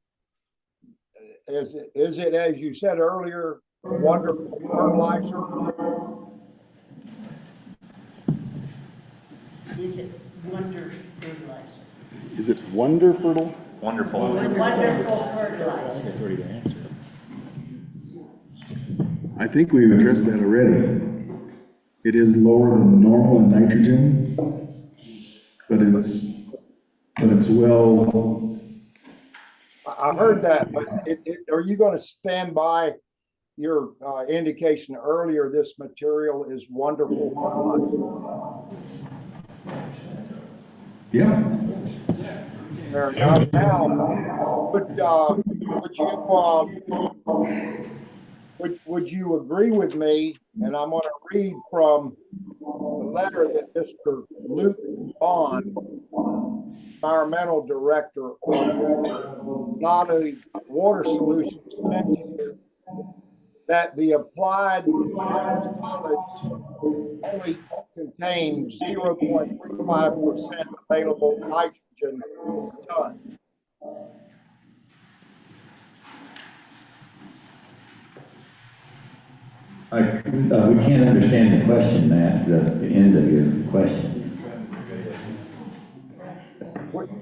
is it, as you said earlier, wonderful fertilizer? Is it wonder fertilizer? Is it wonderful? Wonderful. Wonderful fertilizer. That's already the answer. I think we've addressed that already. It is lower than normal in nitrogen, but it's well. I heard that, but are you going to stand by your indication earlier? This material is wonderful fertilizer. Yeah. Fair enough. Now, would you agree with me? And I'm going to read from the letter that Mr. Luke Bond, environmental director of Naughty Water Solutions, sent to you, that the applied solids only contain 0.35% available nitrogen per ton. We can't understand the question, Matt, the end of your question.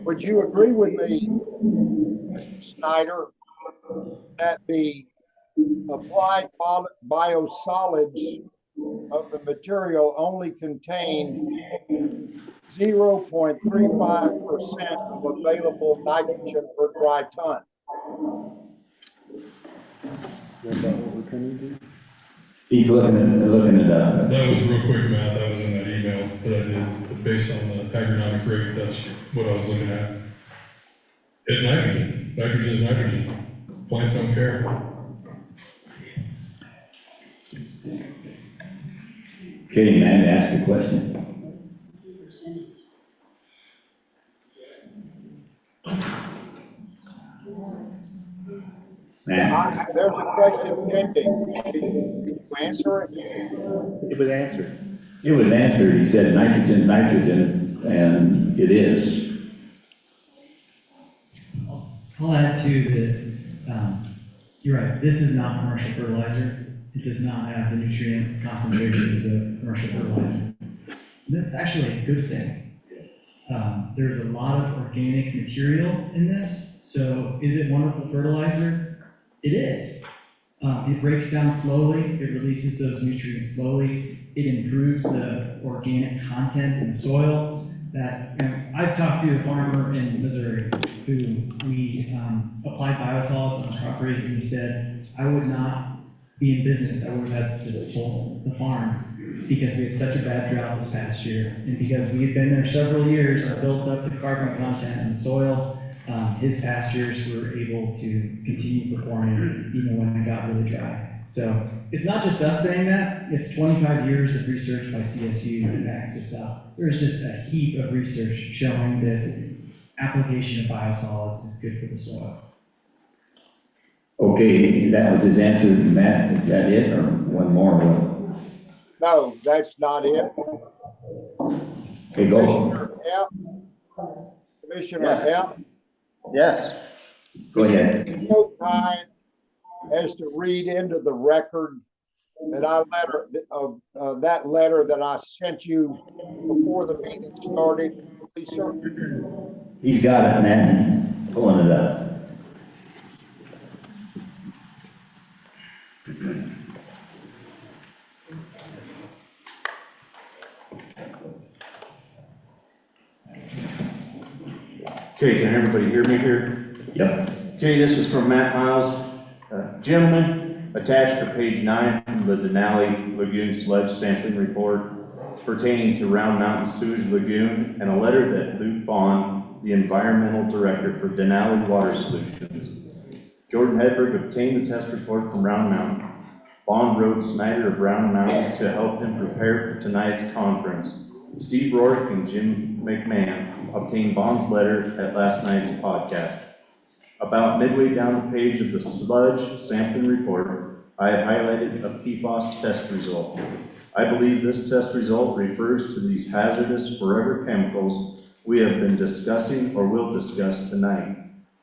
Would you agree with me, Mr. Snyder, that the applied biosolids of the material only contain 0.35% of available nitrogen per dry ton? He's looking it up. That was real quick, Matt. That was in that email that I did, based on the agronomic rate. That's what I was looking at. It's nitrogen. Nitrogen is nitrogen. Plants don't care. Okay, man, ask a question. Man, There's a question pending. Did you answer it? It was answered. it was answered. He said nitrogen, nitrogen, and it is. I'll add to that, you're right, this is not commercial fertilizer. It does not have the nutrient concentrations of commercial fertilizer. That's actually a good thing. There's a lot of organic material in this, so is it wonderful fertilizer? It is. It breaks down slowly, it releases those nutrients slowly, it improves the organic content in the soil. I've talked to a farmer in Missouri who we applied biosolids on the property, and he said, I would not be in business, I would have had to pull the farm because we had such a bad drought this past year, and because we had been there several years and built up the carbon content in the soil. His pastures were able to continue performing even when it got really dry. So it's not just us saying that, it's 25 years of research by CSU that backs this up. There's just a heap of research showing that application of biosolids is good for the soil. Okay, that was his answer, Matt. Is that it, or one more? No, that's not it. Okay, go. Commissioner Yes. F. Yes. Go ahead. Be so kind as to read into the record that that letter that I sent you before the meeting started, please, sir. He's got it, man. He's pulling it up. Okay, can everybody hear me here? Yep. Okay, this is from Matt Miles. Gentlemen, attached to page 9 from the Denali Lagoon Sludge Sampling Report pertaining to Round Mountain Sewage Lagoon, and a letter that Luke Bond, the Environmental Director for Denali Water Solutions. Jordan Hedberg obtained the test report from Round Mountain. Bond wrote Snyder of Round Mountain to help him prepare for tonight's conference. Steve Rourke and Jim McMahon obtained Bond's letter at last night's podcast. About midway down the page of the sludge sampling report, I have highlighted a PFAS test result. I believe this test result refers to these hazardous forever chemicals we have been discussing or will discuss tonight.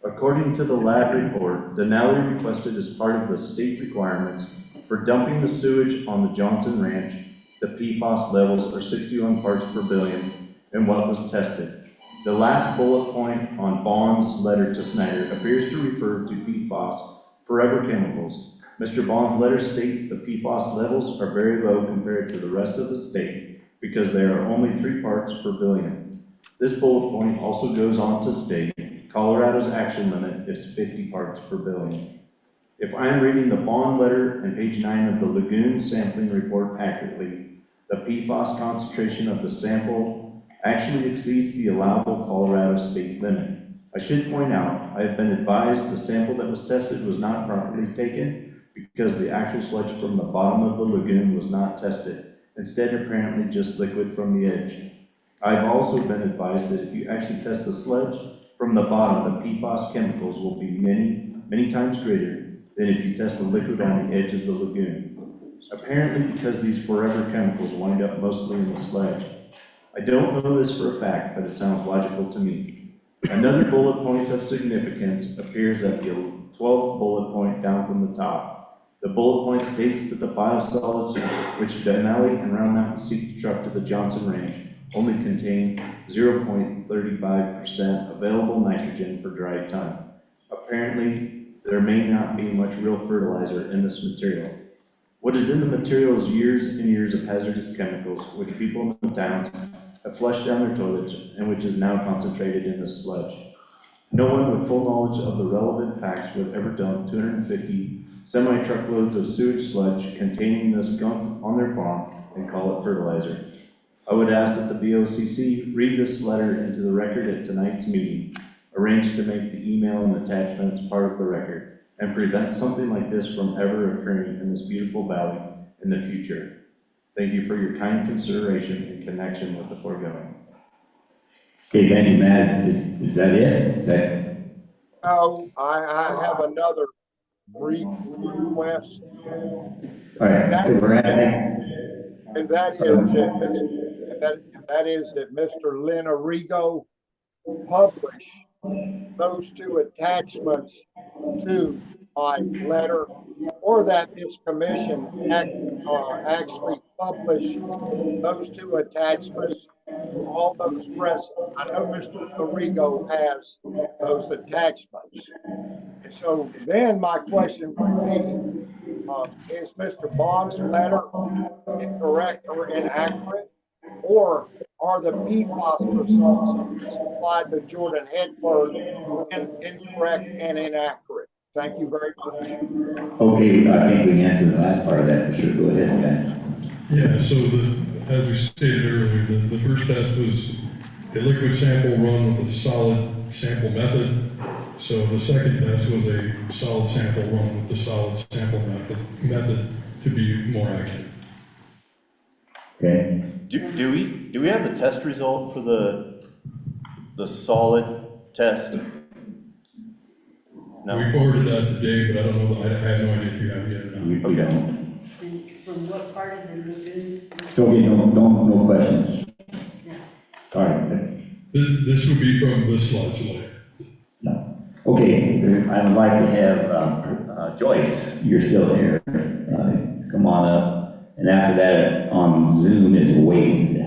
According to the lab report, Denali requested as part of the state requirements for dumping the sewage on the Johnson Ranch, the PFAS levels are 61 parts per billion in what was tested. The last bullet point on Bond's letter to Snyder appears to refer to PFAS, forever chemicals. Mr. Bond's letter states the PFAS levels are very low compared to the rest of the state because they are only 3 parts per billion. This bullet point also goes on to state Colorado's action limit is 50 parts per billion. If I am reading the Bond letter and page 9 of the Lagoon Sampling Report accurately, the PFAS concentration of the sample actually exceeds the allowable Colorado state limit. I should point out, I have been advised the sample that was tested was not properly taken because the actual sludge from the bottom of the lagoon was not tested, instead apparently just liquid from the edge. I've also been advised that if you actually test the sludge from the bottom, the PFAS chemicals will be many times greater than if you test the liquid on the edge of the lagoon. Apparently because these forever chemicals wind up mostly in the sludge. I don't know this for a fact, but it sounds logical to me. Another bullet point of significance appears at the 12th bullet point down from the top. The bullet point states that the biosolids which Denali and Round Mountain seek to truck to the Johnson Range only contain 0.35% available nitrogen per dry ton. Apparently, there may not be much real fertilizer in this material. What is in the material is years and years of hazardous chemicals which people in the towns have flushed down their toilets and which is now concentrated in this sludge. No one with full knowledge of the relevant facts would ever dump 250 semi-truckloads of sewage sludge containing this gunk on their farm and call it fertilizer. I would ask that the BOCC read this letter into the record at tonight's meeting. arranged to make the email and attachments part of the record and prevent something like this from ever occurring in this beautiful valley in the future. Thank you for your kind consideration in connection with the foregoing. Okay, thank you, Matt. Is that it? No, I have another brief request. All right, we're at And that is that Mr. Lynn Arrigo publish those two attachments to my letter, or that this commission actually publish those two attachments to all those present. I know Mr. Arrigo has those attachments. And so then my question would be, is Mr. Bond's letter incorrect or inaccurate? Or are the PFAS results supplied to Jordan Hedberg incorrect and inaccurate? Thank you very much. Okay, I think we can answer the last part of that for sure. Go ahead, Ben. Yeah, so as we stated earlier, the first test was a liquid sample run with a solid sample method. So the second test was a solid sample run with the solid sample method to be more accurate. Okay. Do we have the test result for the solid test? No. We forwarded that today, but I don't know, I have no idea if you have it yet or not. We don't. And from what part of the lagoon? So, okay, no questions. All right. This would be from the sludge layer. No. Okay, I would like to have Joyce, you're still here. Come on up. And after that, on Zoom is Wade.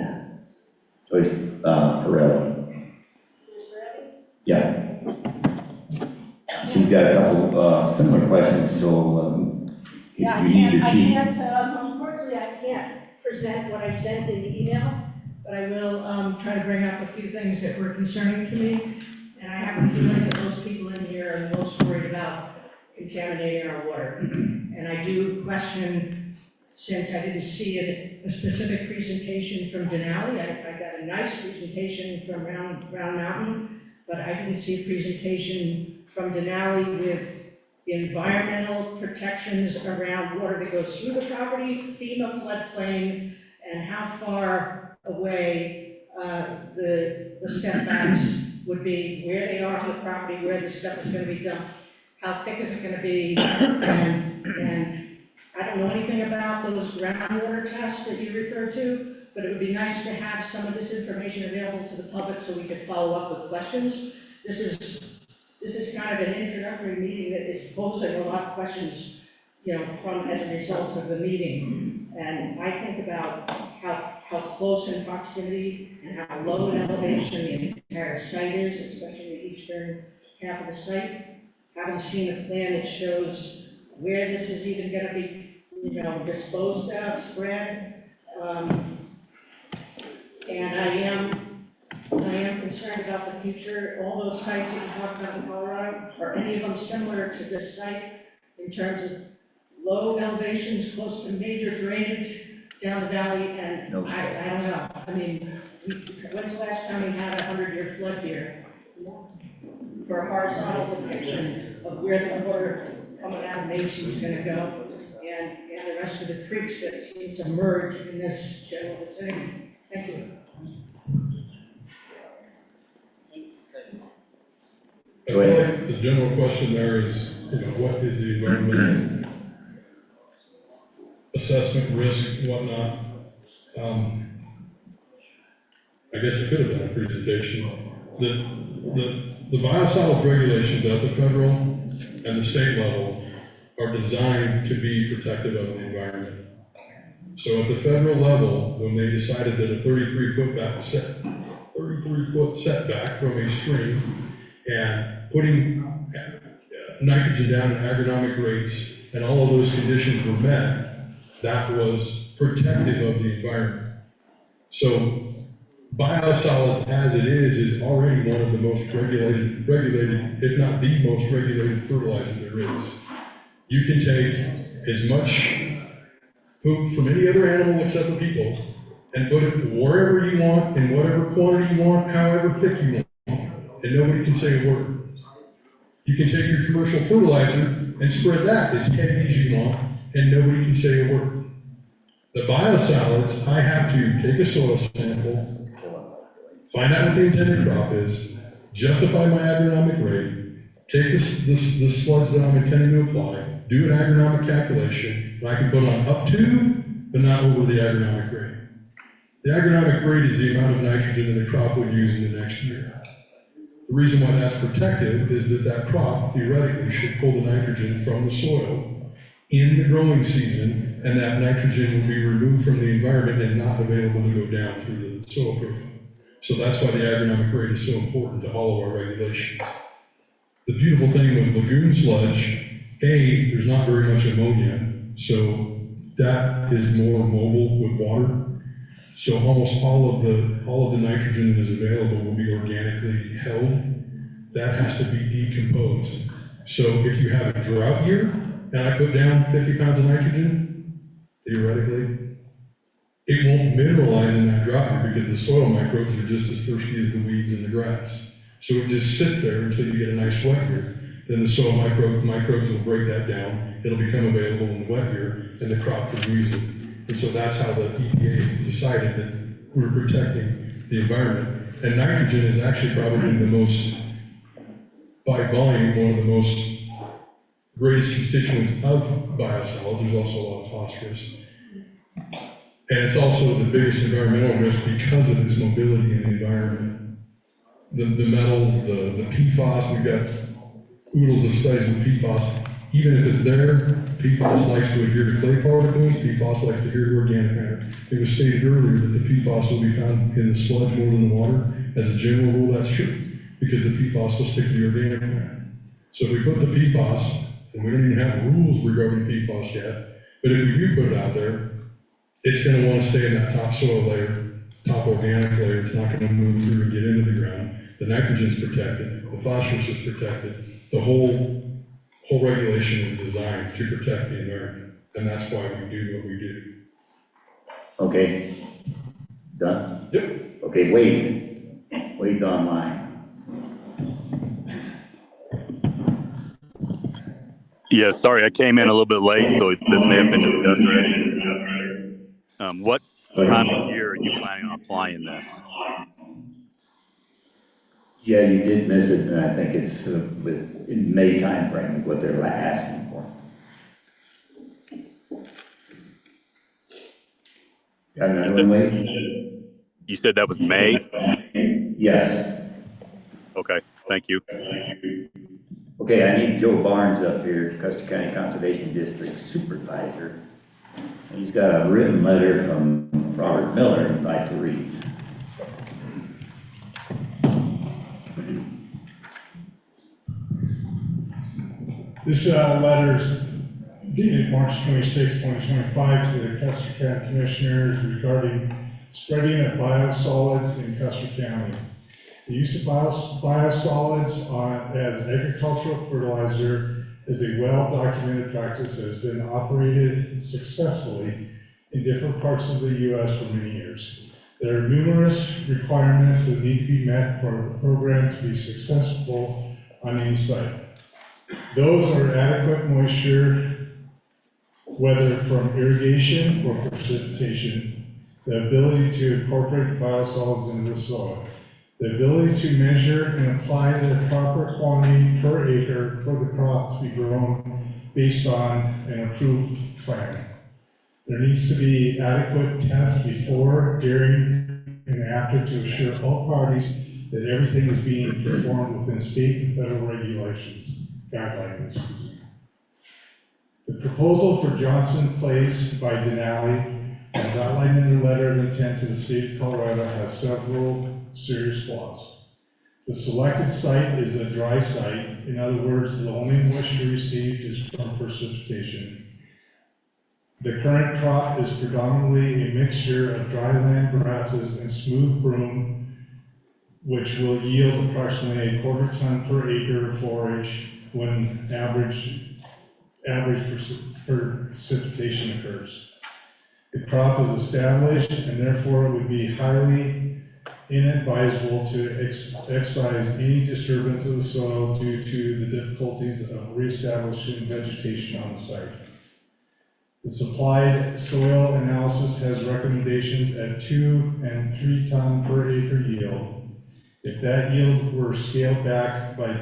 Joyce Pirelli. Yeah. She's got a couple similar questions, so if Yeah, you need your sheet. Unfortunately, I can't present what I sent in the email, but I will try to bring up a few things that were concerning to me. And I have a feeling that most people in here are most worried about contaminating our water. And I do question, since I didn't see a specific presentation from Denali, I got a nice presentation from Round Mountain, but I didn't see a presentation from Denali with environmental protections around water that goes through the property, FEMA floodplain, and how far away the setbacks would be, where they are on the property, where the stuff is going to be dumped, how thick is it going to be, and I don't know anything about those groundwater tests that you refer to, but it would be nice to have some of this information available to the public so we could follow up with questions. This is kind of an introductory meeting that is posing a lot of questions, from as a result of the meeting. And I think about how close in proximity and how low in elevation the entire site is, especially the eastern half of the site. Having seen a plan that shows where this is even going to be, disposed of, spread. And I am concerned about the future. All those sites that you talked about in Colorado, are any of them similar to this site in terms of low elevations, close to major drainage down the valley? And No, I don't know. I mean, when's the last time we had a 100-year flood here? For a horizontal depiction of where the water coming out of Mason is going to go, and the rest of the creeks that seem to merge in this general vicinity. Thank you. I feel like the general question there is, what is the environmental assessment, risk, and whatnot? I guess it could have been a presentation. The biosolids regulations at the federal and the state level are designed to be protective of the environment. So at the federal level, when they decided that a 33-foot setback from a stream and putting nitrogen down at agronomic rates and all of those conditions were met, that was protective of the environment. So biosolids as it is already one of the most regulated, if not the most regulated fertilizer there is. You can take as much poop from any other animal except for people and put it wherever you want, in whatever quantity you want, however thick you want. and nobody can say a word. You can take your commercial fertilizer and spread that as heavy as you want, and nobody can say a word. The biosolids, I have to take a soil sample, find out what the intended crop is, justify my agronomic rate, take the sludge that I'm intending to apply, do an agronomic calculation, and I can put on up to, but not over the agronomic rate. The agronomic rate is the amount of nitrogen that the crop would use in the next year. The reason why that's protective is that that crop theoretically should pull the nitrogen from the soil in the growing season, and that nitrogen will be removed from the environment and not available to go down through the soil profile. So that's why the agronomic rate is so important to all of our regulations. The beautiful thing with lagoon sludge, there's not very much ammonia, so that is more mobile with water. So almost all of the nitrogen that is available will be organically held. That has to be decomposed. So if you have a drought year, and I put down 50 pounds of nitrogen, theoretically, it won't mineralize in that drought year because the soil microbes are just as thirsty as the weeds and the grass. So it just sits there until you get a nice wet year. Then the soil microbes will break that down. It'll become available in the wet year, and the crop can use it. And so that's how the EPA has decided that we're protecting the environment. And nitrogen is actually probably the most, by volume, one of the most greatest constituents of biosolids. There's also a lot of phosphorus. And it's also the biggest environmental risk because of its mobility in the environment. The metals, the PFAS, we've got oodles of studies with PFAS. Even if it's there, PFAS likes to adhere to clay particles, PFAS likes to adhere to organic matter. It was stated earlier that the PFAS will be found in the sludge more than the water. As a general rule, that's true, because the PFAS will stick to the organic matter. So if we put the PFAS, and we don't even have rules regarding PFAS yet, but if we do put it out there, it's going to want to stay in that top soil layer, top organic layer. It's not going to move through and get into the ground. The nitrogen's protected, the phosphorus is protected. The whole regulation is designed to protect the environment, and that's why we do what we do. Okay, done? Yep. Okay, Wade's online. Yeah, sorry, I came in a little bit late, so this may have been discussed already. What time of year are you planning on applying this? Yeah, you did miss it, and I think it's in May timeframe is what they're asking for. Got another one, Wade? You said that was May? Yes. Okay, thank you. Okay, I need Joe Barnes up here, Custer County Conservation District Supervisor. He's got a written letter from Robert Miller he'd like to read. This letter's dated March 26, 2025 to the Custer County Commissioners regarding spreading of biosolids in Custer County. The use of biosolids as agricultural fertilizer is a well-documented practice that has been operated successfully in different parts of the U.S. for many years. There are numerous requirements that need to be met for the program to be successful on any site. Those are adequate moisture, whether from irrigation or precipitation, the ability to incorporate biosolids into the soil, the ability to measure and apply the proper quantity per acre for the crop to be grown based on an approved plan. There needs to be adequate tests before, during, and after to assure all parties that everything is being performed within state and federal guidelines. The proposal for Johnson Place by Denali, as outlined in the letter of intent to the state of Colorado, has several serious flaws. The selected site is a dry site. In other words, the only moisture received is from precipitation. The current crop is predominantly a mixture of dry land grasses and smooth brome, which will yield approximately 1/4 ton per acre of forage when average precipitation occurs. The crop is established and therefore it would be highly inadvisable to excise any disturbance of the soil due to the difficulties of reestablishing vegetation on the site. The supplied soil analysis has recommendations at 2 and 3 ton per acre yield. If that yield were scaled back by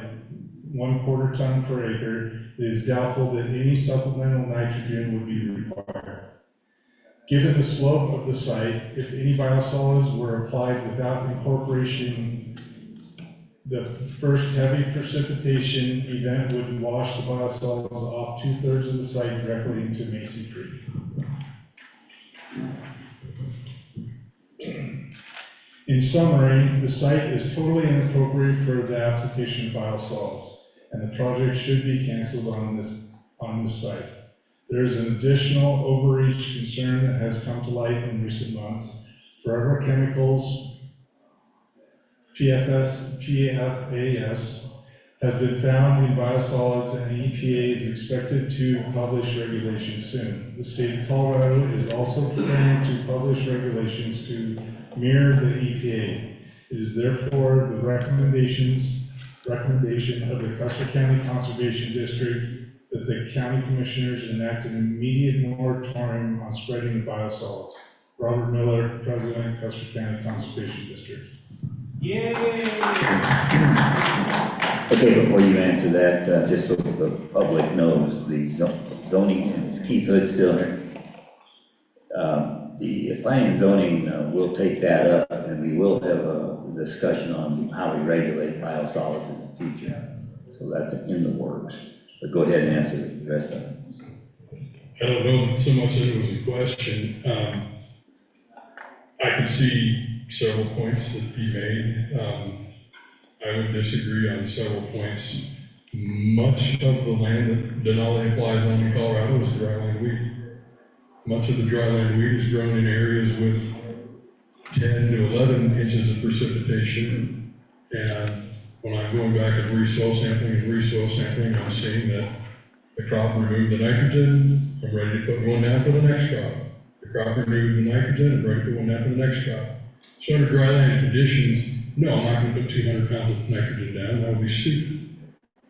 1/4 ton per acre, it is doubtful that any supplemental nitrogen would be required. Given the slope of the site, if any biosolids were applied without incorporation, the first heavy precipitation event would wash the biosolids off 2/3 of the site directly into Macy Creek. In summary, the site is totally inappropriate for the application of biosolids, and the project should be canceled on this site. There is an additional overreach concern that has come to light in recent months. Forever Chemicals, PFAS, has been found in biosolids, and the EPA is expected to publish regulations soon. The state of Colorado is also preparing to publish regulations to mirror the EPA. It is therefore the recommendation of the Custer County Conservation District that the county commissioners enact an immediate moratorium on spreading the biosolids. Robert Miller, President, Custer County Conservation District. Yay! Okay, before you answer that, just so the public knows, the zoning, is Keith Hood still here? The planning and zoning will take that up, and we will have a discussion on how we regulate biosolids in the future. So that's in the works. But go ahead and answer the rest of it. I don't know so much that it was a question. I can see several points that he made. I would disagree on several points. Much of the land that Denali applies on in Colorado is dryland wheat. Much of the dryland wheat is grown in areas with 10 to 11 inches of precipitation. And when I'm going back and re-soil sampling, I'm seeing that the crop removed the nitrogen, I'm ready to put one down for the next crop. The crop removed the nitrogen, I'm ready to put one down for the next crop. So under dryland conditions, no, I'm not going to put 200 pounds of nitrogen down, that would be stupid.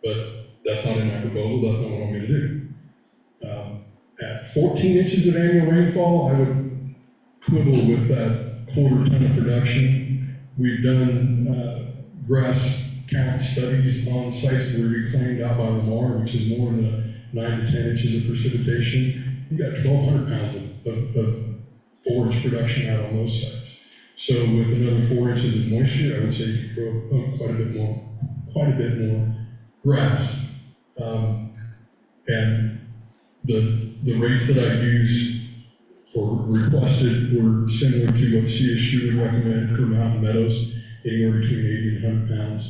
But that's not in my proposal, that's not what I'm going to do. At 14 inches of annual rainfall, I would quibble with that 1/4 ton of production. We've done grass count studies on sites that were reclaimed out by Lamar, which is more than the 9 to 10 inches of precipitation. You got 1,200 pounds of forage production out on those sites. So with another 4 inches of moisture, I would say you could grow quite a bit more grass. And the rates that I used or requested were similar to what CSU would recommend for mountain meadows, anywhere between 80 and 100 pounds.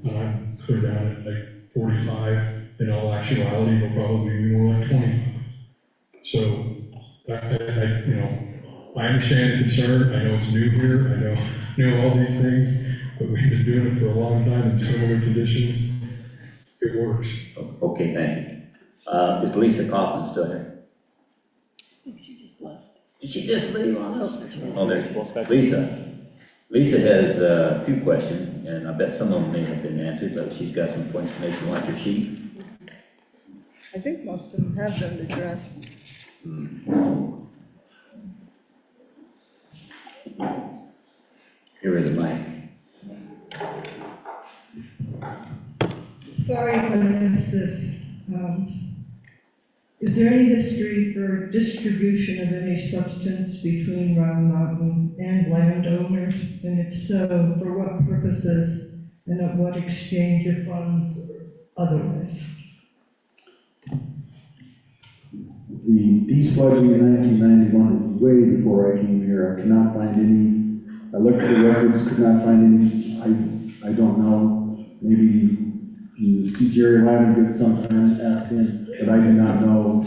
And I'm clear down at like 45. In all actuality, it'll probably be more like 25. So I understand the concern. I know it's new here. I know all these things, but we've been doing it for a long time in similar conditions. It works. Okay, thank you. Is Lisa Kaufman still here? I think she just left. Did she just leave on us? Oh, There she is. Lisa. Lisa has a few questions, and I bet some of them may have been answered, but she's got some points to make. You want your sheet? I think most of them have been addressed. Here is the mic. Sorry if I missed this. Is there any history for distribution of any substance between Round Mountain and landowners? And if so, for what purposes and at what exchange of funds or otherwise? The desludging in 1991 was way before I came here. I cannot find any. I looked at the records, could not find any. I don't know. Maybe you see Jerry Lyman did sometimes, ask him, but I do not know.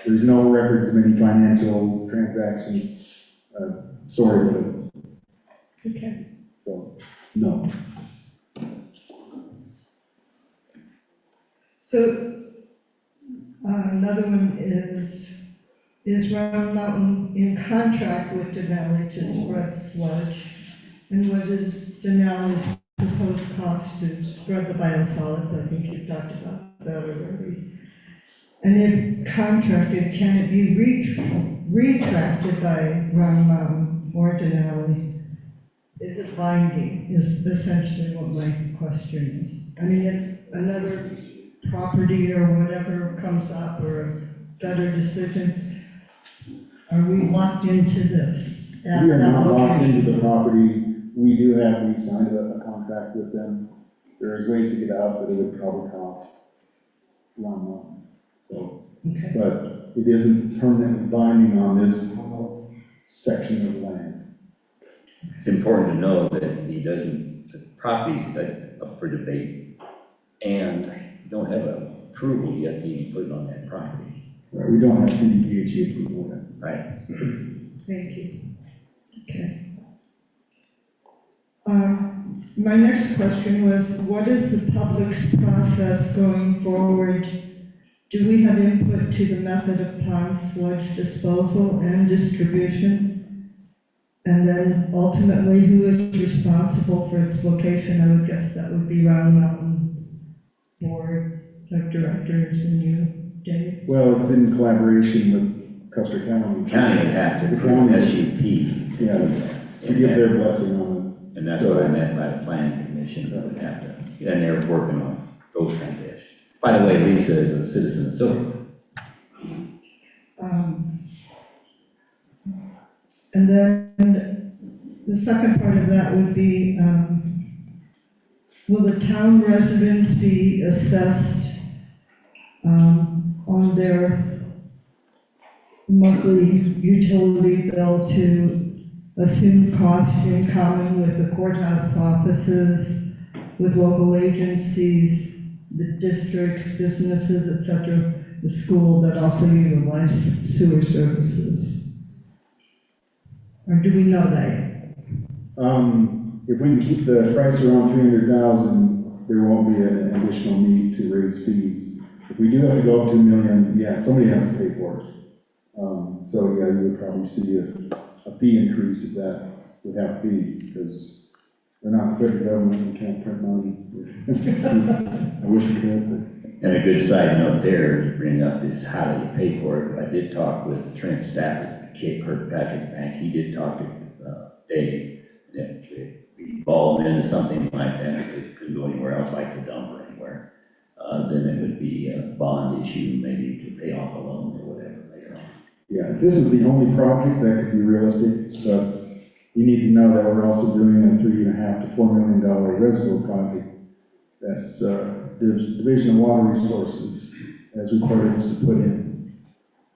There's no records of any financial transactions. Sorry, but Okay. so no. So another one is Round Mountain in contract with Denali to spread sludge? And what is Denali's proposed cost to spread the biosolids? I think you talked about that already. And if contracted, can it be retracted by Round Mountain or Denali? Is it binding, is essentially what my question is. I mean, if another property or whatever comes up or a better decision, are we locked into this at We are that not locked location? into the property. We signed a contract with them. There's ways to get out, but it would probably cost a lot more. So, Okay. but it isn't permanently binding on this section of land. It's important to know that the property's up for debate, and you don't have approval yet to even put it on that property. Right, we don't have CDPHE approval yet. Right. Thank you. Okay. My next question was, what is the public's process going forward? Do we have input to the method of pond sludge disposal and distribution? And then ultimately, who is responsible for its location? I would guess that would be Round Mountain Board of Directors and you, Dave. Well, it's in collaboration with Custer County. The county would have to The approve county- SUP. Yeah, to give their blessing on it. And that's what I meant by the planning commission, that would have to, and they're working on those kind of issues. By the way, Lisa is a citizen of Silver. And then the second part of that would be, will the town residents be assessed on their monthly utility bill to assume costs in common with the courthouse offices, with local agencies, the districts, businesses, et cetera, the school that also utilize sewer services? Or do we know that yet? If we can keep the price around 300,000, there won't be an additional need to raise fees. If we do have to go up to $1 million, yeah, somebody has to pay for it. So yeah, you would probably see a fee increase if that would have to be, because we're not the federal government, we can't print money. I wish we could, And a good side note there to bring up is how do you pay for it? I did talk with Trent Stafford, Kirkpatrick Bank. He did talk to Dave, that if we evolved into something like that, if it couldn't go anywhere else, like the dump or anywhere, then it would be a bond issue, maybe to pay off a loan or whatever later on. Yeah, if this is the only project, that could be realistic, but you need to know that we're also doing a $3.5 to $4 million reservoir project. That's Division of Water Resources has required us to put in.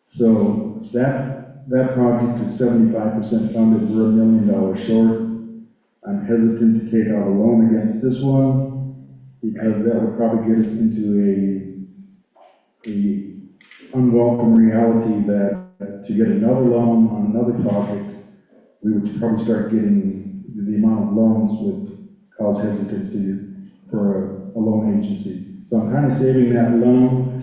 So that project is 75% funded, we're $1 million short. I'm hesitant to take out a loan against this one, because that would probably get us into a unwelcome reality that to get another loan on another project, we would probably start getting the amount of loans would cause hesitancy for a loan agency. So I'm kind of saving that loan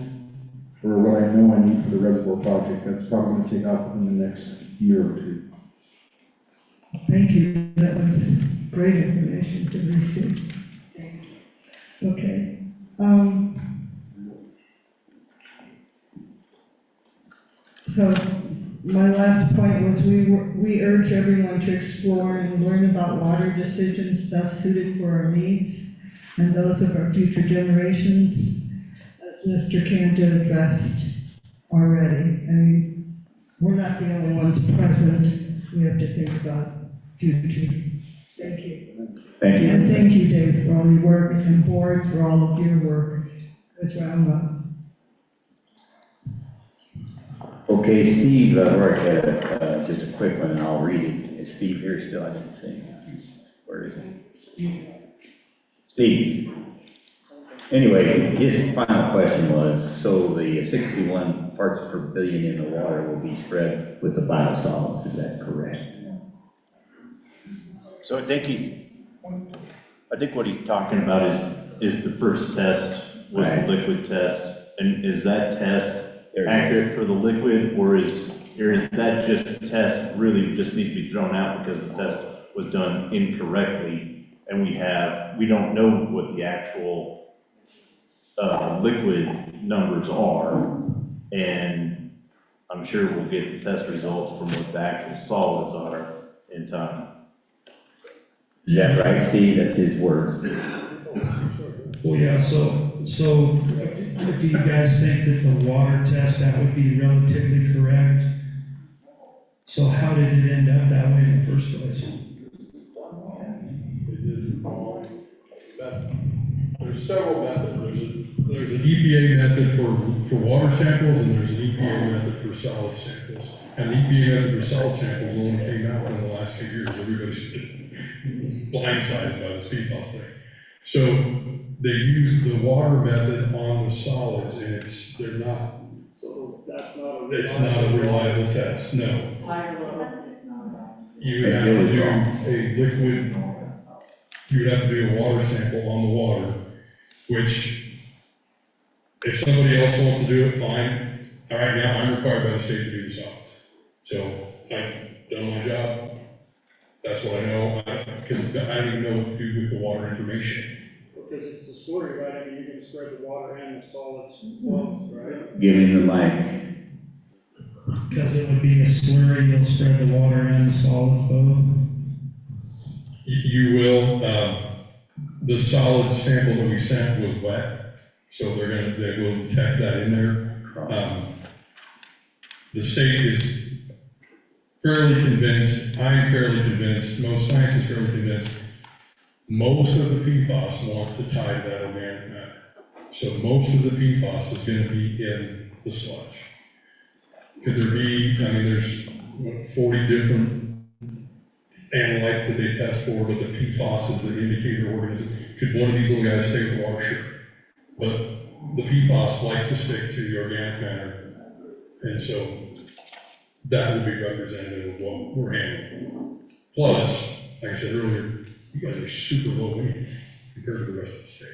for what I know I need for the reservoir project. That's probably going to take off in the next year or two. Thank you, that was great information to receive. Okay. So my last point was we urge everyone to explore and learn about water decisions best suited for our needs and those of our future generations, as Mr. Cantor addressed already. I mean, we're not the only ones present. We have to think about future. Thank you. Thank you. And thank you, Dave, for all your work, and Board for all of your work with Roundup. Okay, Steve, Rourke had just a quick one, and I'll read it. Is Steve here still? I didn't see him. Where is he? Steve. Anyway, his final question was, so the 61 parts per billion in the water will be spread with the biosolids, is that correct? So I think what he's talking about is the first test was the liquid test. And is that test accurate for the liquid, or is that just test really just needs to be thrown out because the test was done incorrectly, and we don't know what the actual, liquid numbers are, and I'm sure we'll get the test results from what the actual solids are in time. Is that right, Steve? That's his words. Well, yeah, so do you guys think that the water test, that would be relatively correct? So how did it end up that way in the first place? There's several methods. There's an EPA method for water samples, and there's an EPA method for solid samples. And the EPA method for solid samples only came out in the last few years. Everybody's blindsided by this PFAS thing. So they use the water method on the solids, and they're not. So It's not a reliable test. No. You would have to do a liquid. You would have to do a water sample on the water, which, if somebody else wants to do it, fine. All right, now I'm required by the state to do the solids. So I've done my job. That's what I know, because I don't even know what to do with the water information. Because it's the slurry, right? I mean, you're gonna spread the water and the solids both, right? Give him the mic. Because it would be a slurry, you'll spread the water and the solids both. You will, the solid sample that we sent was wet, so they will detect that in there. The state is fairly convinced, I'm fairly convinced, most science is fairly convinced, most of the PFAS wants to tie to that organic matter. So most of the PFAS is gonna be in the sludge. Could there be, I mean, there's 40 different analytes that they test for, but the PFAS is the indicator organism. Could one of these little guys stay with the water? Sure. But the PFAS likes to stick to the organic matter, and so that will be representative of what we're handling. Plus, like I said earlier, you guys are super low weed compared to the rest of the state.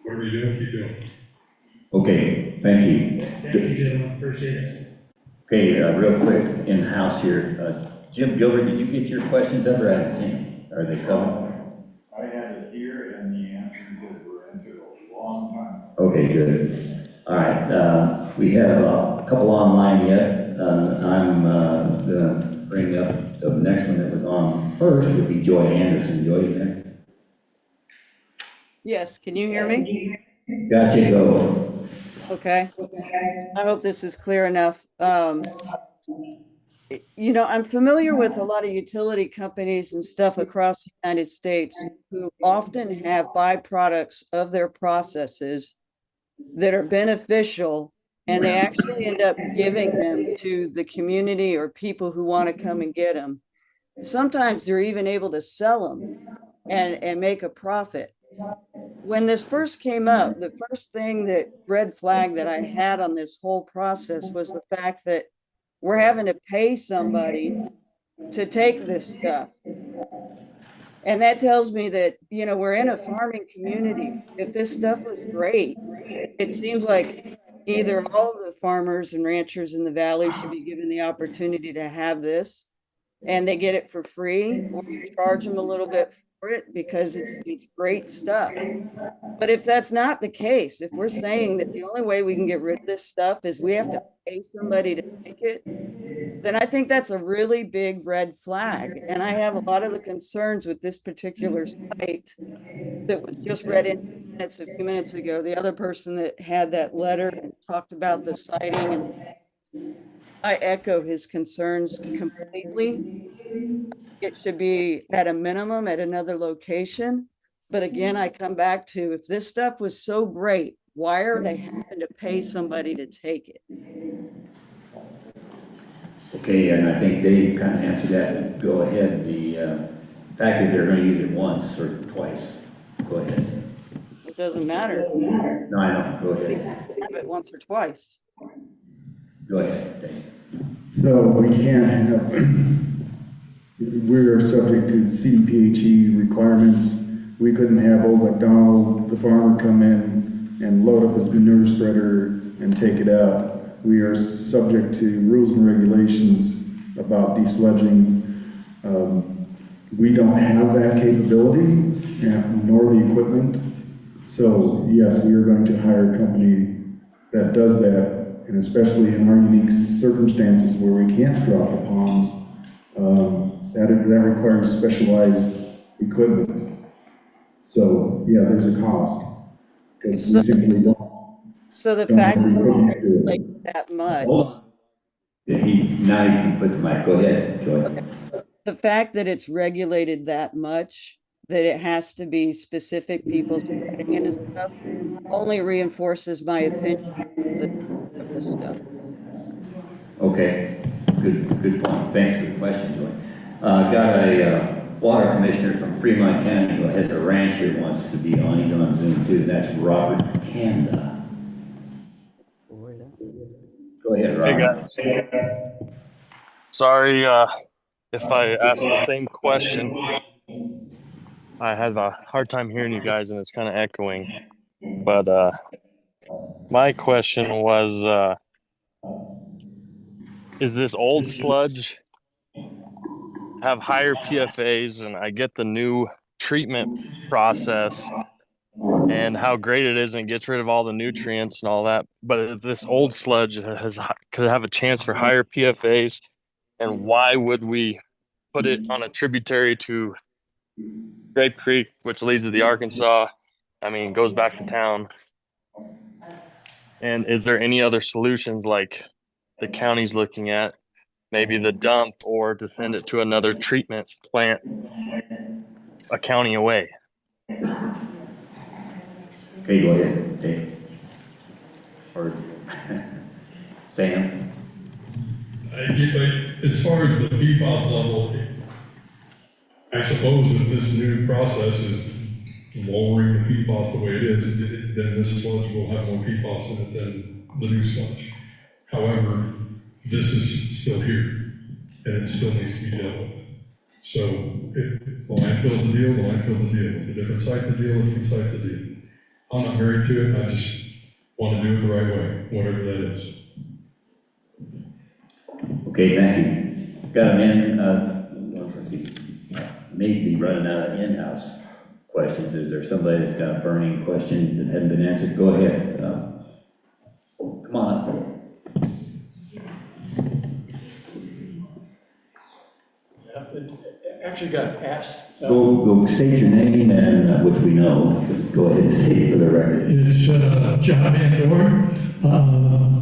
Whatever you're doing, keep doing. Okay, thank you. Thank you, gentlemen, appreciate it. Okay, real quick, in-house here, Jim Gilbert, did you get your questions up, or I haven't seen them? Are they coming? I have it here, and the answers that were answered a long time. Okay, good. All right, we have a couple online yet. I'm gonna bring up the next one that was on first would be Joy Anderson. Joy, you there? Yes, can you hear me? Gotcha, go. Okay. I hope this is clear enough. You know, I'm familiar with a lot of utility companies and stuff across the United States who often have byproducts of their processes that are beneficial, and they actually end up giving them to the community or people who want to come and get them. Sometimes they're even able to sell them and make a profit. When this first came up, the first thing that red flag that I had on this whole process was the fact that we're having to pay somebody to take this stuff. And that tells me that, you know, we're in a farming community. If this stuff was great, it seems like either all of the farmers and ranchers in the valley should be given the opportunity to have this, and they get it for free, or you charge them a little bit for it because it's great stuff. But if that's not the case, if we're saying that the only way we can get rid of this stuff is we have to pay somebody to take it, then I think that's a really big red flag. And I have a lot of the concerns with this particular site that was just read in minutes a few minutes ago. The other person that had that letter and talked about the siting, and I echo his concerns completely. It should be at a minimum at another location. But again, I come back to, if this stuff was so great, why are they having to pay somebody to take it? Okay, and I think Dave kind of answered that. Go ahead. The fact is they're going to use it once or twice. Go ahead. It doesn't matter. No, I know. Go ahead. Have it once or twice. Go ahead, Dave. So we can't have, we are subject to CDPHE requirements. We couldn't have old McDonald, the farmer, come in and load up his manure spreader and take it out. We are subject to rules and regulations about desludging. we don't have that capability, and nor the equipment. So yes, we are going to hire a company that does that, and especially in our unique circumstances where we can't drop the ponds, that requires specialized equipment. So yeah, there's a cost, because we simply So the don't have fact the equipment to do that it. that much, Now you can put the mic, go ahead, Joy. the fact that it's regulated that much, that it has to be specific people spreading it and stuff, only reinforces my opinion of this stuff. Okay, good point. Thanks for the question, Joy. Got a water commissioner from Fremont County who has a ranch here, wants to be on. He's on Zoom too. That's Robert Kanda. Go ahead, Robert. Hey guys. Sorry if I asked the same question. I have a hard time hearing you guys and it's kind of echoing. But my question was, is this old sludge have higher PFAs? And I get the new treatment process and how great it is and gets rid of all the nutrients and all that. But if this old sludge could have a chance for higher PFAs, and why would we put it on a tributary to Grape Creek, which leads to the Arkansas? I mean, goes back to town. And is there any other solutions like the county's looking at, maybe the dump, or to send it to another treatment plant a county away? Okay, go ahead, Dave. Or Sam. As far as the PFAS level, I suppose if this new process is lowering the PFAS the way it is, then this sludge will have more PFAS in it than the new sludge. However, this is still here, and it still needs to be dealt with. So if the landfill's the deal, the landfill's the deal. If a different site's the deal, a different site's the deal. I'm not married to it, I just want to do it the right way, whatever that is. Okay, thank you. Got let's see, maybe running out of in-house questions. Is there somebody that's got a burning question that hadn't been answered? Go ahead. Come on up. Actually got asked. Go state your name and which we know. Go ahead and state it for the record. It's John Andor.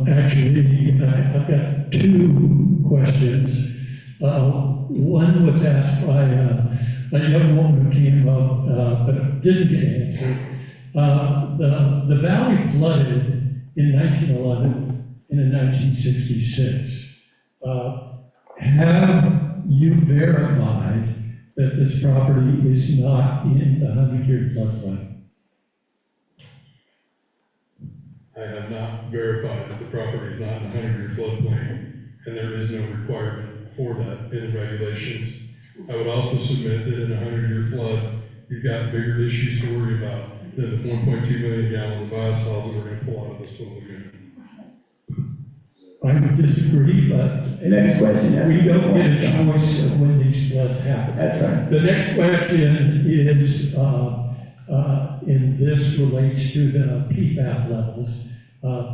Actually, I've got two questions. One was asked by a young woman who came up, but didn't get answered. The valley flooded in 1911 and in 1966. Have you verified that this property is not in the 100-year floodplain? I have not verified that the property is not in a 100-year floodplain, and there is no requirement for that in the regulations. I would also submit that in a 100-year flood, you've got bigger issues to worry about than the 1.2 million gallons of biosolids that we're going to pull out of this little lagoon. I would disagree, but next question. We don't get a choice of when these floods happen. That's right. The next question is, and this relates to the PFAS levels.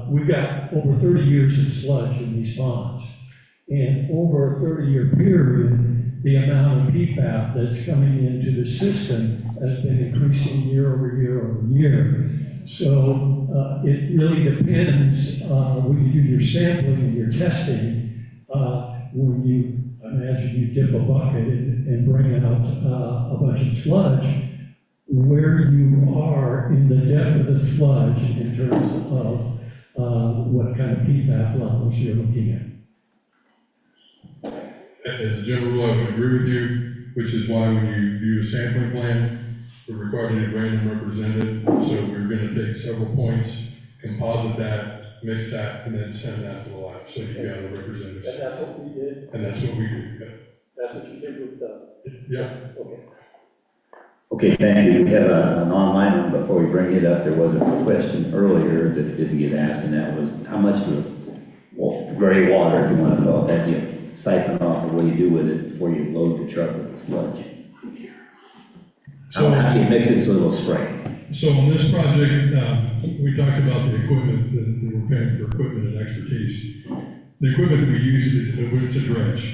We've got over 30 years of sludge in these ponds. And over a 30-year period, the amount of PFAS that's coming into the system has been increasing year over year over year. So it really depends when you do your sampling and your testing, when you imagine you dip a bucket and bring out a bunch of sludge, where you are in the depth of the sludge in terms of what kind of PFAS levels you're looking at. As a general rule, I would agree with you, which is why when you do a sampling plan, we're required to do random representative. So we're going to take several points, composite that, mix that, and then send that to the lab. So you got a representative. And that's what we did? And that's what we do, yeah. That's what you did with the... Yeah. Okay. Okay, thank you. We have an online one. Before we bring it up, there was a question earlier that didn't get asked, and that was how much of the gray water, if you want to call it that, you siphon off, or what do you do with it before you load the truck with the sludge? How do you mix it so it'll straight? So on this project, we talked about the equipment, that we're paying for equipment and expertise. The equipment that we use is, it's a dredge.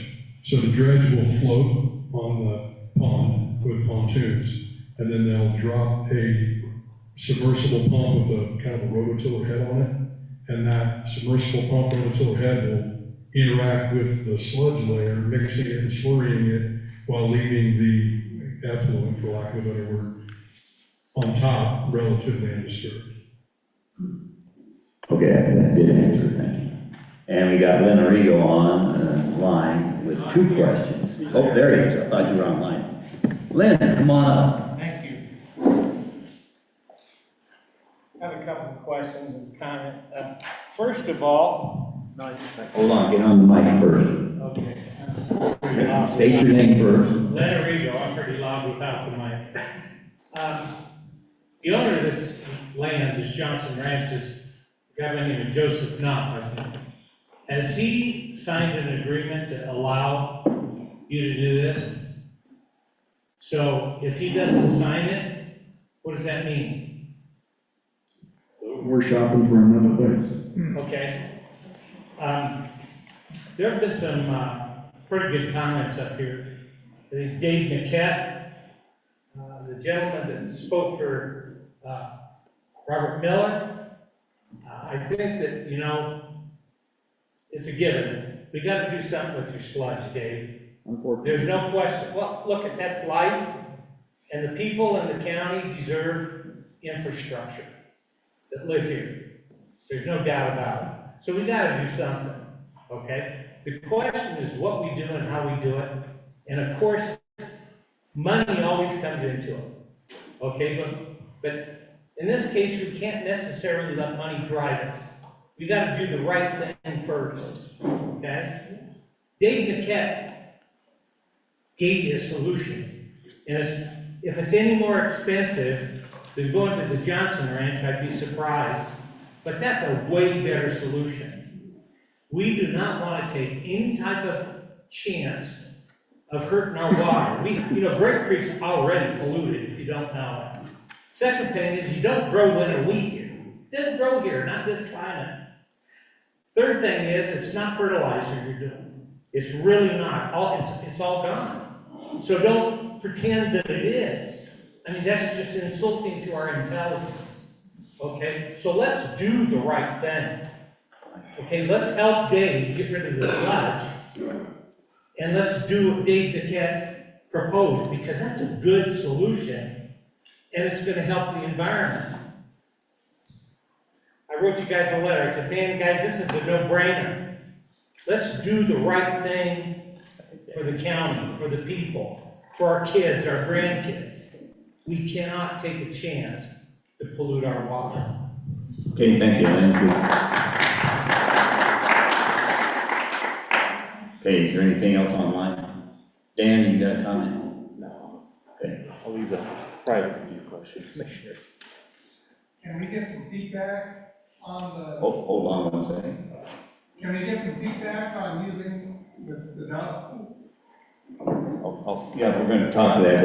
So the dredge will float on the pond with pontoons, and then they'll drop a submersible pump with a kind of a rototiller head on it. And that submersible pump rototiller head will interact with the sludge layer, mixing it and slurrying it while leaving the effluent, for lack of a better word, on top, relatively undisturbed. Okay, that did answer it, thank you. And we got Lynn Arrigo on line with 2 questions. Oh, there he is, I thought you were online. Lynn, come on up. Thank you. I have a couple of questions and comments. First of all, Hold on, get on the mic first. okay. State your name first. Lynn Arrigo, I'm pretty loud without the mic. The owner of this land, this Johnson Ranch, is a guy by the name of Joseph Knopf, I think. Has he signed an agreement to allow you to do this? So if he doesn't sign it, what does that mean? We're shopping for another place. Okay. There have been some pretty good comments up here. I think Dave Niquette, the gentleman that spoke for Robert Miller, I think that, you know, it's a given. We got to do something with your sludge, Dave. There's no question. Well, look, that's life, and the people in the county deserve infrastructure that live here. There's no doubt about it. So we got to do something, okay? The question is what we do and how we do it. And of course, money always comes into it, okay? But in this case, we can't necessarily let money drive us. We got to do the right thing first, okay? Dave Niquette gave you a solution. And if it's any more expensive than going to the Johnson Ranch, I'd be surprised. But that's a way better solution. We do not want to take any type of chance of hurting our water. Great Creek's already polluted, if you don't know it. Second thing is you don't grow winter wheat here. It doesn't grow here, not this climate. Third thing is it's not fertilizer you're doing. It's really not. It's all gone. So don't pretend that it is. I mean, that's just insulting to our intelligence. Okay? So let's do the right thing. Okay, let's help Dave get rid of the sludge. And let's do what Dave Niquette proposed, because that's a good solution. And it's going to help the environment. I wrote you guys a letter. I said, man, guys, this is a no-brainer. Let's do the right thing for the county, for the people, for our kids, our grandkids. We cannot take a chance to pollute our water. Okay, thank you, Lynn. Okay, is there anything else online? Dan, you got a comment? No. Okay. I'll leave that private with your questions. Commissioners. Can we get some feedback on the? Hold on one second. Can we get some feedback on using the dump? Yeah, we're going to talk to that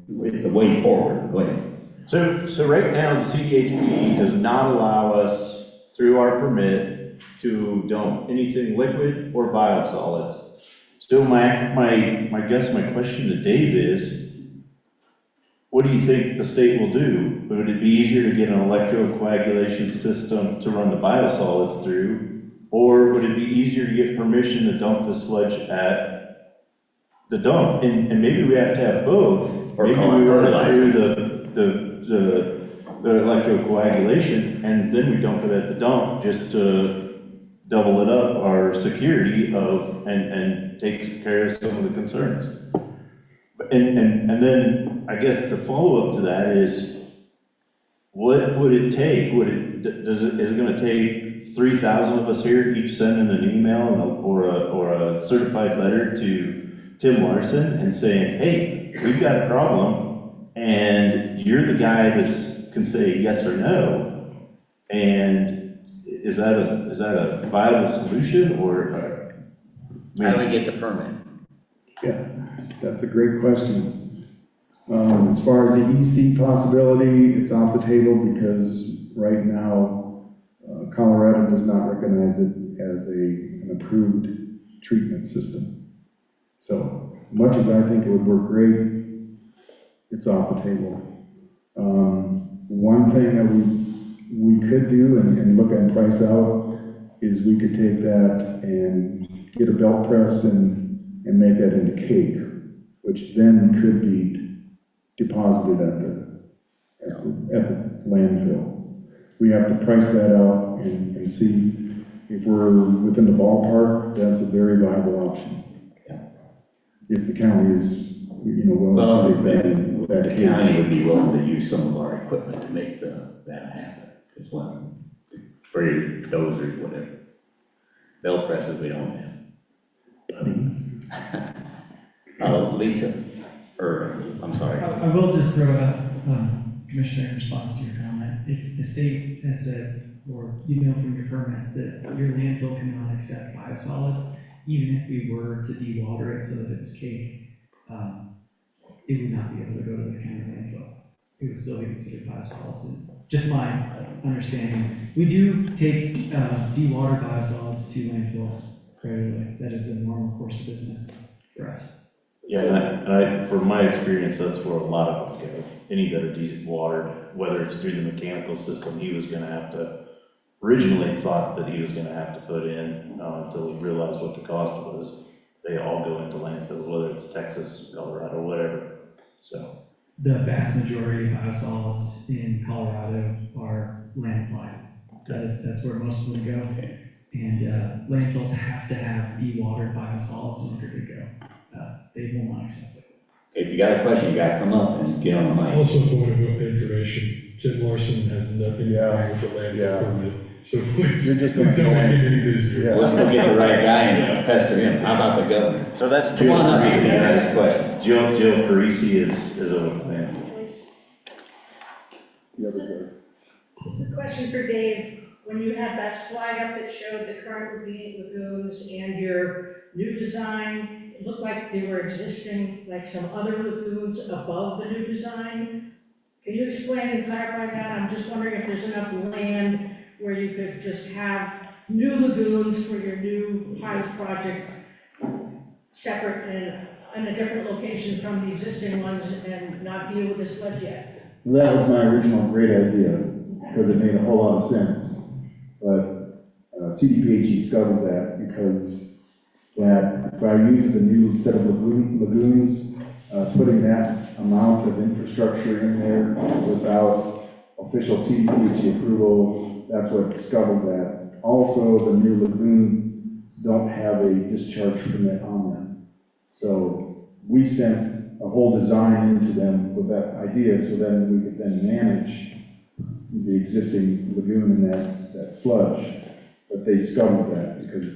with the way forward. Go ahead. So right now, the CDHP does not allow us, through our permit, to dump anything liquid or biosolids. Still, my question to Dave is, what do you think the state will do? Would it be easier to get an electrocoagulation system to run the biosolids through? Or would it be easier to get permission to dump the sludge at the dump? And maybe we have to have both. Or maybe we run it through the electrocoagulation, and then we dump it at the dump just to double it up our security and take care of some of the concerns. And then I guess the follow-up to that is, what would it take? Is it going to take 3,000 of us here each sending an email or a certified letter to Tim Larson and saying, hey, we've got a problem, and you're the guy that can say yes or no? And is that a viable solution, or? How do we get the permit? Yeah, that's a great question. As far as the EC possibility, it's off the table because right now, Colorado does not recognize it as an approved treatment system. So much as I think it would work great, it's off the table. One thing that we could do and look and price out is we could take that and get a belt press and make that into cake, which then could be deposited at the landfill. We have to price that out and see if we're within the ballpark. That's a very viable option. If the county is, willing to take that The cake. county would be willing to use some of our equipment to make that happen, as well. Brady dozers, whatever. Bell presses we don't have. Lisa, or, I'm sorry. I will just throw out, Commissioner, in response to your comment, if the state has said, or you know from your permits, that your landfill cannot accept biosolids, even if we were to dewater it so that it was cake, it would not be able to go to the county landfill. It would still be considered biosolids. And just my understanding, we do take dewatered biosolids to landfills regularly. That is a normal course of business for us. Yeah, and from my experience, that's where a lot of them go. Any that are dewatered, whether it's through the mechanical system, originally thought that he was gonna have to put in, until he realized what the cost was. They all go into landfills, whether it's Texas, Colorado, whatever, so. The vast majority of biosolids in Colorado are landfill. That's where most of them go. And landfills have to have dewatered biosolids in order to go. They will not accept it. If you got a question, you gotta come up and get on the mic. Also, point of information, Tim Larson has nothing to do with the landfill permit. So please, You're just please gonna don't make it any busier. Let's go get the right guy and pester him. How about the governor? So that's Come on up, Parisi, and ask a question. Jill Parisi is over the landfill. It's a question for Dave. When you had that slide up that showed the current lagoons and your new design, it looked like they were existing, like some other lagoons above the new design. Can you explain and clarify that? I'm just wondering if there's enough land where you could just have new lagoons for your new pilot project separate and in a different location from the existing ones and not deal with this sludge yet. So that was my original great idea, because it made a whole lot of sense. But CDPHE discovered that because if I use the new set of lagoons, putting that amount of infrastructure in there without official CDPHE approval, that's what discovered that. Also, the new lagoons don't have a discharge permit on them. So we sent a whole design into them with that idea, so then we could then manage the existing lagoon and that sludge. But they scuttled that because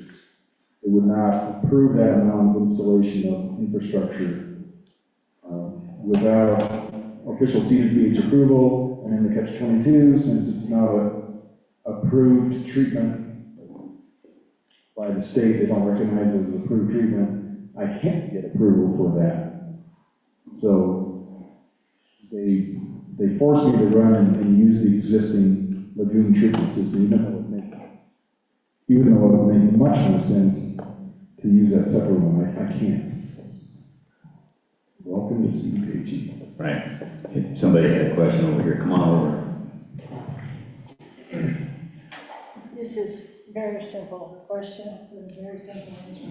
they would not approve that amount of installation of infrastructure without official CDPH approval. And then the catch-22, since it's not a approved treatment by the state, they don't recognize it as approved treatment, I can't get approval for that. So they forced me to run and use the existing lagoon treatment system, even though it would make much more sense to use that separate one. I can't. Welcome to CDPHE. Right. If somebody had a question over here, come on over. This is a very simple question with a very simple answer.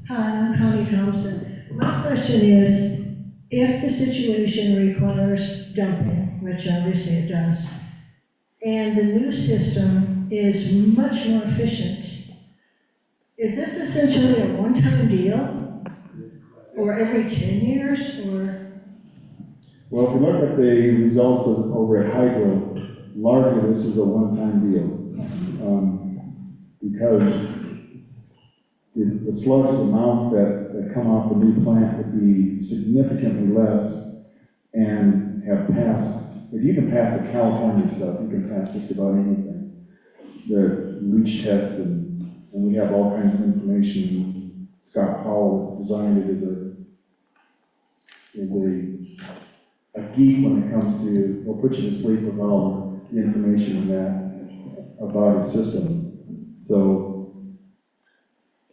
Hi, I'm Connie Thompson. My question is, if the situation requires dumping, which obviously it does, and the new system is much more efficient, is this essentially a one-time deal? Or every 10 years, or? Well, if you look at the results over at Hydro, largely this is a one-time deal. Because the sludge amounts that come off the new plant would be significantly less and have passed, if you can pass the California stuff, you can pass just about anything. The leach test, and we have all kinds of information. Scott Powell designed it as a a geek when it comes to, he'll put you to sleep with all the information in that about his system. So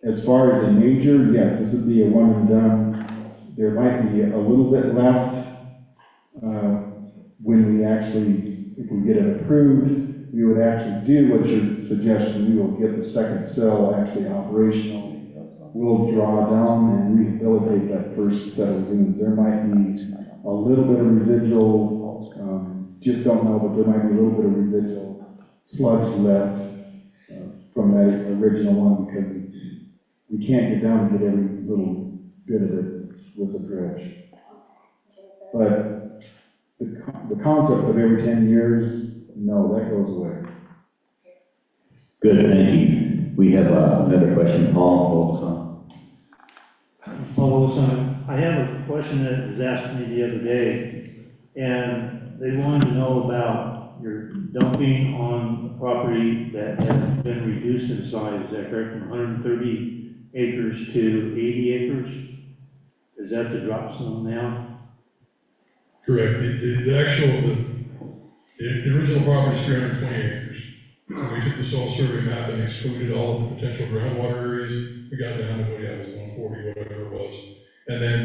as far as a major, yes, this would be a one and done. There might be a little bit left when we actually, if we get it approved, we would actually do what your suggestion, we will get the second cell actually operational. We'll draw down and rehabilitate that first set of lagoons. There might be a little bit of residual, just don't know, but there might be a little bit of residual sludge left from that original one because we can't get down and get every little bit of it with a dredge. But the concept of every 10 years, no, that goes away. Good, thank you. We have another question, Paul. Paul Wilson, I have a question that was asked me the other day, and they wanted to know about your dumping on a property that has been reduced in size, is that correct, from 130 acres to 80 acres? Is that the drop zone now? Correct. The original property is 320 acres. When we took the soil survey map and excluded all of the potential groundwater areas, we got down to what it was 140, whatever it was. And then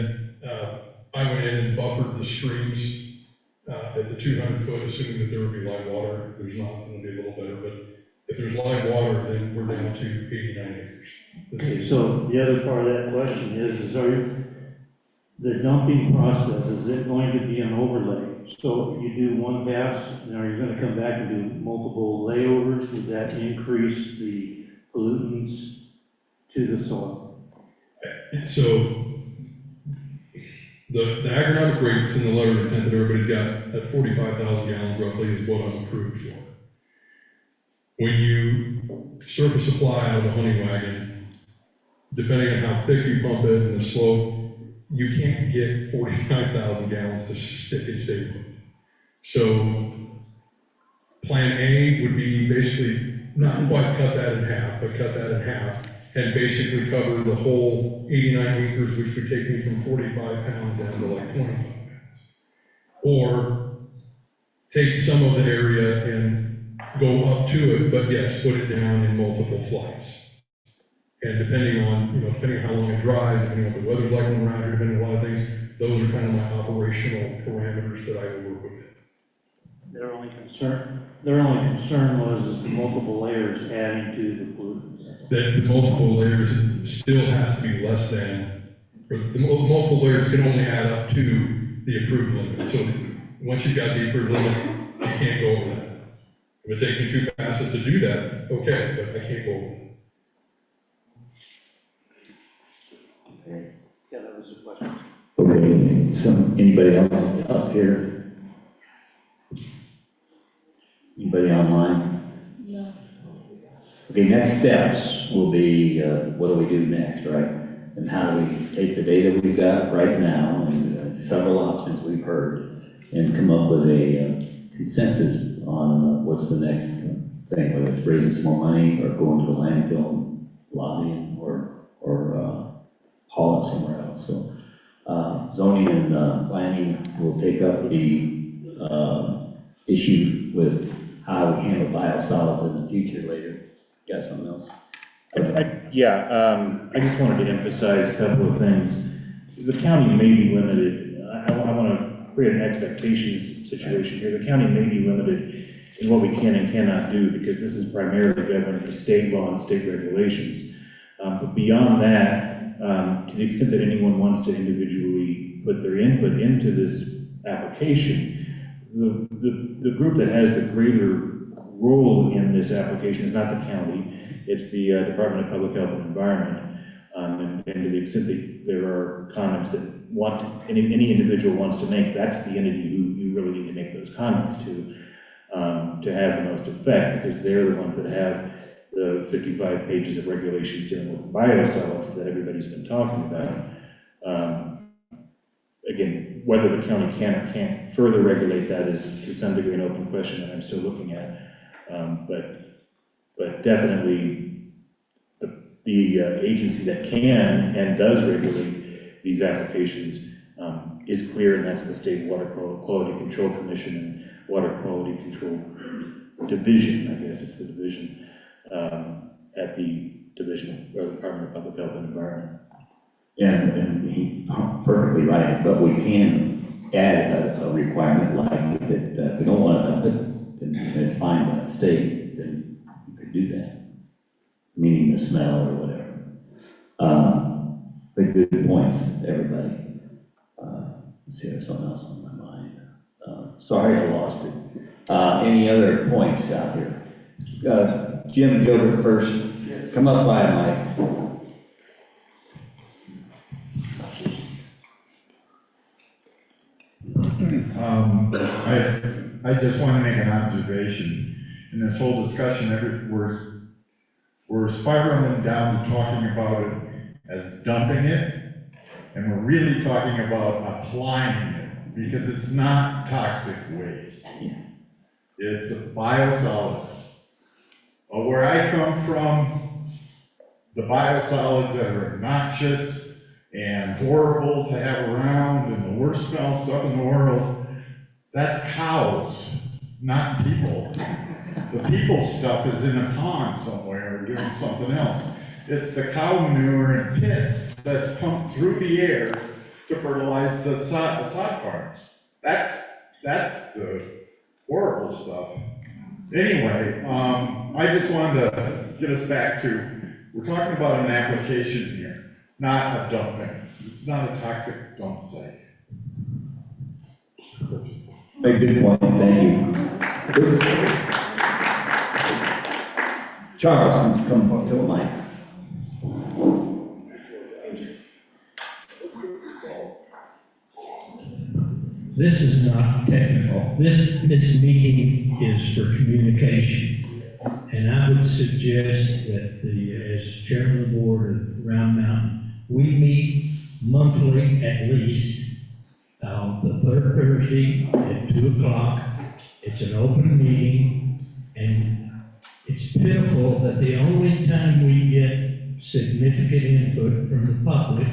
I went in and buffered the streams at the 200 foot, assuming that there would be live water. There's not, it'll be a little better, but if there's live water, then we're down to 89 acres. Okay, so the other part of that question is the dumping process, is it going to be an overlay? So you do one pass, and are you going to come back and do multiple layovers? Would that increase the pollutants to the soil? So the agronomic rate that's in the letter of intent that everybody's got at 45,000 gallons roughly is what I'm approved for. When you surface supply out of a honey wagon, depending on how thick you pump it and the slope, you can't get 45,000 gallons to stick and stay put. So plan A would be basically not quite cut that in half, but cut that in half and basically cover the whole 89 acres, which would take me from 45 pounds down to like 25 pounds. Or take some of the area and go up to it, but yes, put it down in multiple flights. And depending on how long it dries, depending on what the weather's like when we're out here, depending on a lot of things, those are kind of my operational parameters that I will work with. Their only concern was the multiple layers adding to the pollutants. That the multiple layers still has to be less than, or the multiple layers can only add up to the approved limit. So once you've got the approved limit, you can't go over that. If it takes me 2 passes to do that, okay, but I can't go over that. Yeah, that was the question. Okay, anybody else up here? Anybody online? No. Okay, next steps will be, what do we do next, right? And how do we take the data we've got right now and several options we've heard and come up with a consensus on what's the next thing, whether it's raising some more money or going to the landfill, lobbying, or haul it somewhere else. So zoning and planning will take up the issue with how we handle biosolids in the future later. Got something else? I just wanted to emphasize a couple of things. The county may be limited. I want to create an expectations situation here. The county may be limited in what we can and cannot do because this is primarily governed by state law and state regulations. But beyond that, to the extent that anyone wants to individually put their input into this application, the group that has the greater role in this application is not the county, it's the Department of Public Health and Environment. And to the extent that there are comments that any individual wants to make, that's the entity who you really need to make those comments to have the most effect, because they're the ones that have the 55 pages of regulations dealing with biosolids that everybody's been talking about. Again, whether the county can or can't further regulate that is to some degree an open question that I'm still looking at. But definitely the agency that can and does regulate these applications is clear, and that's the State Water Quality Control Commission and Water Quality Control Division, I guess it's the division, at the Division or Department of Public Health and Environment. And he's perfectly right, but we can add a requirement like that, if we don't want to dump it, then it's fine by the state, then you could do that. Meaning the smell or whatever. But good points, everybody. Let's see, there's something else on my mind. Sorry, I lost it. Any other points out here? Jim Gilbert first. Come up by a mic. I just want to make an observation. In this whole discussion, we're spiraling down to talking about it as dumping it, and we're really talking about applying it, because it's not toxic waste. It's biosolids. Where I come from, the biosolids that are obnoxious and horrible to have around and the worst smelling stuff in the world, that's cows, not people. The people stuff is in a pond somewhere or doing something else. It's the cow manure and pits that's pumped through the air to fertilize the sod farms. That's the horrible stuff. Anyway, I just wanted to get us back to, we're talking about an application here, not a dumping. It's not a toxic dump site. Very good point, thank you. Charles, come to the mic. This is not technical. This meeting is for communication. And I would suggest that as chairman of the board of Round Mountain, we meet monthly at least, the third Thursday at 2 o'clock. It's an open meeting, and it's pitiful that the only time we get significant input from the public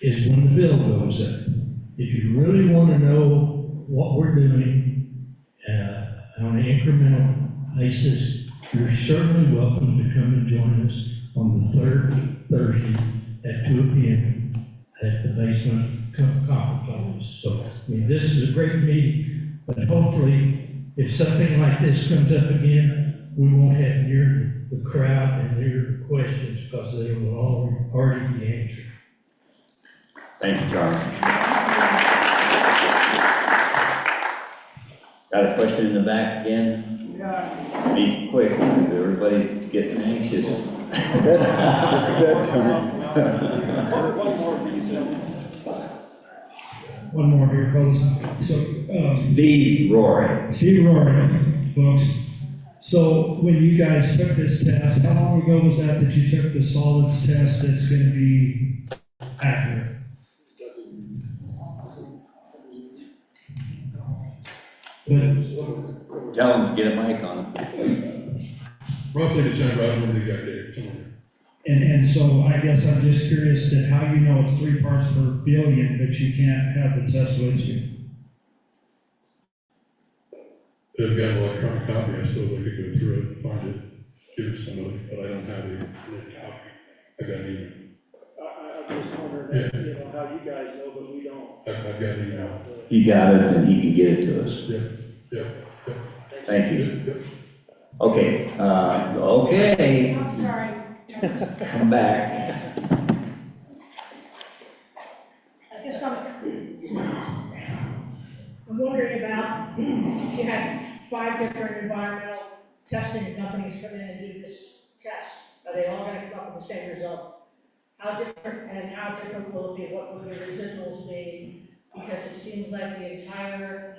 is when the bill goes up. If you really want to know what we're doing on an incremental basis, you're certainly welcome to come and join us on the third Thursday at 2 p.m. at the basement conference office. So, I mean, this is a great meeting, but hopefully, if something like this comes up again, we won't have near the crowd and near the questions, because they will already be answered. Thank you, Charlie. Got a question in the back again? Yeah. Be quick, because everybody's getting anxious. It's bedtime. One more here, fellas. So, Steve Rory. Steve Rory, folks. So when you guys took this test, how long ago was that you took the solids test that's going to be accurate? Tell them to get a mic on them. Roughly December, I don't remember the exact date, somewhere. And so I guess I'm just curious that how you know it's 3 parts per billion, but you can't have the test with you. They've got an electronic copy, I suppose I could go through it and find it, give it to somebody, but I don't have a copy. I got an email. I'm just wondering, how you guys know, but we don't. I've got an email. He got it and he can get it to us. Yeah. Thank you. Okay, okay. I'm sorry. Come back. I guess I'm wondering about, if you had 5 different environmental testing companies come in and do this test, are they all gonna come up with the same result? How different will it be? What will the residuals be? Because it seems like the entire,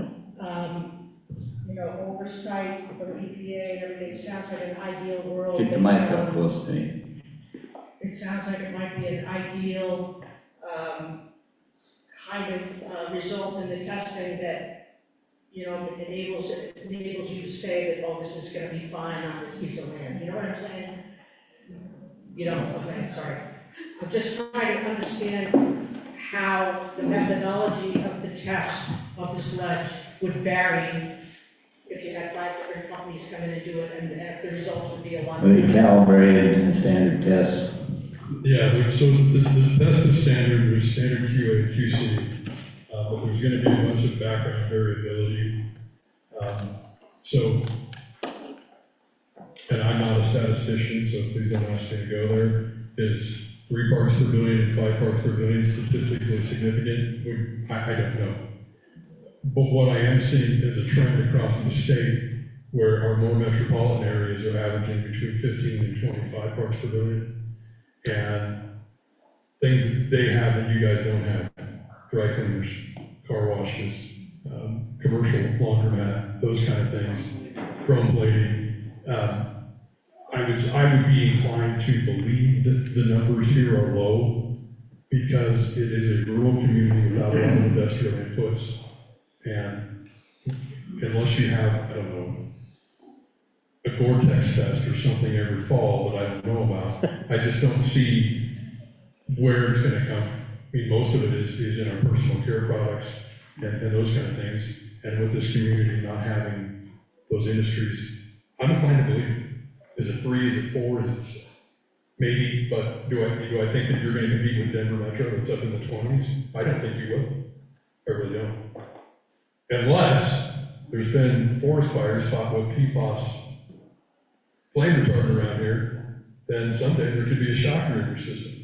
oversight from EPA and everything sounds like an ideal world. Get the mic up close to me. It sounds like it might be an ideal kind of result in the testing that, enables you to say that, oh, this is gonna be fine on this piece of land. You know what I'm saying? You don't, okay, sorry. I'm just trying to understand how the methodology of the test of the sludge would vary if you had 5 different companies come in and do it, and if the results would be a lot. Are they calibrated and standard tests? Yeah, so the test is standard, there's standard QA, QC, but there's gonna be a bunch of background variability. So, and I'm not a statistician, so please don't ask me to go there, is 3 parts per billion and 5 parts per billion statistically significant? I don't know. But what I am seeing is a trend across the state where our more metropolitan areas are averaging between 15 and 25 parts per billion. And things that they have that you guys don't have, dry cleaners, car washes, commercial laundromat, those kind of things, chrome plating. I would be inclined to believe that the numbers here are low because it is a rural community without a lot of industrial inputs. And unless you have, I don't know, a Gore-Tex test or something every fall that I don't know about, I just don't see where it's gonna come from. I mean, most of it is in our personal care products and those kind of things. And with this community not having those industries, I'm inclined to believe it. Is it 3, is it 4, is it maybe, but do I think that you're gonna compete with Denver Metro that's up in the 20s? I don't think you will. I really don't. Unless there's been forest fires fought with PFAS flame retardant around here, then someday there could be a shocker in your system.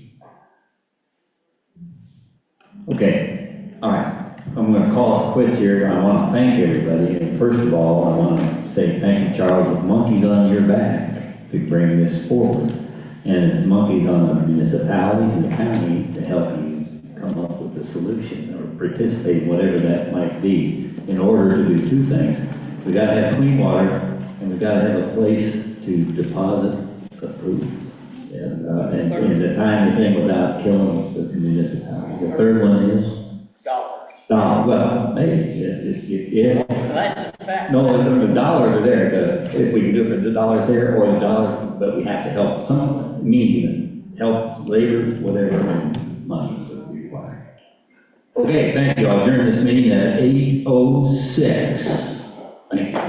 Okay, all right. I'm going to call it quits here. I want to thank everybody. And first of all, I want to say thank you, Charles, with monkeys on your back to bring this forward. And it's monkeys on the municipalities and the county to help you come up with a solution or participate in whatever that might be in order to do 2 things. We got to have clean water and we got to have a place to deposit the poop. And the timely thing without killing the municipalities. The third one is? Dollars. Well, maybe, yeah. That's a fact. No, the dollars are there, if we can do it for the dollars there or the dollars, but we have to help some, help labor, whatever, and money is required. Okay, thank you. I'll adjourn this meeting at 8:06. Thank you.